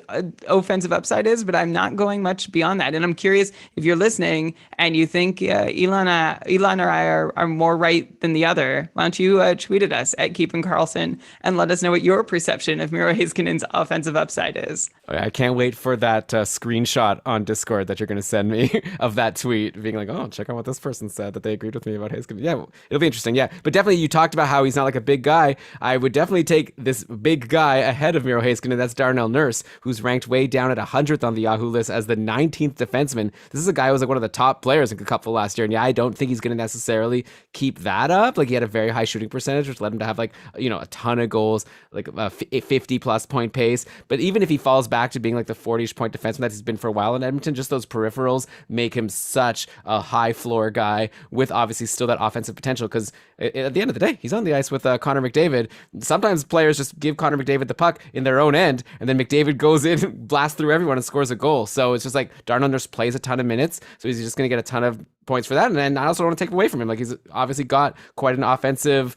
offensive upside is, but I'm not going much beyond that. And I'm curious if you're listening and you think Elon or I are more right than the other. Why don't you tweet at us at Keeping Karlsson and let us know what your perception of Miro Heiskanen's offensive upside is. I can't wait for that screenshot on Discord that you're going to send me of that tweet being like, oh, check out what this person said that they agreed with me about Heiskanen. Yeah, it'll be interesting. Yeah, but definitely you talked about how he's not like a big guy. I would definitely take this big guy ahead of Miro Heiskanen. That's Darnell Nurse, who's ranked way down at 100th on the Yahoo list as the 19th defenseman. This is a guy who was like one of the top players in the Cupful last year. And yeah, I don't think he's going to necessarily keep that up. Like he had a very high shooting percentage, which led him to have like, a ton of goals, like a 50 plus point pace. But even if he falls back to being like the 40-ish point defenseman that he's been for a while in Edmonton, just those peripherals make him such a high floor guy with obviously still that offensive potential, because at the end of the day, he's on the ice with Connor McDavid. Sometimes players just give Connor McDavid the puck in their own end, and then McDavid goes in, blasts through everyone, and scores a goal. So it's just like Darnell Nurse plays a ton of minutes, so he's just going to get a ton of points for that. And then I also don't want to take away from him. Like he's obviously got quite an offensive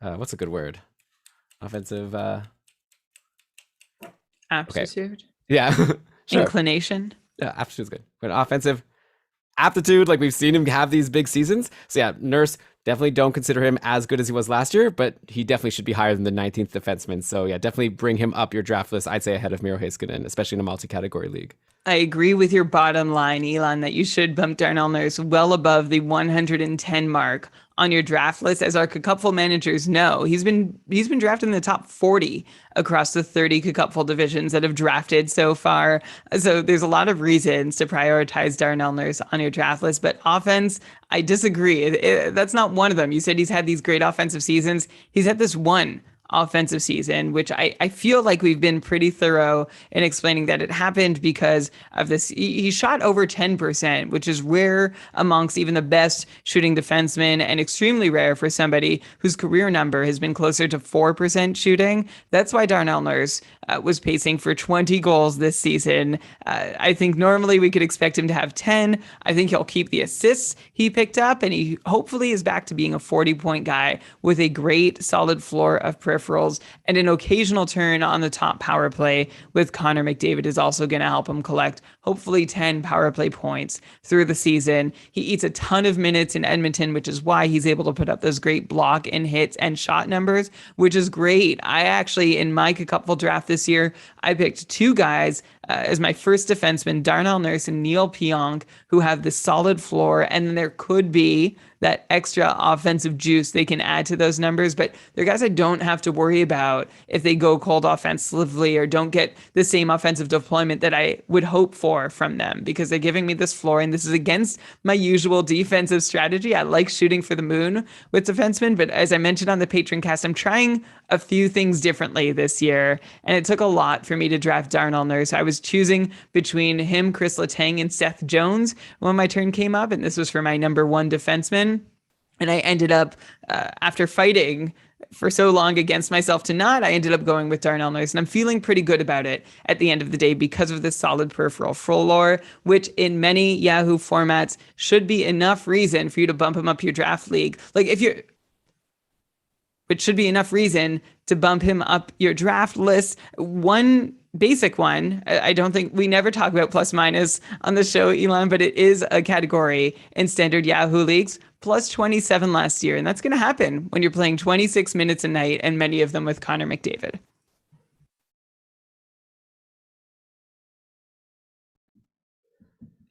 what's a good word? Offensive aptitude. Okay. Yeah. Sure. Inclination. Yeah, aptitude's good. But offensive aptitude, like we've seen him have these big seasons. So yeah, Nurse, definitely don't consider him as good as he was last year, but he definitely should be higher than the 19th defenseman. So yeah, definitely bring him up your draft list. I'd say ahead of Miro Heiskanen, especially in a multi-category league. I agree with your bottom line, Elon, that you should bump Darnell Nurse well above the 110 mark on your draft list. As our Cupful managers know, he's been drafted in the top 40 across the 30 Cupful divisions that have drafted so far. So there's a lot of reasons to prioritize Darnell Nurse on your draft list. But offense, I disagree. That's not one of them. You said he's had these great offensive seasons. He's had this one offensive season, which I feel like we've been pretty thorough in explaining that it happened because of this. He shot over 10%, which is rare amongst even the best shooting defensemen and extremely rare for somebody whose career number has been closer to 4% shooting. That's why Darnell Nurse was pacing for 20 goals this season. I think normally we could expect him to have 10. I think he'll keep the assists he picked up, and he hopefully is back to being a 40-point guy with a great solid floor of peripherals, and an occasional turn on the top power play with Connor McDavid is also going to help him collect hopefully 10 power play points through the season. He eats a ton of minutes in Edmonton, which is why he's able to put up those great block and hits and shot numbers, which is great. I actually, in my Cupful draft this year, I picked two guys as my first defenseman, Darnell Nurse and Neil Pionk, who have this solid floor, and then there could be that extra offensive juice they can add to those numbers. But they're guys I don't have to worry about if they go cold offensively or don't get the same offensive deployment that I would hope for from them, because they're giving me this floor, and this is against my usual defensive strategy. I like shooting for the moon with defensemen, but as I mentioned on the Patreon cast, I'm trying a few things differently this year, and it took a lot for me to draft Darnell Nurse. I was choosing between him, Chris Letang, and Seth Jones when my turn came up, and this was for my number one defenseman. And I ended up, after fighting for so long against myself to not, I ended up going with Darnell Nurse. And I'm feeling pretty good about it at the end of the day because of this solid peripheral floor, which in many Yahoo formats should be enough reason for you to bump him up your draft league. Which should be enough reason to bump him up your draft list. One basic one, I don't think we never talk about plus minus on the show, Elon, but it is a category in standard Yahoo leagues, plus 27 last year. And that's going to happen when you're playing 26 minutes a night, and many of them with Connor McDavid.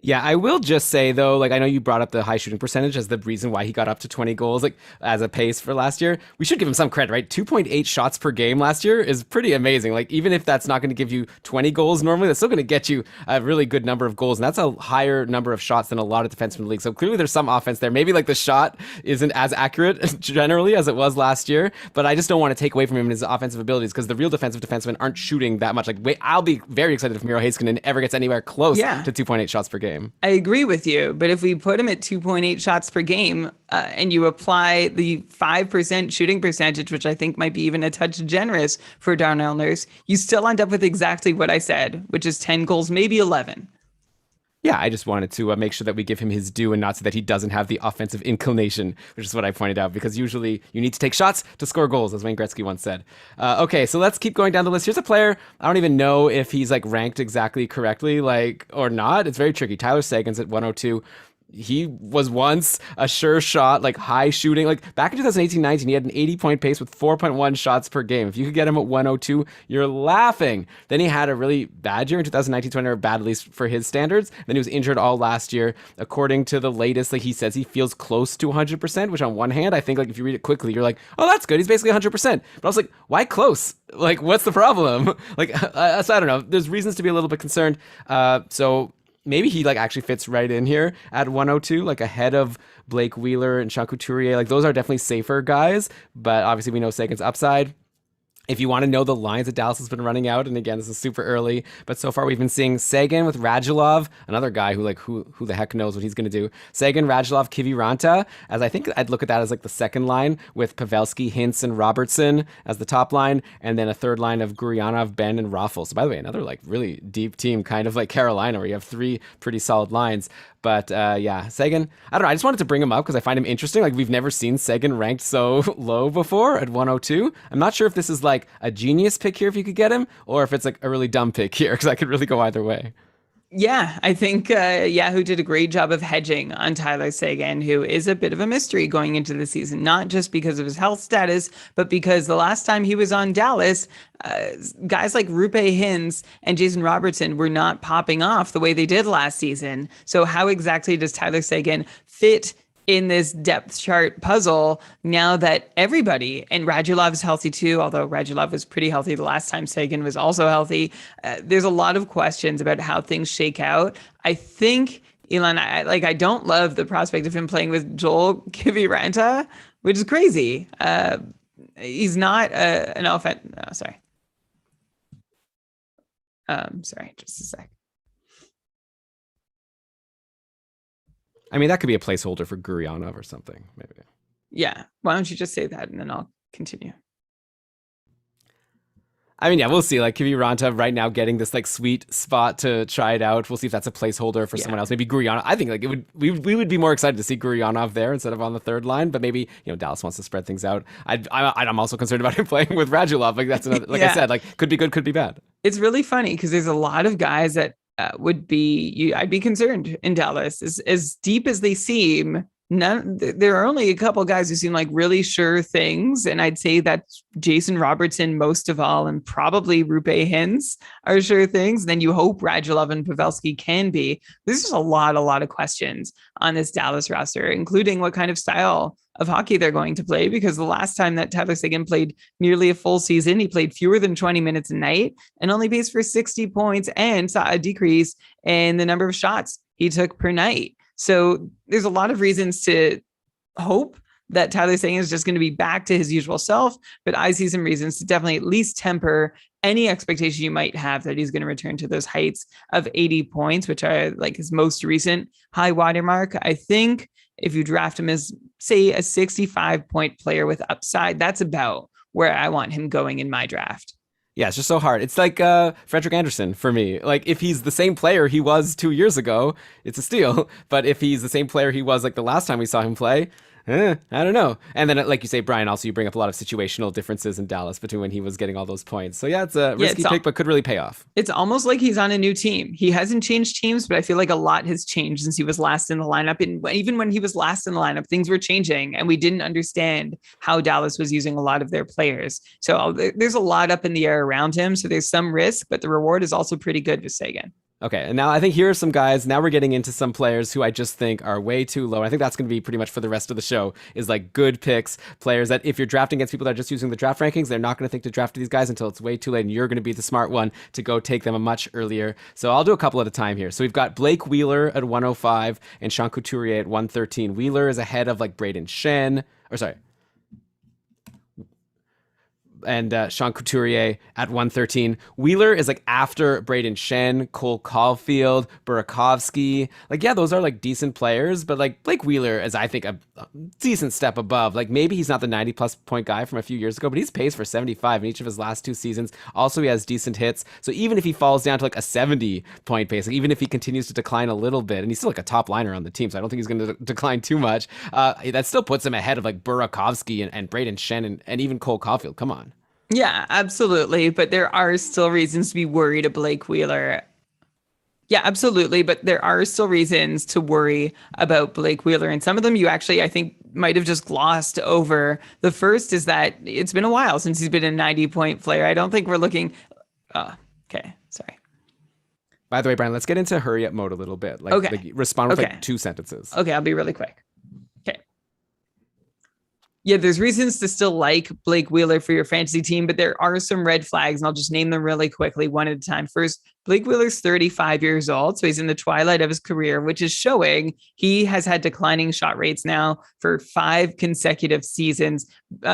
Yeah, I will just say though, like I know you brought up the high shooting percentage as the reason why he got up to 20 goals, like as a pace for last year. We should give him some credit, right? 2.8 shots per game last year is pretty amazing. Like even if that's not going to give you 20 goals normally, that's still going to get you a really good number of goals, and that's a higher number of shots than a lot of defensemen in the league. So clearly there's some offense there. Maybe like the shot isn't as accurate generally as it was last year, but I just don't want to take away from him his offensive abilities because the real defensive defensemen aren't shooting that much. Like wait, I'll be very excited if Miro Heiskanen ever gets anywhere close to 2.8 shots per game. I agree with you, but if we put him at 2.8 shots per game and you apply the 5% shooting percentage, which I think might be even a touch generous for Darnell Nurse, you still end up with exactly what I said, which is 10 goals, maybe 11. Yeah, I just wanted to make sure that we give him his due and not say that he doesn't have the offensive inclination, which is what I pointed out, because usually you need to take shots to score goals, as Wayne Gretzky once said. Okay, so let's keep going down the list. Here's a player, I don't even know if he's like ranked exactly correctly, like, or not. It's very tricky. Tyler Seguin's at 102. He was once a sure shot, like high shooting. Like back in 2018-19, he had an 80-point pace with 4.1 shots per game. If you could get him at 102, you're laughing. Then he had a really bad year in 2019-20, or bad at least for his standards. Then he was injured all last year. According to the latest, like he says he feels close to 100%, which on one hand, I think like if you read it quickly, you're like, oh, that's good. He's basically 100%. But I was like, why close? Like, what's the problem? Like, so I don't know. There's reasons to be a little bit concerned. So maybe he like actually fits right in here at 102, like ahead of Blake Wheeler and Sean Couturier. Like those are definitely safer guys, but obviously we know Sagan's upside. If you want to know the lines that Dallas has been running out, and again, this is super early, but so far we've been seeing Seguin with Radulov, another guy who like who the heck knows what he's going to do. Seguin, Radulov, Kiviranta, as I think I'd look at that as like the second line with Pavelski, Hintz, and Robertson as the top line, and then a third line of Gurianov, Ben, and Raffles. So by the way, another like really deep team, kind of like Carolina, where you have three pretty solid lines. But yeah, Seguin, I don't know. I just wanted to bring him up because I find him interesting. Like we've never seen Seguin ranked so low before at 102. I'm not sure if this is like a genius pick here if you could get him, or if it's like a really dumb pick here because I could really go either way. Yeah, I think Yahoo did a great job of hedging on Tyler Seguin, who is a bit of a mystery going into the season, not just because of his health status, but because the last time he was on Dallas, guys like Rupe Hintz and Jason Robertson were not popping off the way they did last season. So how exactly does Tyler Seguin fit in this depth chart puzzle now that everybody, and Radulov is healthy too, although Radulov was pretty healthy the last time Seguin was also healthy. There's a lot of questions about how things shake out. I think, Elon, I don't love the prospect of him playing with Joel Kiviranta, which is crazy. He's not an offense. No, sorry. Sorry, just a sec. I mean, that could be a placeholder for Gurianov or something, maybe. Yeah. Why don't you just say that and then I'll continue. I mean, yeah, we'll see. Like Kiviranta right now getting this like sweet spot to try it out. We'll see if that's a placeholder for someone else. Maybe Gurianov. I think like we would be more excited to see Gurianov there instead of on the third line. But maybe Dallas wants to spread things out. I'm also concerned about him playing with Radulov. Like that's another. Like I said, like could be good, could be bad. It's really funny because there's a lot of guys that would be I'd be concerned in Dallas as deep as they seem. There are only a couple guys who seem like really sure things, and I'd say that's Jason Robertson most of all, and probably Rupe Hintz are sure things. Then you hope Radulov and Pavelski can be. There's just a lot of questions on this Dallas roster, including what kind of style of hockey they're going to play, because the last time that Tyler Seguin played nearly a full season, he played fewer than 20 minutes a night and only paced for 60 points and saw a decrease in the number of shots he took per night. So there's a lot of reasons to hope that Tyler Seguin is just going to be back to his usual self, but I see some reasons to definitely at least temper any expectation you might have that he's going to return to those heights of 80 points, which are like his most recent high watermark. I think if you draft him as, say, a 65-point player with upside, that's about where I want him going in my draft. Yeah, it's just so hard. It's like Frederick Anderson for me. Like if he's the same player he was 2 years ago, it's a steal. But if he's the same player he was like the last time we saw him play, I don't know. And then, like you say, Brian, also you bring up a lot of situational differences in Dallas between when he was getting all those points. So yeah, it's a risky pick, but could really pay off. It's almost like he's on a new team. He hasn't changed teams, but I feel like a lot has changed since he was last in the lineup. And even when he was last in the lineup, things were changing and we didn't understand how Dallas was using a lot of their players. So there's a lot up in the air around him. So there's some risk, but the reward is also pretty good with Seguin. Okay, and now I think here are some guys. Now we're getting into some players who I just think are way too low. And I think that's going to be pretty much for the rest of the show, is like good picks, players that if you're drafting against people that are just using the draft rankings, they're not going to think to draft these guys until it's way too late, and you're going to be the smart one to go take them a much earlier. So I'll do a couple at a time here. So we've got Blake Wheeler at 105 and Sean Couturier at 113. Wheeler is ahead of like Brayden Shen, or sorry, and Sean Couturier at 113. Wheeler is like after Brayden Shen, Cole Caulfield, Burakovsky. Like, yeah, those are like decent players, but like Blake Wheeler is, I think, a decent step above. Like, maybe he's not the 90-plus point guy from a few years ago, but he's paced for 75 in each of his last 2 seasons. Also, he has decent hits. So even if he falls down to like a 70-point pace, like even if he continues to decline a little bit, and he's still like a top liner on the team, so I don't think he's going to decline too much, that still puts him ahead of like Burakovsky and Brayden Shen and even Cole Caulfield. Come on. Yeah, absolutely. But there are still reasons to be worried of Blake Wheeler. Yeah, absolutely. But there are still reasons to worry about Blake Wheeler. And some of them you actually, I think, might have just glossed over. The first is that it's been a while since he's been a 90-point player. I don't think we're looking. Okay, sorry. By the way, Brian, let's get into hurry up mode a little bit. Like respond with like 2 sentences. Okay, I'll be really quick. Yeah, there's reasons to still like Blake Wheeler for your fantasy team, but there are some red flags, and I'll just name them really quickly, one at a time. First, Blake Wheeler's 35 years old, so he's in the twilight of his career, which is showing he has had declining shot rates now for 5 consecutive seasons.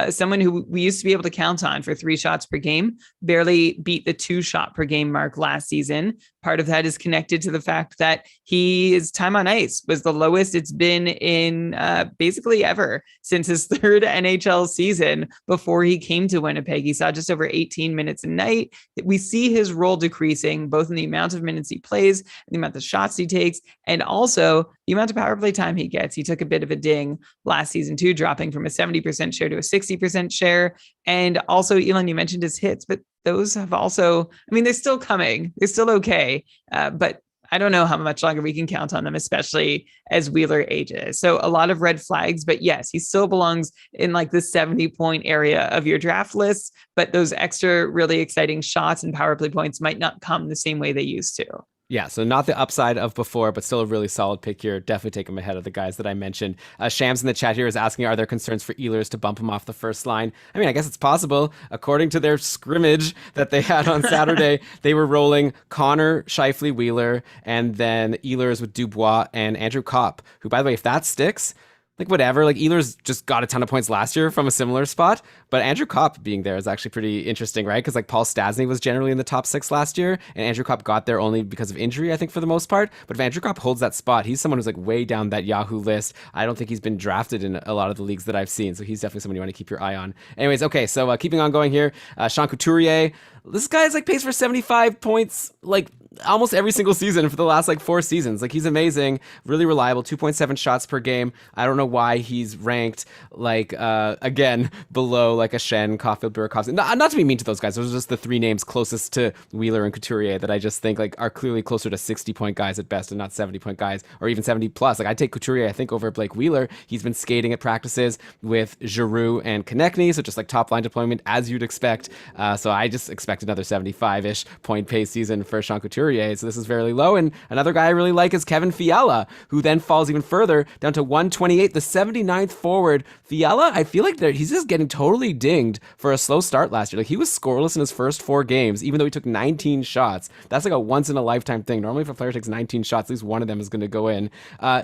Someone who we used to be able to count on for 3 shots per game barely beat the 2 shot per game mark last season. Part of that is connected to the fact that his time on ice was the lowest it's been in basically ever since his 3rd NHL season before he came to Winnipeg. He saw just over 18 minutes a night. We see his role decreasing, both in the amount of minutes he plays, the amount of shots he takes, and also the amount of power play time he gets. He took a bit of a ding last season too, dropping from a 70% share to a 60% share. And also, Elon, you mentioned his hits, but those have also, I mean, they're still coming. They're still okay. But I don't know how much longer we can count on them, especially as Wheeler ages. So a lot of red flags, but yes, he still belongs in like the 70-point area of your draft list, but those extra really exciting shots and power play points might not come the same way they used to. Yeah, so not the upside of before, but still a really solid pick here. Definitely take him ahead of the guys that I mentioned. Shams in the chat here is asking, are there concerns for Ehlers to bump him off the first line? I mean, I guess it's possible. According to their scrimmage that they had on Saturday, they were rolling Connor, Scheifele, Wheeler, and then Ehlers with Dubois and Andrew Kopp, who, by the way, if that sticks, like whatever, like Ehlers just got a ton of points last year from a similar spot, but Andrew Kopp being there is actually pretty interesting, right? Because like Paul Stastny was generally in the top 6 last year, and Andrew Kopp got there only because of injury, I think, for the most part. But if Andrew Kopp holds that spot, he's someone who's like way down that Yahoo list. I don't think he's been drafted in a lot of the leagues that I've seen, so he's definitely someone you want to keep your eye on. Anyways, okay, so keeping on going here, Sean Couturier. This guy's like paced for 75 points, like almost every single season for the last like 4 seasons. Like, he's amazing, really reliable, 2.7 shots per game. I don't know why he's ranked like again below like a Shen, Caulfield, Burakovsky. Not to be mean to those guys, those are just the 3 names closest to Wheeler and Couturier that I just think like are clearly closer to 60-point guys at best and not 70-point guys, or even 70 plus. Like, I'd take Couturier, I think, over Blake Wheeler. He's been skating at practices with Giroux and Konechny, so just like top line deployment as you'd expect. So I just expect another 75-ish point pace season for Sean Couturier. So this is fairly low. And another guy I really like is Kevin Fiala, who then falls even further down to 128, the 79th forward. Fiala, I feel like he's just getting totally dinged for a slow start last year. Like, he was scoreless in his first 4 games, even though he took 19 shots. That's like a once in a lifetime thing. Normally, if a player takes 19 shots, at least one of them is going to go in.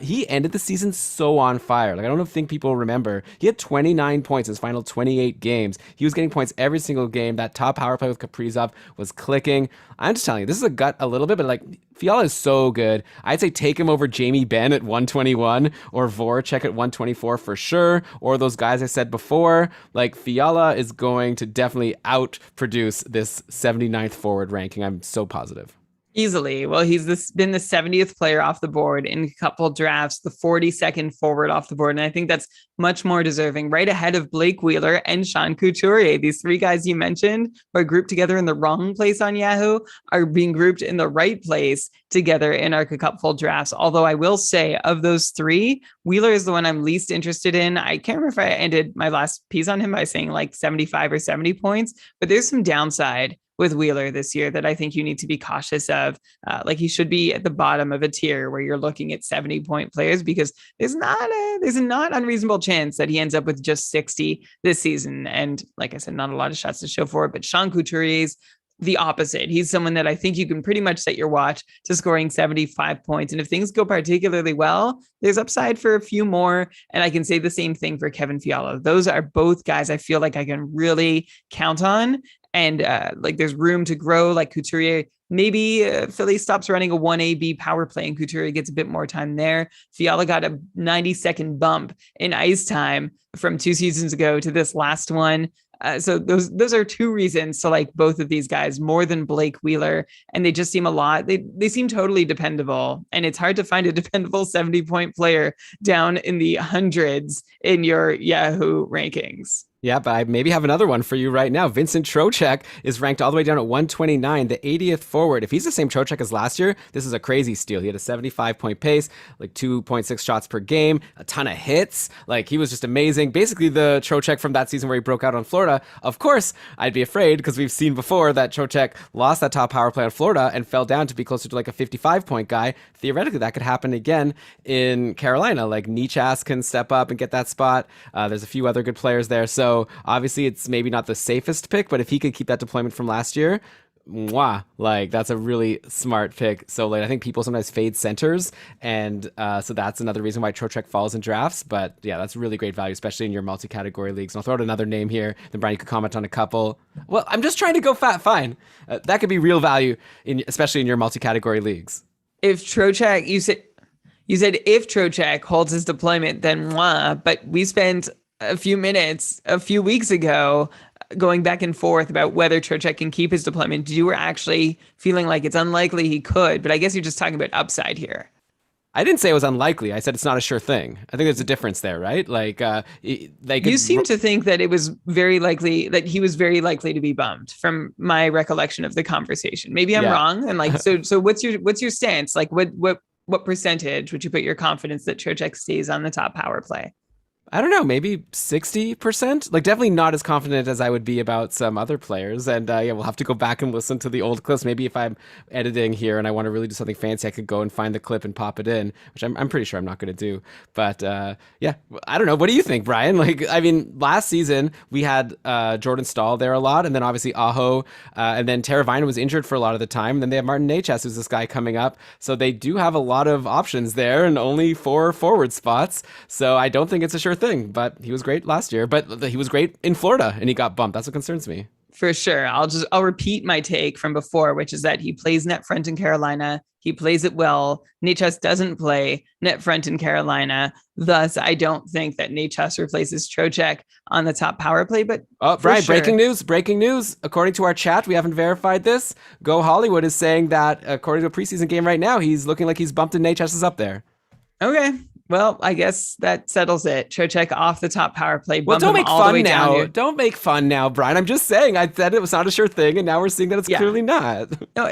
He ended the season so on fire. Like, I don't think people remember. He had 29 points in his final 28 games. He was getting points every single game. That top power play with Kaprizov was clicking. I'm just telling you, this is a gut a little bit, but like, Fiala is so good. I'd say take him over Jamie Benn at 121 or Voracek at 124 for sure, or those guys I said before. Like, Fiala is going to definitely outproduce this 79th forward ranking. I'm so positive. Easily. Well, he's been the 70th player off the board in a couple drafts, the 42nd forward off the board. And I think that's much more deserving, right ahead of Blake Wheeler and Sean Couturier. These 3 guys you mentioned are grouped together in the wrong place on Yahoo, are being grouped in the right place together in our couple drafts. Although I will say, of those 3, Wheeler is the one I'm least interested in. I can't remember if I ended my last piece on him by saying like 75 or 70 points, but there's some downside with Wheeler this year that I think you need to be cautious of. Like he should be at the bottom of a tier where you're looking at 70-point players, because there's a not unreasonable chance that he ends up with just 60 this season. And like I said, not a lot of shots to show for it, but Sean Couturier's the opposite. He's someone that I think you can pretty much set your watch to scoring 75 points. And if things go particularly well, there's upside for a few more. And I can say the same thing for Kevin Fiala. Those are both guys I feel like I can really count on. And like there's room to grow. Like Couturier, maybe Philly stops running a 1AB power play and Couturier gets a bit more time there. Fiala got a 90-second bump in ice time from 2 seasons ago to this last one. So those are 2 reasons to like both of these guys more than Blake Wheeler. And they just seem they seem totally dependable. And it's hard to find a dependable 70-point player down in the hundreds in your Yahoo rankings. Yeah, but I maybe have another one for you right now. Vincent Trocheck is ranked all the way down at 129, the 80th forward. If he's the same Trocheck as last year, this is a crazy steal. He had a 75-point pace, like 2.6 shots per game, a ton of hits. Like, he was just amazing. Basically, the Trocheck from that season where he broke out on Florida. Of course, I'd be afraid because we've seen before that Trocheck lost that top power play on Florida and fell down to be closer to like a 55-point guy. Theoretically, that could happen again in Carolina. Like, Nichas can step up and get that spot. There's a few other good players there. So obviously it's maybe not the safest pick, but if he could keep that deployment from last year, like that's a really smart pick. So like I think people sometimes fade centers, and so that's another reason why Trocheck falls in drafts. But yeah, that's really great value, especially in your multi-category leagues. And I'll throw out another name here. Then Brian, you could comment on a couple. Well, I'm just trying to go fat. Fine, that could be real value especially in your multi-category leagues. If Trocheck, you said if Trocheck holds his deployment, then but we spent a few minutes a few weeks ago going back and forth about whether Trocheck can keep his deployment. You were actually feeling like it's unlikely he could, but I guess you're just talking about upside here. I didn't say it was unlikely. I said it's not a sure thing. I think there's a difference there, right? Like you seem to think that it was very likely that he was very likely to be bumped from my recollection of the conversation. Maybe I'm wrong. And like, so what's your stance? Like what percentage would you put your confidence that Trocheck stays on the top power play? I don't know, maybe 60%. Like, definitely not as confident as I would be about some other players. And we'll have to go back and listen to the old clips. Maybe if I'm editing here and I want to really do something fancy, I could go and find the clip and pop it in, which I'm pretty sure I'm not going to do. But I don't know. What do you think, Brian? Like, I mean, last season we had Jordan Staal there a lot, and then obviously Aho, and then Teravainen was injured for a lot of the time. And then they have Martin Necas, who's this guy coming up. So they do have a lot of options there and only 4 forward spots. So I don't think it's a sure thing, but he was great last year. But he was great in Florida and he got bumped. That's what concerns me. For sure. I'll repeat my take from before, which is that he plays net front in Carolina. He plays it well. Necas doesn't play net front in Carolina. Thus, I don't think that Necas replaces Trocheck on the top power play. But Brian, sure. Breaking news. According to our chat, we haven't verified this. Go Hollywood is saying that according to a preseason game right now, he's looking like he's bumped and Necas is up there. Okay. Well, I guess that settles it. Trocheck off the top power play. Well, don't make fun now. Don't make fun now, Brian. I'm just saying. I said it was not a sure thing, and now we're seeing that it's clearly not. No,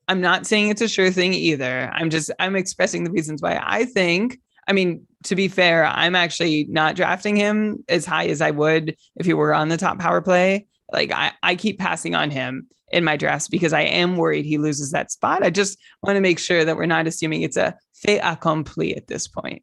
I'm not saying it's a sure thing either. I'm expressing the reasons why I think. I mean, to be fair, I'm actually not drafting him as high as I would if he were on the top power play. Like I keep passing on him in my drafts because I am worried he loses that spot. I just want to make sure that we're not assuming it's a fait accompli at this point.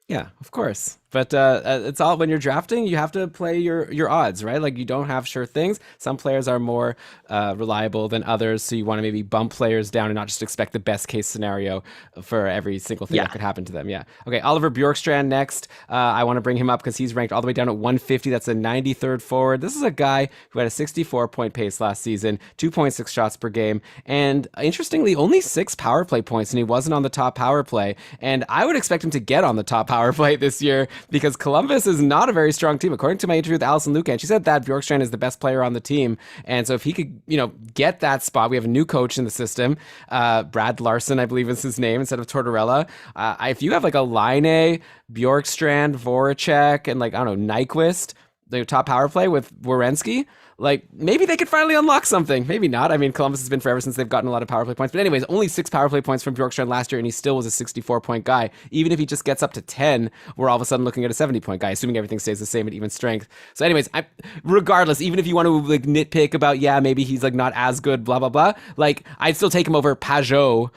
Yeah, of course. But it's all when you're drafting, you have to play your odds, right? Like you don't have sure things. Some players are more reliable than others. So you want to maybe bump players down and not just expect the best case scenario for every single thing that could happen to them. Yeah. Okay. Oliver Bjorkstrand next. I want to bring him up because he's ranked all the way down at 150. That's a 93rd forward. This is a guy who had a 64-point pace last season, 2.6 shots per game. And interestingly, only 6 power play points, and he wasn't on the top power play. And I would expect him to get on the top power play this year, because Columbus is not a very strong team. According to my interview with Alison Lukan, she said that Bjorkstrand is the best player on the team. And so if he could, get that spot, we have a new coach in the system. Brad Larson, I believe is his name, instead of Tortorella. If you have like a Laine, Bjorkstrand, Voracek, and Nyquist, the top power play with Werenski, like maybe they could finally unlock something. Maybe not. I mean, Columbus has been forever since they've gotten a lot of power play points. But anyways, only 6 power play points from Bjorkstrand last year, and he still was a 64-point guy. Even if he just gets up to 10, we're all of a sudden looking at a 70-point guy, assuming everything stays the same at even strength. So anyways, regardless, even if you want to like nitpick about, maybe he's like not as good, blah, blah, blah, like I'd still take him over Pajot,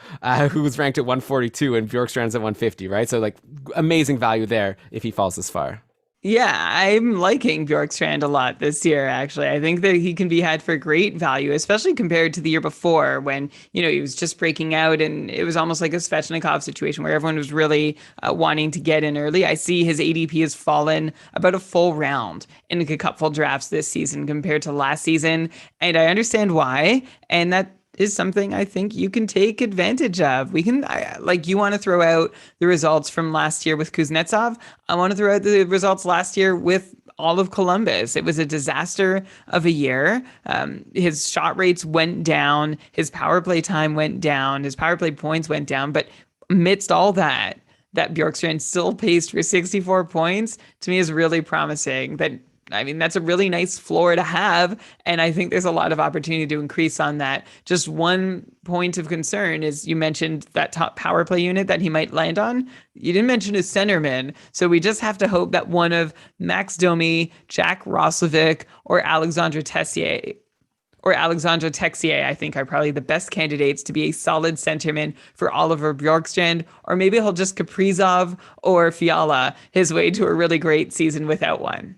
who was ranked at 142 and Bjorkstrand's at 150, right? So like amazing value there if he falls this far. Yeah, I'm liking Bjorkstrand a lot this year, actually. I think that he can be had for great value, especially compared to the year before when, he was just breaking out and it was almost like a Svechnikov situation where everyone was really wanting to get in early. I see his ADP has fallen about a full round in a cupful drafts this season compared to last season. And I understand why. And that is something I think you can take advantage of. We can, like, you want to throw out the results from last year with Kuznetsov. I want to throw out the results last year with all of Columbus. It was a disaster of a year. His shot rates went down. His power play time went down. His power play points went down. But amidst all that Bjorkstrand still paced for 64 points, to me is really promising. That's a really nice floor to have. And I think there's a lot of opportunity to increase on that. Just one point of concern is you mentioned that top power play unit that he might land on. You didn't mention his centerman. So we just have to hope that one of Max Domi, Jack Roslovic, or Alexandre Texier, I think are probably the best candidates to be a solid centerman for Oliver Bjorkstrand. Or maybe he'll just Kaprizov or Fiala his way to a really great season without one.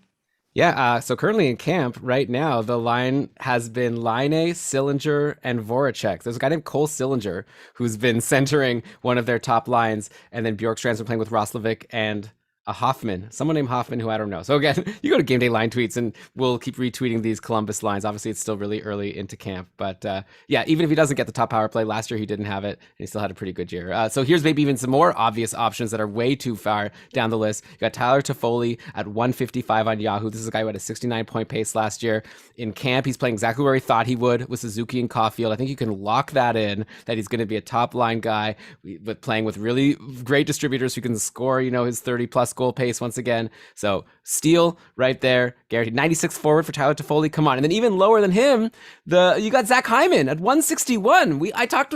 Yeah, so currently in camp right now, the line has been Laine, Sillinger, and Voracek. There's a guy named Cole Sillinger who's been centering one of their top lines, and then Bjorkstrand's been playing with Roslovic and a Hoffman, someone named Hoffman who I don't know. So again, you go to Game Day Line Tweets and we'll keep retweeting these Columbus lines. Obviously, it's still really early into camp. But even if he doesn't get the top power play, last year he didn't have it and he still had a pretty good year. So here's maybe even some more obvious options that are way too far down the list. You got Tyler Toffoli at 155 on Yahoo. This is a guy who had a 69-point pace last year. In camp, he's playing exactly where he thought he would with Suzuki and Caulfield. I think you can lock that in, that he's going to be a top line guy, but playing with really great distributors who can score, his 30-plus goal pace once again. So steal right there, guaranteed. 96 forward for Tyler Toffoli. Come on. And then even lower than him, you got Zach Hyman at 161. I talked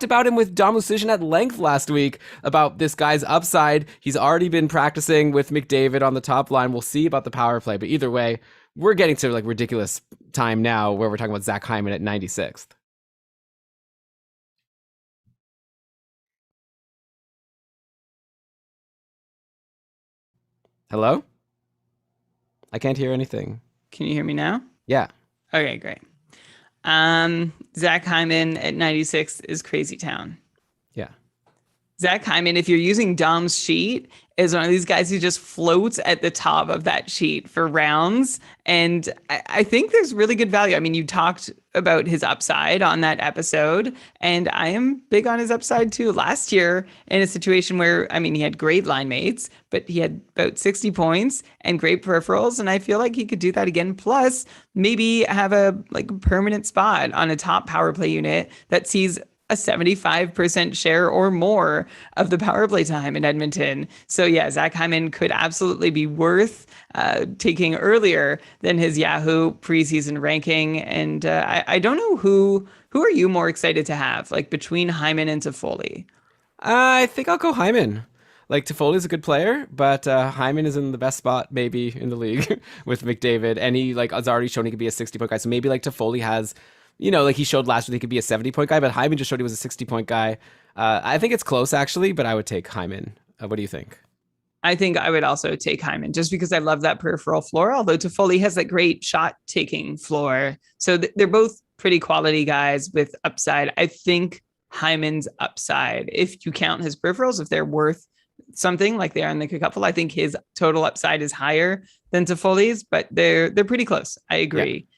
about him with Dom Lucian at length last week about this guy's upside. He's already been practicing with McDavid on the top line. We'll see about the power play, but either way, we're getting to like ridiculous time now where we're talking about Zach Hyman at 96th. Hello? I can't hear anything. Can you hear me now? Yeah. Okay, great. Zach Hyman at 96 is crazy town. Yeah. Zach Hyman, if you're using Dom's sheet, is one of these guys who just floats at the top of that sheet for rounds. And I think there's really good value. I mean, you talked about his upside on that episode, and I am big on his upside too. Last year, in a situation where, he had great line mates, but he had about 60 points and great peripherals, and I feel like he could do that again. Plus, maybe have a permanent spot on a top power play unit that sees a 75% share or more of the power play time in Edmonton. So yeah, Zach Hyman could absolutely be worth taking earlier than his Yahoo preseason ranking. And I don't know who are you more excited to have, between Hyman and Toffoli? I think I'll go Hyman. Toffoli's a good player, but Hyman is in the best spot maybe in the league with McDavid, and he has already shown he could be a 60-point guy. So maybe Toffoli has, he showed last year he could be a 70-point guy, but Hyman just showed he was a 60-point guy. I think it's close, actually, but I would take Hyman. What do you think? I think I would also take Hyman just because I love that peripheral floor, although Toffoli has that great shot-taking floor. So they're both pretty quality guys with upside. I think Hyman's upside, if you count his peripherals, if they're worth something like they are in the couple, I think his total upside is higher than Toffoli's, but they're pretty close. I agree. Yeah.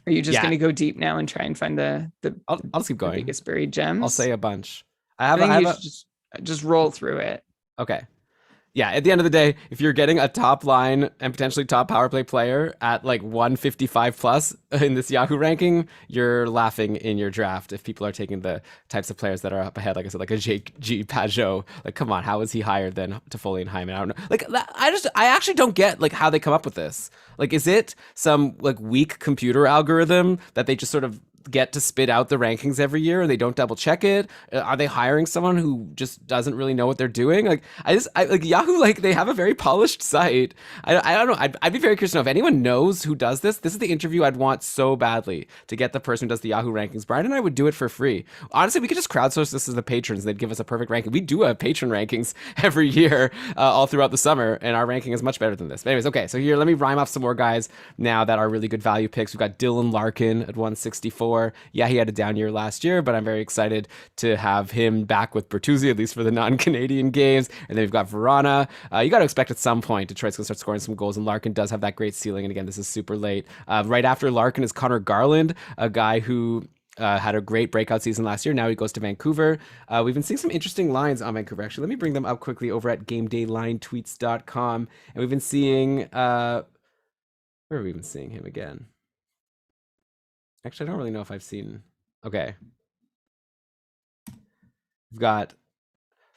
Are you just going to go deep now and try and find the I'll just keep going. Biggest buried gems? I'll say a bunch. I think you should just roll through it. Okay. Yeah, at the end of the day, if you're getting a top line and potentially top power play player at like 155 plus in this Yahoo ranking, you're laughing in your draft if people are taking the types of players that are up ahead. Like I said, like a Jake G. Pajot. Like, come on, how is he higher than Toffoli and Hyman? I don't know. Like, I actually don't get like how they come up with this. Like, is it some like weak computer algorithm that they just sort of get to spit out the rankings every year and they don't double check it? Are they hiring someone who just doesn't really know what they're doing? Like I like Yahoo, like they have a very polished site. I don't know. I'd be very curious to know if anyone knows who does this. This is the interview I'd want so badly to get the person who does the Yahoo rankings. Brian and I would do it for free. Honestly, we could just crowdsource this as the patrons. They'd give us a perfect ranking. We do have patron rankings every year all throughout the summer, and our ranking is much better than this. But anyways, okay, so here, let me rhyme off some more guys now that are really good value picks. We've got Dylan Larkin at 164. Yeah, he had a down year last year, but I'm very excited to have him back with Bertuzzi, at least for the non-Canadian games. And then we've got Verana. You got to expect at some point Detroit's going to start scoring some goals, and Larkin does have that great ceiling. And again, this is super late. Right after Larkin is Connor Garland, a guy who had a great breakout season last year. Now he goes to Vancouver. We've been seeing some interesting lines on Vancouver. Actually, let me bring them up quickly over at GameDayLineTweets.com. And we've been seeing... where have we been seeing him again? Actually, I don't really know if I've seen... Okay. We've got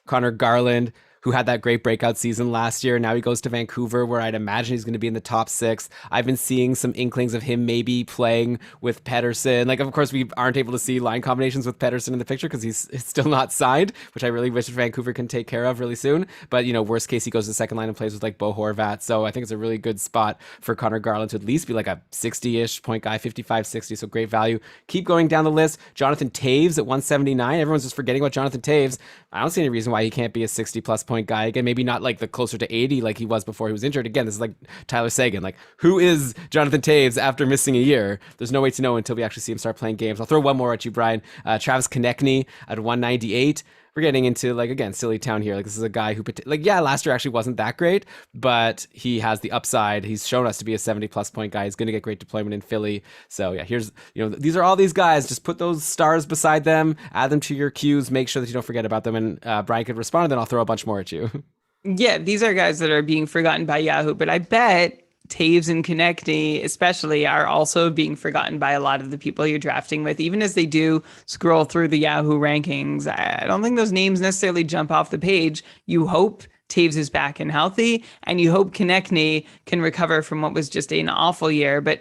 Connor Garland, who had that great breakout season last year. Now he goes to Vancouver, where I'd imagine he's going to be in the top 6. I've been seeing some inklings of him maybe playing with Pettersson. Like, of course, we aren't able to see line combinations with Pettersson in the picture because he's still not signed, which I really wish Vancouver can take care of really soon. But, you know, worst case, he goes to the second line and plays with, like, Bo Horvat. So I think it's a really good spot for Connor Garland to at least be like a 60-ish point guy, 55, 60. So great value. Keep going down the list. Jonathan Taves at 179. Everyone's just forgetting about Jonathan Taves. I don't see any reason why he can't be a 60-plus point guy. Again, maybe not like the closer to 80 like he was before he was injured. Again, this is like Tyler Seguin. Like, who is Jonathan Taves after missing a year? There's no way to know until we actually see him start playing games. I'll throw one more at you, Brian. Travis Konechny at 198. We're getting into, like, again, silly town here. Like, this is a guy who, like, yeah, last year actually wasn't that great, but he has the upside. He's shown us to be a 70-plus point guy. He's going to get great deployment in Philly. So, yeah, here's, you know, these are all these guys. Just put those stars beside them, add them to your queues, make sure that you don't forget about them, and Brian could respond, and then I'll throw a bunch more at you. Yeah, these are guys that are being forgotten by Yahoo, but I bet Taves and Konechny especially are also being forgotten by a lot of the people you're drafting with. Even as they do scroll through the Yahoo rankings, I don't think those names necessarily jump off the page. You hope Taves is back and healthy, and you hope Konechny can recover from what was just an awful year. But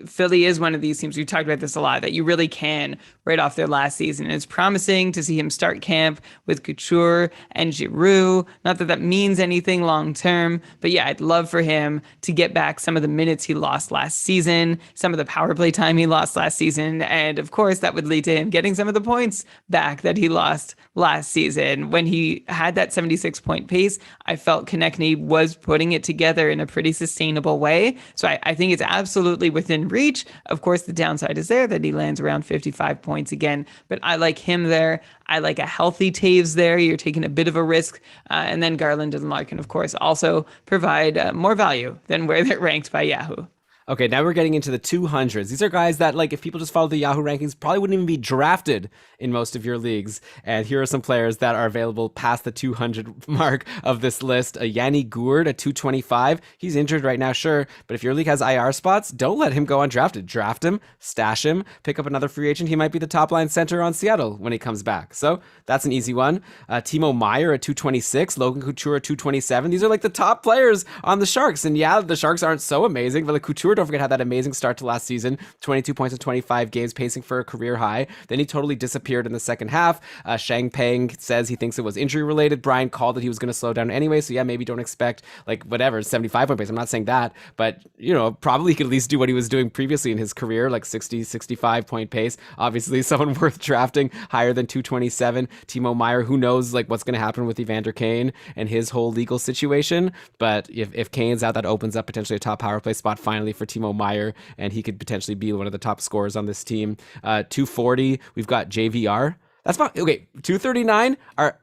Philly is one of these teams, we've talked about this a lot, that you really can right off their last season. And it's promising to see him start camp with Couture and Giroux. Not that that means anything long term, but yeah, I'd love for him to get back some of the minutes he lost last season, some of the power play time he lost last season, and of course that would lead to him getting some of the points back that he lost last season. When he had that 76-point pace, I felt Konechny was putting it together in a pretty sustainable way. So I think it's absolutely within reach. Of course, the downside is there that he lands around 55 points again, but I like him there. I like a healthy Taves there. You're taking a bit of a risk. And then Garland and Larkin, of course, also provide more value than where they're ranked by Yahoo. Okay, now we're getting into the 200s. These are guys that, like, if people just follow the Yahoo rankings, probably wouldn't even be drafted in most of your leagues. And here are some players that are available past the 200 mark of this list. Yanni Gourde at 225. He's injured right now, sure, but if your league has IR spots, don't let him go undrafted. Draft him, stash him, pick up another free agent. He might be the top line center on Seattle when he comes back. So that's an easy one. Timo Meier at 226. Logan Couture at 227. These are like the top players on the Sharks. And yeah, the Sharks aren't so amazing, but like Couture, don't forget, had that amazing start to last season, 22 points in 25 games, pacing for a career high. Then he totally disappeared in the second half. Shang Peng says he thinks it was injury related. Brian called that he was going to slow down anyway. So yeah, maybe don't expect like whatever 75 point pace. I'm not saying that, but you know, probably he could at least do what he was doing previously in his career, like 60, 65 point pace. Obviously someone worth drafting higher than 227. Timo Meier, who knows like what's going to happen with Evander Kane and his whole legal situation. But if Kane's out, that opens up potentially a top power play spot finally for Timo Meier, and he could potentially be one of the top scorers on this team. 240, we've got JVR. That's about, okay, 239 are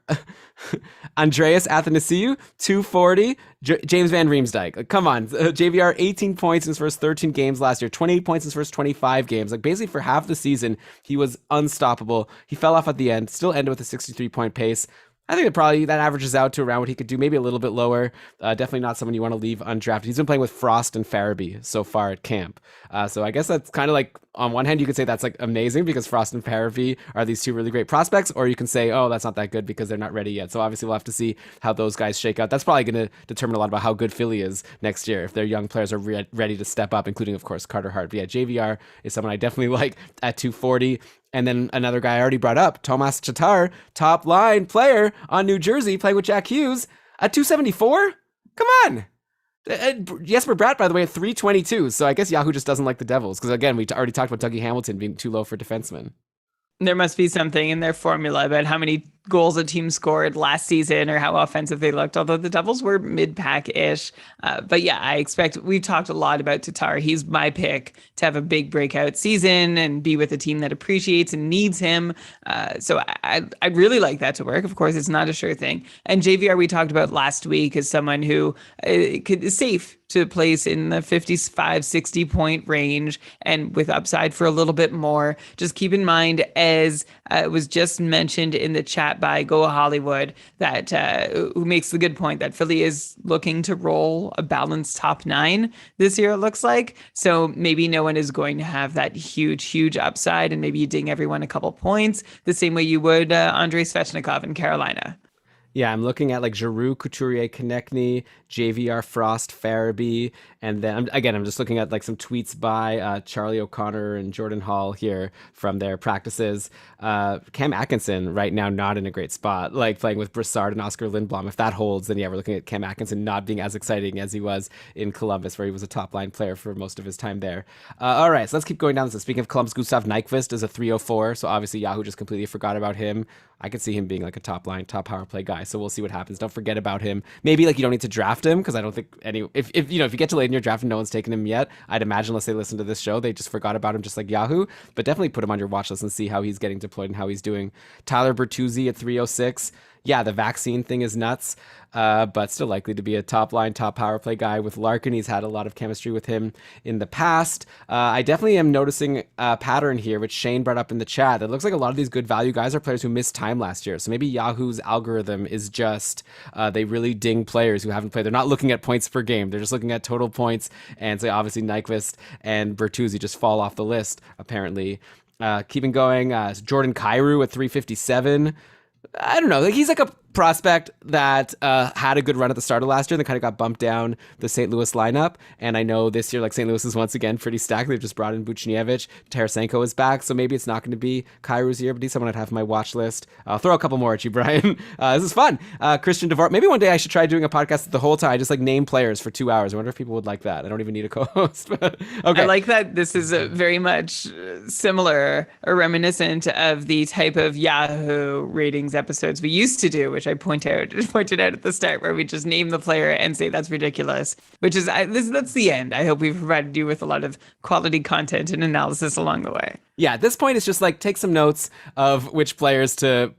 Andreas Athanasiou, 240, James Van Riemsdyk. Like, come on, JVR, 18 points in his first 13 games last year, 28 points in his first 25 games. Like, basically for half the season, he was unstoppable. He fell off at the end, still ended with a 63-point pace. I think that averages out to around what he could do, maybe a little bit lower. Definitely not someone you want to leave undrafted. He's been playing with Frost and Farabee so far at camp. So I guess that's kind of like, on one hand, you could say that's like amazing because Frost and Farabee are these two really great prospects, or you can say, oh, that's not that good because they're not ready yet. So obviously we'll have to see how those guys shake out. That's probably going to determine a lot about how good Philly is next year if their young players are ready to step up, including, of course, Carter Hart. But yeah, JVR is someone I definitely like at 240. And then another guy I already brought up, Tomas Tatar, top line player on New Jersey, playing with Jack Hughes at 274. Come on. Jesper Bratt, by the way, at 322. So I guess Yahoo just doesn't like the Devils because, again, we already talked about Dougie Hamilton being too low for defensemen. There must be something in their formula about how many goals a team scored last season or how offensive they looked, although the Devils were mid-pack-ish. But yeah, I expect, we've talked a lot about Tatar. He's my pick to have a big breakout season and be with a team that appreciates and needs him. So I'd really like that to work. Of course, it's not a sure thing. And JVR, we talked about last week, as someone who is safe to place in the 55, 60 point range and with upside for a little bit more. Just keep in mind, as it was just mentioned in the chat by Go Hollywood, that who makes the good point that Philly is looking to roll a balanced top 9 this year, it looks like. So maybe no one is going to have that huge upside, and maybe you ding everyone a couple points the same way you would Andrei Svechnikov in Carolina. Yeah, I'm looking at like Giroux, Couturier, Konechny, JVR, Frost, Farabee, and then I'm just looking at like some tweets by Charlie O'Connor and Jordan Hall here from their practices. Cam Atkinson right now not in a great spot, like playing with Brassard and Oscar Lindblom. If that holds, then yeah, we're looking at Cam Atkinson not being as exciting as he was in Columbus, where he was a top line player for most of his time there. All right, so let's keep going down. So speaking of Columbus, Gustav Nyquist is a 304, so obviously Yahoo just completely forgot about him. I could see him being like a top line, top power play guy. So we'll see what happens. Don't forget about him. Maybe like you don't need to draft him because I don't think if you get to late in your draft and no one's taken him yet, I'd imagine unless they listen to this show, they just forgot about him just like Yahoo. But definitely put him on your watch list and see how he's getting deployed and how he's doing. Tyler Bertuzzi at 306. Yeah, the vaccine thing is nuts, but still likely to be a top line, top power play guy with Larkin. He's had a lot of chemistry with him in the past. I definitely am noticing a pattern here, which Shane brought up in the chat. It looks like a lot of these good value guys are players who missed time last year. So maybe Yahoo's algorithm is just they really ding players who haven't played. They're not looking at points per game. They're just looking at total points. And so obviously Nyquist and Bertuzzi just fall off the list, apparently. Keeping going, Jordan Kyrou at 357. I don't know. Like he's like a prospect that had a good run at the start of last year, then kind of got bumped down the St. Louis lineup. And I know this year, like St. Louis is once again pretty stacked. They've just brought in Buchnevich. Tarasenko is back, so maybe it's not going to be Kyrou's year, but he's someone I'd have on my watch list. I'll throw a couple more at you, Brian. This is fun. Christian Dvorak. Maybe one day I should try doing a podcast the whole time. I just like name players for 2 hours. I wonder if people would like that. I don't even need a co-host. But okay. I like that this is a very much similar or reminiscent of the type of Yahoo ratings episodes we used to do, which I pointed out at the start, where we just name the player and say that's ridiculous, which is that's the end. I hope we've provided you with a lot of quality content and analysis along the way. Yeah, at this point, it's just like take some notes of which players to,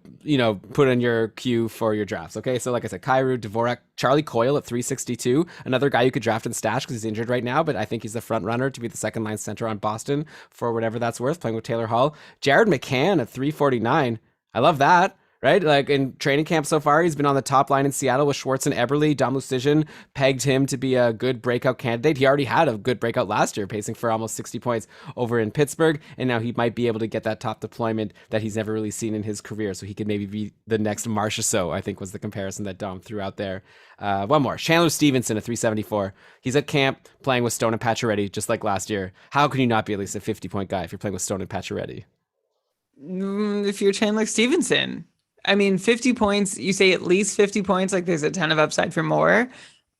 put in your queue for your drafts. Okay, so like I said, Kyrou, Dvorak, Charlie Coyle at 362, another guy you could draft and stash because he's injured right now, but I think he's the front runner to be the second line center on Boston for whatever that's worth, playing with Taylor Hall. Jared McCann at 349. I love that. Right? Like in training camp so far, he's been on the top line in Seattle with Schwartz and Eberle. Dom Lucian pegged him to be a good breakout candidate. He already had a good breakout last year, pacing for almost 60 points over in Pittsburgh. And now he might be able to get that top deployment that he's never really seen in his career. So he could maybe be the next Marchessault, I think was the comparison that Dom threw out there. One more. Chandler Stevenson at 374. He's at camp playing with Stone and Pacioretty just like last year. How can you not be at least a 50-point guy if you're playing with Stone and Pacioretty? If you're Chandler Stevenson. I mean, 50 points, you say at least 50 points, like there's a ton of upside for more.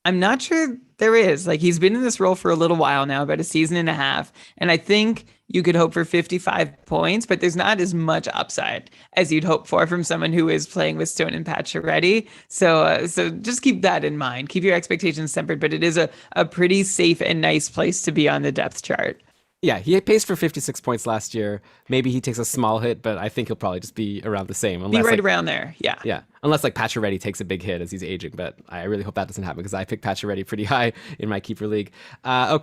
I'm not sure there is. Like he's been in this role for a little while now, about a season and a half. And I think you could hope for 55 points, but there's not as much upside as you'd hope for from someone who is playing with Stone and Pacioretty. So just keep that in mind. Keep your expectations tempered, but it is a pretty safe and nice place to be on the depth chart. Yeah, he paced for 56 points last year. Maybe he takes a small hit, but I think he'll probably just be around the same. Be right around there, yeah. Yeah, unless like Pacioretty takes a big hit as he's aging. But I really hope that doesn't happen because I picked Pacioretty pretty high in my keeper league. A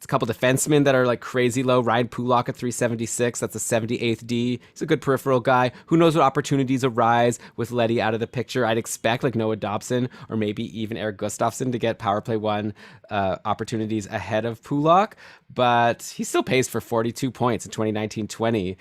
couple defensemen that are like crazy low. Ryan Pulock at 376. That's a 78th D. He's a good peripheral guy. Who knows what opportunities arise with Leddy out of the picture? I'd expect like Noah Dobson or maybe even Eric Gustafsson to get power play one opportunities ahead of Pulock, but he still pays for 42 points in 2019-20.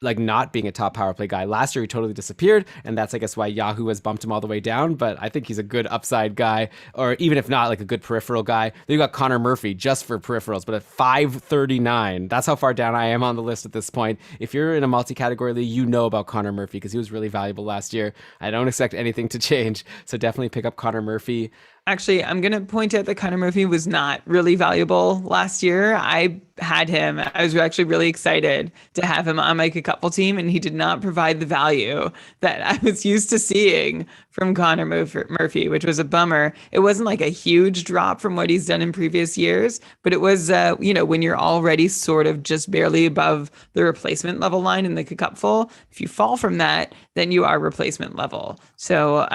Like not being a top power play guy. Last year he totally disappeared, and that's I guess why Yahoo has bumped him all the way down, but I think he's a good upside guy, or even if not, like a good peripheral guy. Then you got Connor Murphy just for peripherals, but at 539, that's how far down I am on the list at this point. If you're in a multi-category league, you know about Connor Murphy because he was really valuable last year. I don't expect anything to change, so definitely pick up Connor Murphy. Actually, I'm going to point out that Connor Murphy was not really valuable last year. I had him. I was actually really excited to have him on my couple team, and he did not provide the value that I was used to seeing from Connor Murphy, which was a bummer. It wasn't like a huge drop from what he's done in previous years, but it was, when you're already sort of just barely above the replacement level line in the cupful, if you fall from that, then you are replacement level. So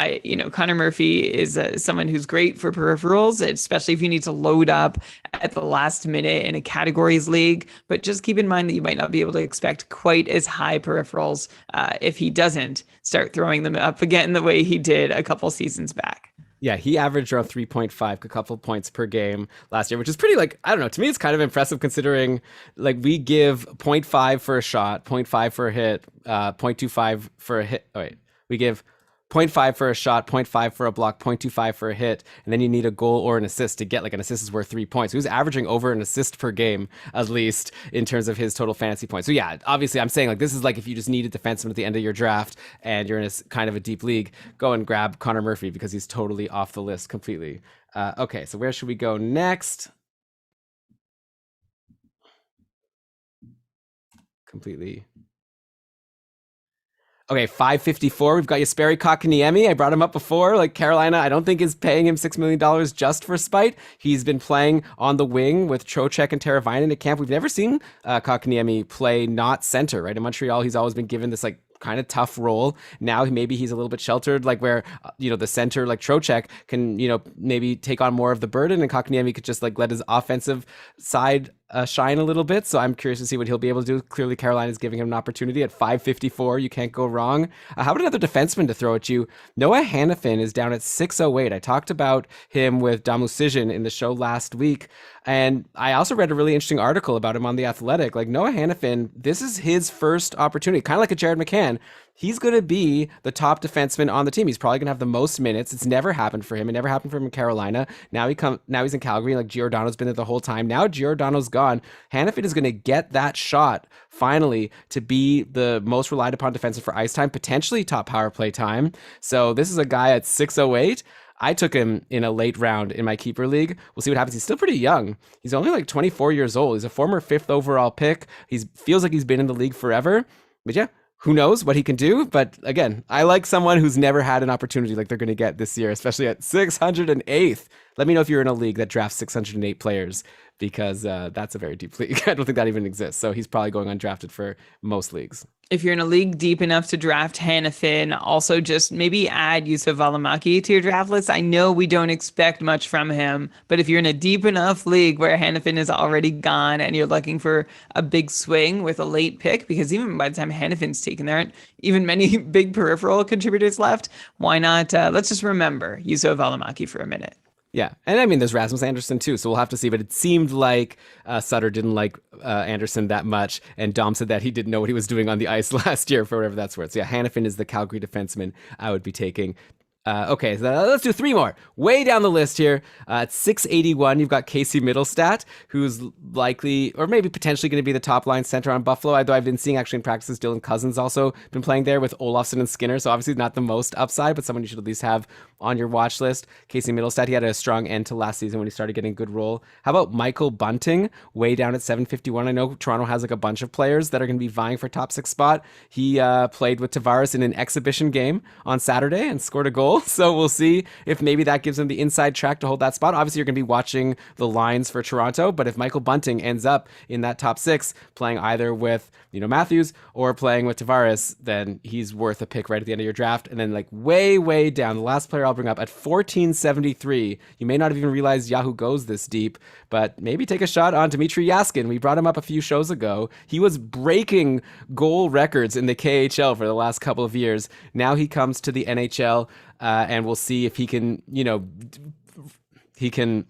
Connor Murphy is someone who's great for peripherals, especially if you need to load up at the last minute in a categories league. But just keep in mind that you might not be able to expect quite as high peripherals if he doesn't start throwing them up again the way he did a couple seasons back. Yeah, he averaged around 3.5, a couple points per game last year, which is pretty, like, I don't know, to me it's kind of impressive considering, like, we give 0.5 for a shot, 0.5 for a hit, 0.25 for a hit. Oh, wait, we give 0.5 for a shot, 0.5 for a block, 0.25 for a hit, and then you need a goal or an assist to get, like, an assist is worth 3 points. He was averaging over an assist per game, at least, in terms of his total fantasy points. So yeah, obviously I'm saying, like, this is like if you just need a defenseman at the end of your draft and you're in a kind of a deep league, go and grab Connor Murphy because he's totally off the list completely. Okay, so where should we go next? Completely. Okay, 554. We've got Jesperi Kotkaniemi. I brought him up before. Like Carolina, I don't think is paying him $6 million just for spite. He's been playing on the wing with Trocheck and Teravainen at camp. We've never seen Kotkaniemi play not center, right? In Montreal, he's always been given this like kind of tough role. Now maybe he's a little bit sheltered, like where the center like Trocheck can maybe take on more of the burden, and Kotkaniemi could just like let his offensive side shine a little bit. So I'm curious to see what he'll be able to do. Clearly Carolina's giving him an opportunity at 554. You can't go wrong. How about another defenseman to throw at you? Noah Hanifin is down at 608. I talked about him with Damusijin in the show last week, and I also read a really interesting article about him on The Athletic. Like Noah Hanifin, this is his first opportunity, kind of like a Jared McCann. He's going to be the top defenseman on the team. He's probably going to have the most minutes. It's never happened for him. It never happened for him in Carolina. Now he's in Calgary. Like Giordano's been there the whole time. Now Giordano's gone. Hanifin is going to get that shot finally to be the most relied upon defenseman for ice time, potentially top power play time. So this is a guy at 608. I took him in a late round in my keeper league. We'll see what happens. He's still pretty young. He's only like 24 years old. He's a former 5th overall pick. He feels like he's been in the league forever. But yeah, who knows what he can do? But again, I like someone who's never had an opportunity like they're going to get this year, especially at 608th. Let me know if you're in a league that drafts 608 players, because that's a very deep league. I don't think that even exists. So he's probably going undrafted for most leagues. If you're in a league deep enough to draft Hanifin, also just maybe add Yusuf Valimaki to your draft list. I know we don't expect much from him, but if you're in a deep enough league where Hanifin is already gone and you're looking for a big swing with a late pick, because even by the time Hanifin's taken, there aren't even many big peripheral contributors left. Why not? Let's just remember Yusuf Valimaki for a minute. Yeah, and I mean, there's Rasmus Anderson too, so we'll have to see. But it seemed like Sutter didn't like Anderson that much, and Dom said that he didn't know what he was doing on the ice last year, for whatever that's worth. So yeah, Hanifin is the Calgary defenseman I would be taking. Okay, so let's do 3 more. Way down the list here. At 681, you've got Casey Middlestat, who's likely, or maybe potentially going to be the top line center on Buffalo, although I've been seeing actually in practices Dylan Cousins also been playing there with Olofsson and Skinner, so obviously not the most upside, but someone you should at least have on your watch list. Casey Middlestat, he had a strong end to last season when he started getting a good role. How about Michael Bunting, way down at 751? I know Toronto has like a bunch of players that are going to be vying for top 6 spot. He played with Tavares in an exhibition game on Saturday and scored a goal. goal. So we'll see if maybe that gives him the inside track to hold that spot. Obviously, you're going to be watching the lines for Toronto, but if Michael Bunting ends up in that top 6, playing either with Matthews or playing with Tavares, then he's worth a pick right at the end of your draft. And then like way down, the last player I'll bring up at 1473, you may not have even realized Yahoo goes this deep, but maybe take a shot on Dmitry Yaskin. We brought him up a few shows ago. He was breaking goal records in the KHL for the last couple of years. Now he comes to the NHL, and we'll see if he can, he can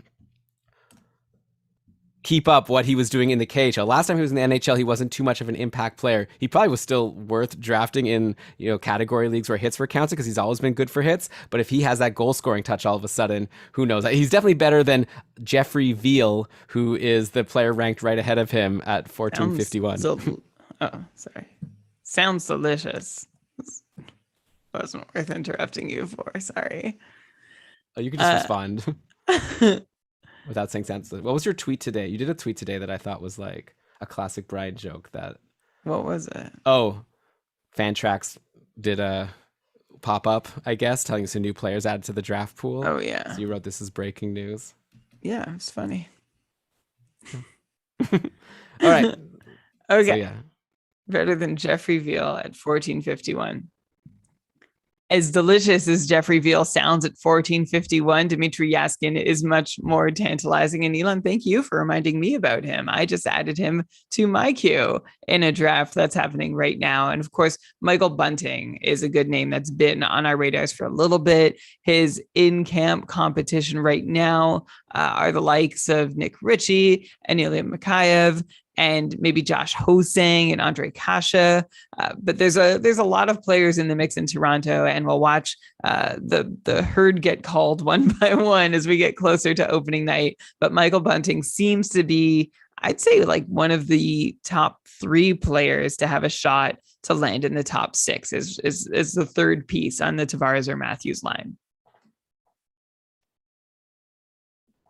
keep up what he was doing in the KHL. Last time he was in the NHL, he wasn't too much of an impact player. He probably was still worth drafting in, category leagues where hits were counted because he's always been good for hits. But if he has that goal scoring touch all of a sudden, who knows? He's definitely better than Jeffrey Veal, who is the player ranked right ahead of him at 1451. Sorry. Sounds delicious. Wasn't worth interrupting you for. Sorry. Oh, you can just respond. Without saying sounds. What was your tweet today? You did a tweet today that I thought was like a classic Brian joke. What was it? Oh, Fantrax did a pop-up, I guess, telling us some new players added to the draft pool. Oh, yeah. So you wrote, "This is breaking news." Yeah, it's funny. All right. Okay. So, yeah. Better than Jeffrey Veal at 1451. As delicious as Jeffrey Veal sounds at 1451, Dmitry Yaskin is much more tantalizing. And Elon, thank you for reminding me about him. I just added him to my queue in a draft that's happening right now. And of course, Michael Bunting is a good name that's been on our radars for a little bit. His in-camp competition right now are the likes of Nick Ritchie and Ilya Mikheyev, and maybe Josh Hosang and Andre Kasha. But there's a lot of players in the mix in Toronto, and we'll watch the herd get called one by one as we get closer to opening night. But Michael Bunting seems to be, I'd say, like one of the top 3 players to have a shot to land in the top 6 is the third piece on the Tavares or Matthews line.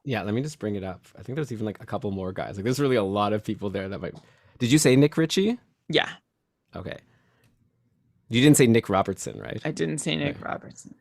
Yeah, let me just bring it up. I think there's even like a couple more guys. Like there's really a lot of people there that might. Did you say Nick Ritchie? Yeah. Okay. You didn't say Nick Robertson, right? I didn't say Nick Robertson.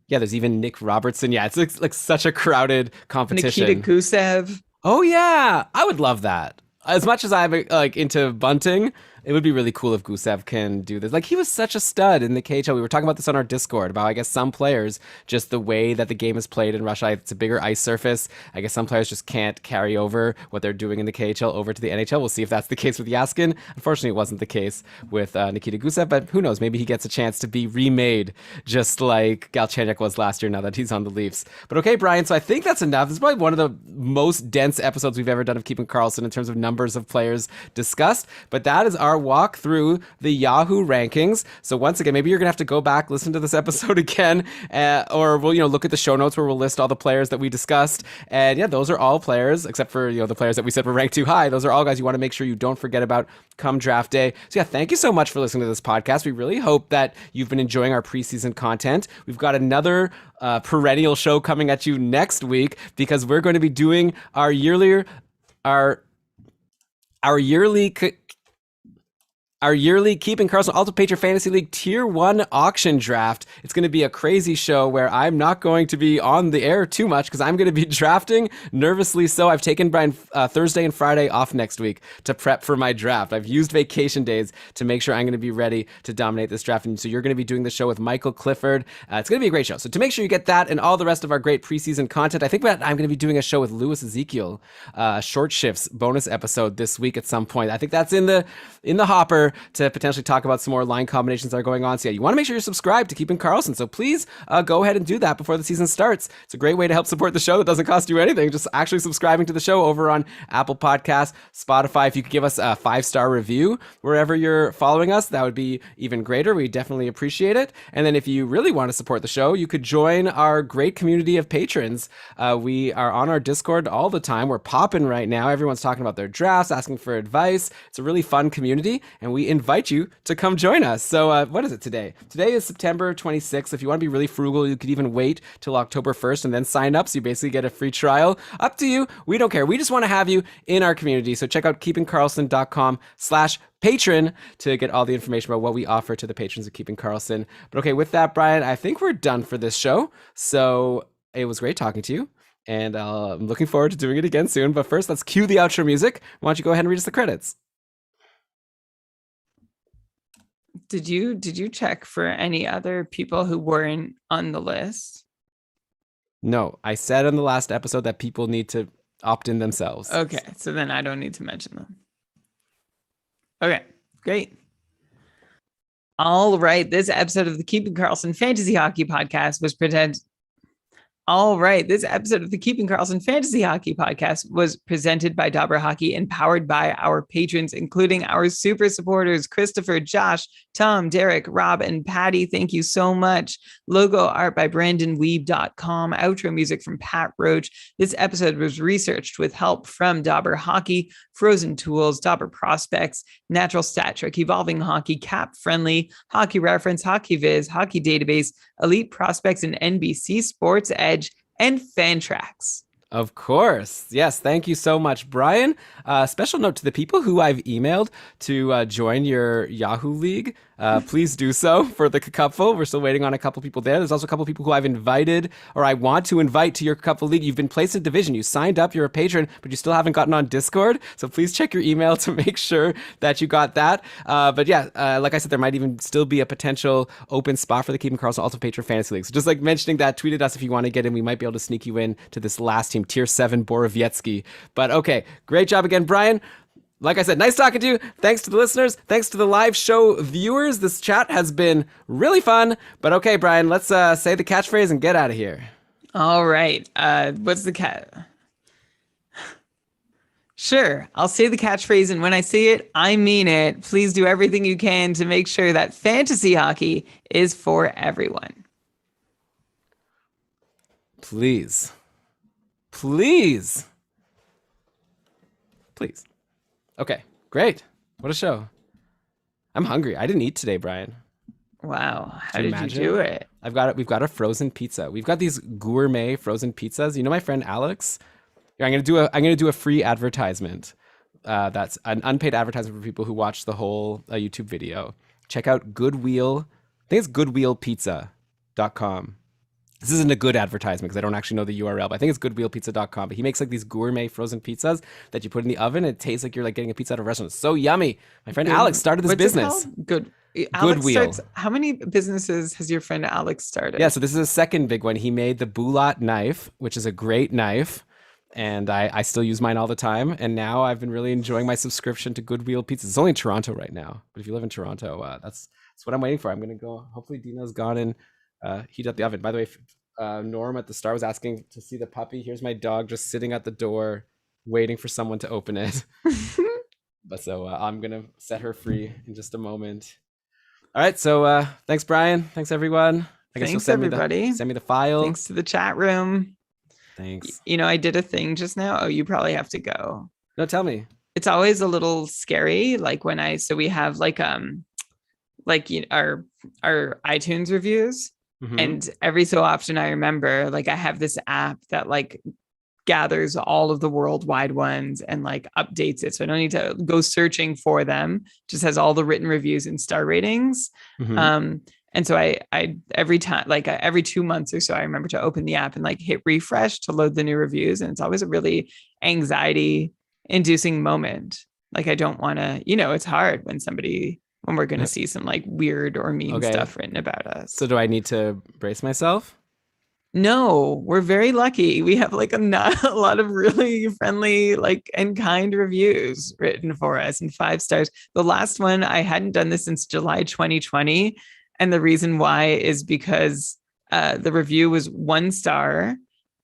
Yeah, there's even Nick Robertson. Yeah, it's like such a crowded competition. Nikita Gusev. Oh yeah, I would love that. As much as I'm like into bunting, it would be really cool if Gusev can do this. Like, he was such a stud in the KHL. We were talking about this on our Discord about, I guess, some players, just the way that the game is played in Russia. It's a bigger ice surface. I guess some players just can't carry over what they're doing in the KHL over to the NHL. We'll see if that's the case with Yaskin. Unfortunately, it wasn't the case with Nikita Gusev, but who knows? Maybe he gets a chance to be remade just like Galchenyuk was last year now that he's on the Leafs. But okay, Brian, so I think that's enough. This is probably one of the most dense episodes we've ever done of Keeping Karlsson in terms of numbers of players discussed. But that is our walk through the Yahoo rankings. So once again, maybe you're gonna have to go back, listen to this episode again, or we'll look at the show notes where we'll list all the players that we discussed. And yeah, those are all players except for the players that we said were ranked too high. Those are all guys you want to make sure you don't forget about come draft day. So yeah, thank you so much for listening to this podcast. We really hope that you've been enjoying our preseason content. We've got another perennial show coming at you next week because we're going to be doing our yearly Keeping Karlsson Ultimate Patriot Fantasy League Tier 1 auction draft. It's going to be a crazy show where I'm not going to be on the air too much because I'm going to be drafting nervously. So I've taken Brian Thursday and Friday off next week to prep for my draft. I've used vacation days to make sure I'm going to be ready to dominate this draft. And so you're going to be doing the show with Michael Clifford. It's going to be a great show. So to make sure you get that and all the rest of our great preseason content, I think I'm going to be doing a show with Louis Ezekiel, Short Shifts bonus episode this week at some point. I think that's in the hopper to potentially talk about some more line combinations that are going on. So yeah, you want to make sure you're subscribed to Keeping Karlsson. So please go ahead and do that before the season starts. It's a great way to help support the show that doesn't cost you anything. Just actually subscribing to the show over on Apple Podcasts, Spotify. If you could give us a 5-star review wherever you're following us, that would be even greater. We definitely appreciate it. And then if you really want to support the show, you could join our great community of patrons. We are on our Discord all the time. We're popping right now. Everyone's talking about their drafts, asking for advice. It's a really fun community, and we we invite you to come join us. So what is it today? Today is September 26th. If you want to be really frugal, you could even wait till October 1st and then sign up. So you basically get a free trial. Up to you. We don't care. We just want to have you in our community. So check out keepingkarlsson.com/patron to get all the information about what we offer to the patrons of Keeping Karlsson. But okay, with that, Brian, I think we're done for this show. So it was great talking to you. And I'm looking forward to doing it again soon. But first, let's cue the outro music. Why don't you go ahead and read us the credits? Did you check for any other people who weren't on the list? No, I said in the last episode that people need to opt in themselves. Okay, so then I don't need to mention them. Okay, great. All right, this episode of the Keeping Karlsson Fantasy Hockey Podcast was presented by Dobber Hockey and powered by our patrons, including our super supporters, Christopher, Josh, Tom, Derek, Rob, and Patty. Thank you so much. Logo art by BrandonWeeb.com. Outro music from Pat Roach. This episode was researched with help from Dobber Hockey, Frozen Tools, Dobber Prospects, Natural Stat Trick, Evolving Hockey, Cap Friendly, Hockey Reference, Hockey Viz, Hockey Database, Elite Prospects, and NBC Sports Edge, and Fantrax. Of course. Yes. Thank you so much, Brian. Special note to the people who I've emailed to join your Yahoo League. Please do so for the Cupful. We're still waiting on a couple people there. There's also a couple people who I've invited or I want to invite to your Cupful League. You've been placed in division. You signed up. You're a patron, but you still haven't gotten on Discord. So please check your email to make sure that you got that. But yeah, like I said, there might even still be a potential open spot for the Keeping Karlsson Ultimate Patron Fantasy League. So just like mentioning that, tweet at us if you want to get in. We might be able to sneak you in to this last team, Tier 7 Borowiecki. But okay, great job again, Brian. Like I said, nice talking to you. Thanks to the listeners. Thanks to the live show viewers. This chat has been really fun. But okay, Brian, let's say the catchphrase and get out of here. All right. What's the cat? Sure, I'll say the catchphrase, and when I say it, I mean it. Please do everything you can to make sure that fantasy hockey is for everyone. Please. Please. Please. Okay, great. What a show. I'm hungry. I didn't eat today, Brian. Wow. How did you do it? We've got a frozen pizza. We've got these gourmet frozen pizzas. You know my friend Alex? Yeah, I'm gonna do a free advertisement. That's an unpaid advertisement for people who watch the whole YouTube video. Check out Goodwheel. I think it's goodwheelpizza.com. This isn't a good advertisement because I don't actually know the URL, but I think it's goodwheelpizza.com. But he makes like these gourmet frozen pizzas that you put in the oven. And it tastes like you're like getting a pizza at a restaurant. It's so yummy. My friend Alex started this business. Goodwheel. How many businesses has your friend Alex started? Yeah, so this is a second big one. He made the Bulat knife, which is a great knife. And I still use mine all the time. And now I've been really enjoying my subscription to Goodwheel Pizza. It's only in Toronto right now. But if you live in Toronto, that's what I'm waiting for. I'm going to go. Hopefully Dina's gone and heat up the oven. By the way, Norm at the start was asking to see the puppy. Here's my dog just sitting at the door waiting for someone to open it. But so I'm going to set her free in just a moment. All right. So thanks, Brian. Thanks, everyone. I guess you'll send everybody. Send me the file. Thanks to the chat room. Thanks. You know, I did a thing just now. Oh, you probably have to go. No, tell me. It's always a little scary. Like when we have like our iTunes reviews. Mm-hmm. And every so often I remember like I have this app that like gathers all of the worldwide ones and like updates it. So I don't need to go searching for them. Just has all the written reviews and star ratings. Mm-hmm. And so I every time, like every 2 months or so, I remember to open the app and like hit refresh to load the new reviews. And it's always a really anxiety inducing moment. Like I don't want to, it's hard when we're going to see some like weird or mean stuff written about us. So do I need to brace myself? No, we're very lucky. We have like a lot of really friendly, like, and kind reviews written for us and 5 stars. The last one, I hadn't done this since July 2020. And the reason why is because the review was 1 star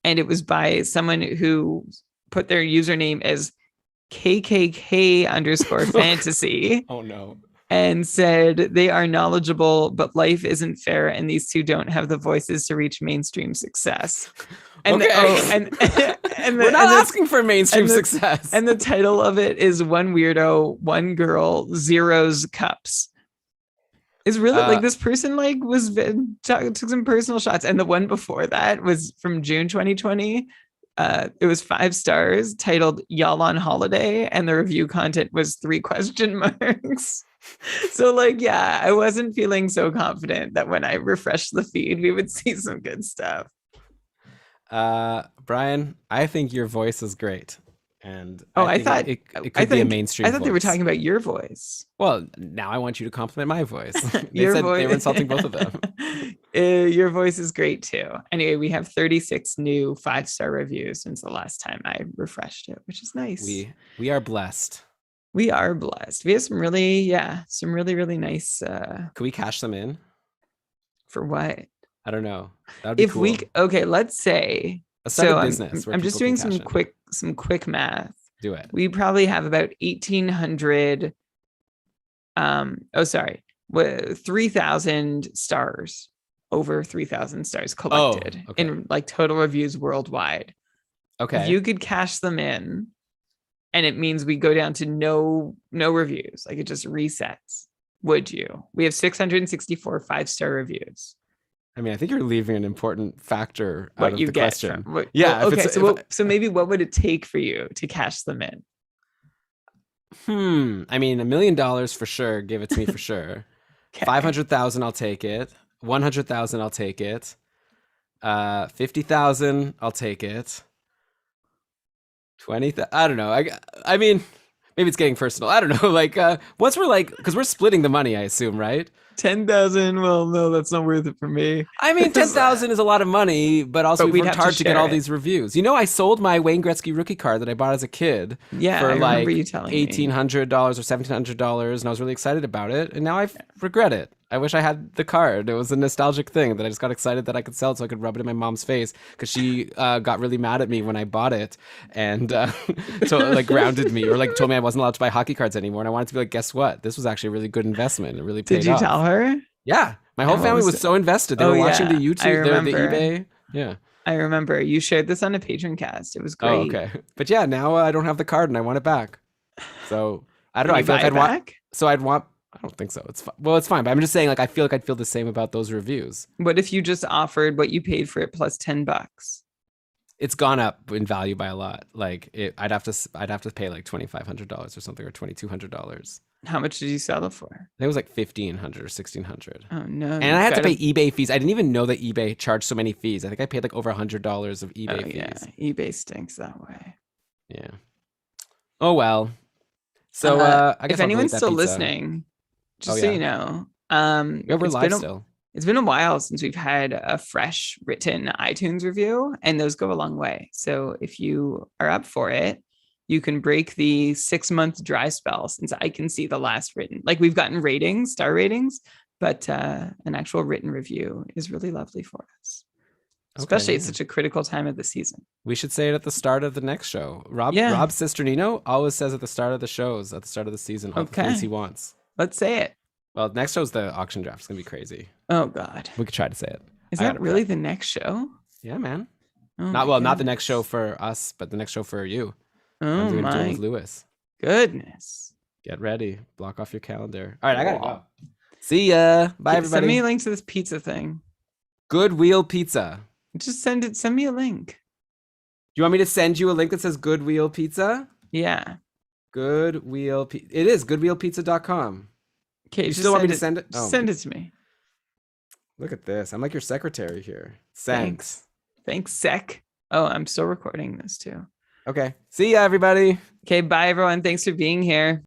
and it was by someone who put their username as KKK_fantasy. Oh no. And said they are knowledgeable, but life isn't fair, and these two don't have the voices to reach mainstream success. And We're not asking for mainstream success. And the title of it is One Weirdo, One Girl, Zero's Cups. It's really like this person like took some personal shots. And the one before that was from June 2020. It was 5 stars, titled Y'all on Holiday, and the review content was 3 question marks. So like, yeah, I wasn't feeling so confident that when I refreshed the feed, we would see some good stuff. Brian, I think your voice is great. And I thought it could be a mainstream I thought they were talking about your voice. Well, now I want you to compliment my voice. They Your said voice. They were insulting both of them. Your voice is great too. Anyway, we have 36 new 5-star reviews since the last time I refreshed it, which is nice. We are blessed. We are blessed. We have some really nice. Could we cash them in? For what? I don't know. That would be cool. Okay, let's say. A side of business. I'm just doing some quick math. Do it. We probably have about 1,800. 3,000 stars, over 3,000 stars collected in like total reviews worldwide. Okay. If you could cash them in, and it means we go down to no reviews, like it just resets. Would you? We have 664 5-star reviews. I mean, I think you're leaving an important factor out of the question. So maybe what would it take for you to cash them in? I mean, $1 million for sure. Give it to me for sure. 500,000, I'll take it. 100,000, I'll take it. 50,000, I'll take it. 20,000, I don't know. I mean, maybe it's getting personal. I don't know. Like, once we're like, because we're splitting the money, I assume, right? 10,000. Well, no, that's not worth it for me. I mean, 10,000 is a lot of money, but also we've worked hard to get all these reviews. You know, I sold my Wayne Gretzky rookie card that I bought as a kid for like $1,800 or $1,700, and I was really excited about it, and now I regret it. I wish I had the card. It was a nostalgic thing that I just got excited that I could sell it so I could rub it in my mom's face, because she got really mad at me when I bought it and so like grounded me, or like told me I wasn't allowed to buy hockey cards anymore. And I wanted to be like, guess what? This was actually a really good investment. It really paid off. Did you tell her? Yeah. My whole family was so invested. They were watching the YouTube, the eBay. Yeah. I remember you shared this on a Patreon cast. It was great. Oh, okay. But yeah, now I don't have the card and I want it back. So I don't know. I feel like I'd want. I don't think so. It's fine. Well, it's fine. But I'm just saying, like, I feel like I'd feel the same about those reviews. What if you just offered what you paid for it plus $10? It's gone up in value by a lot. Like, I'd have to pay like $2,500 or something, or $2,200. How much did you sell it for? I think it was like $1,500 or $1,600. Oh no! And I had to pay eBay fees. I didn't even know that eBay charged so many fees. I think I paid like over $100 of eBay fees. Yeah, eBay stinks that way. Yeah. Oh well. So I guess if anyone's still listening, just so you know, we're live still. It's been a while since we've had a fresh written iTunes review, and those go a long way. So if you are up for it, you can break the 6-month dry spell, since I can see the last written. Like, we've gotten ratings, star ratings, but an actual written review is really lovely for us. Especially at such a critical time of the season. We should say it at the start of the next show. Rob's sister Nino always says at the start of the shows, at the start of the season, all the things he wants. Let's say it. Well, next show's the auction draft. It's going to be crazy. Oh, God. We could try to say it. Is that really the next show? Yeah, man. Oh, not the next show for us, but the next show for you. Oh, I'm doing my Joel with Lewis. Goodness. Get ready. Block off your calendar. All right, I got to go. See ya. Bye, everybody. Send me a link to this pizza thing. Goodwheel Pizza. Just send me a link. Do you want me to send you a link that says Goodwheel Pizza? Yeah. Goodwheel Pizza. It is goodwheelpizza.com. Okay, you still want me to send it? Oh. Send it to me. Look at this. I'm like your secretary here. Thanks, Sec. Oh, I'm still recording this too. Okay. See ya, everybody. Okay, bye, everyone. Thanks for being here.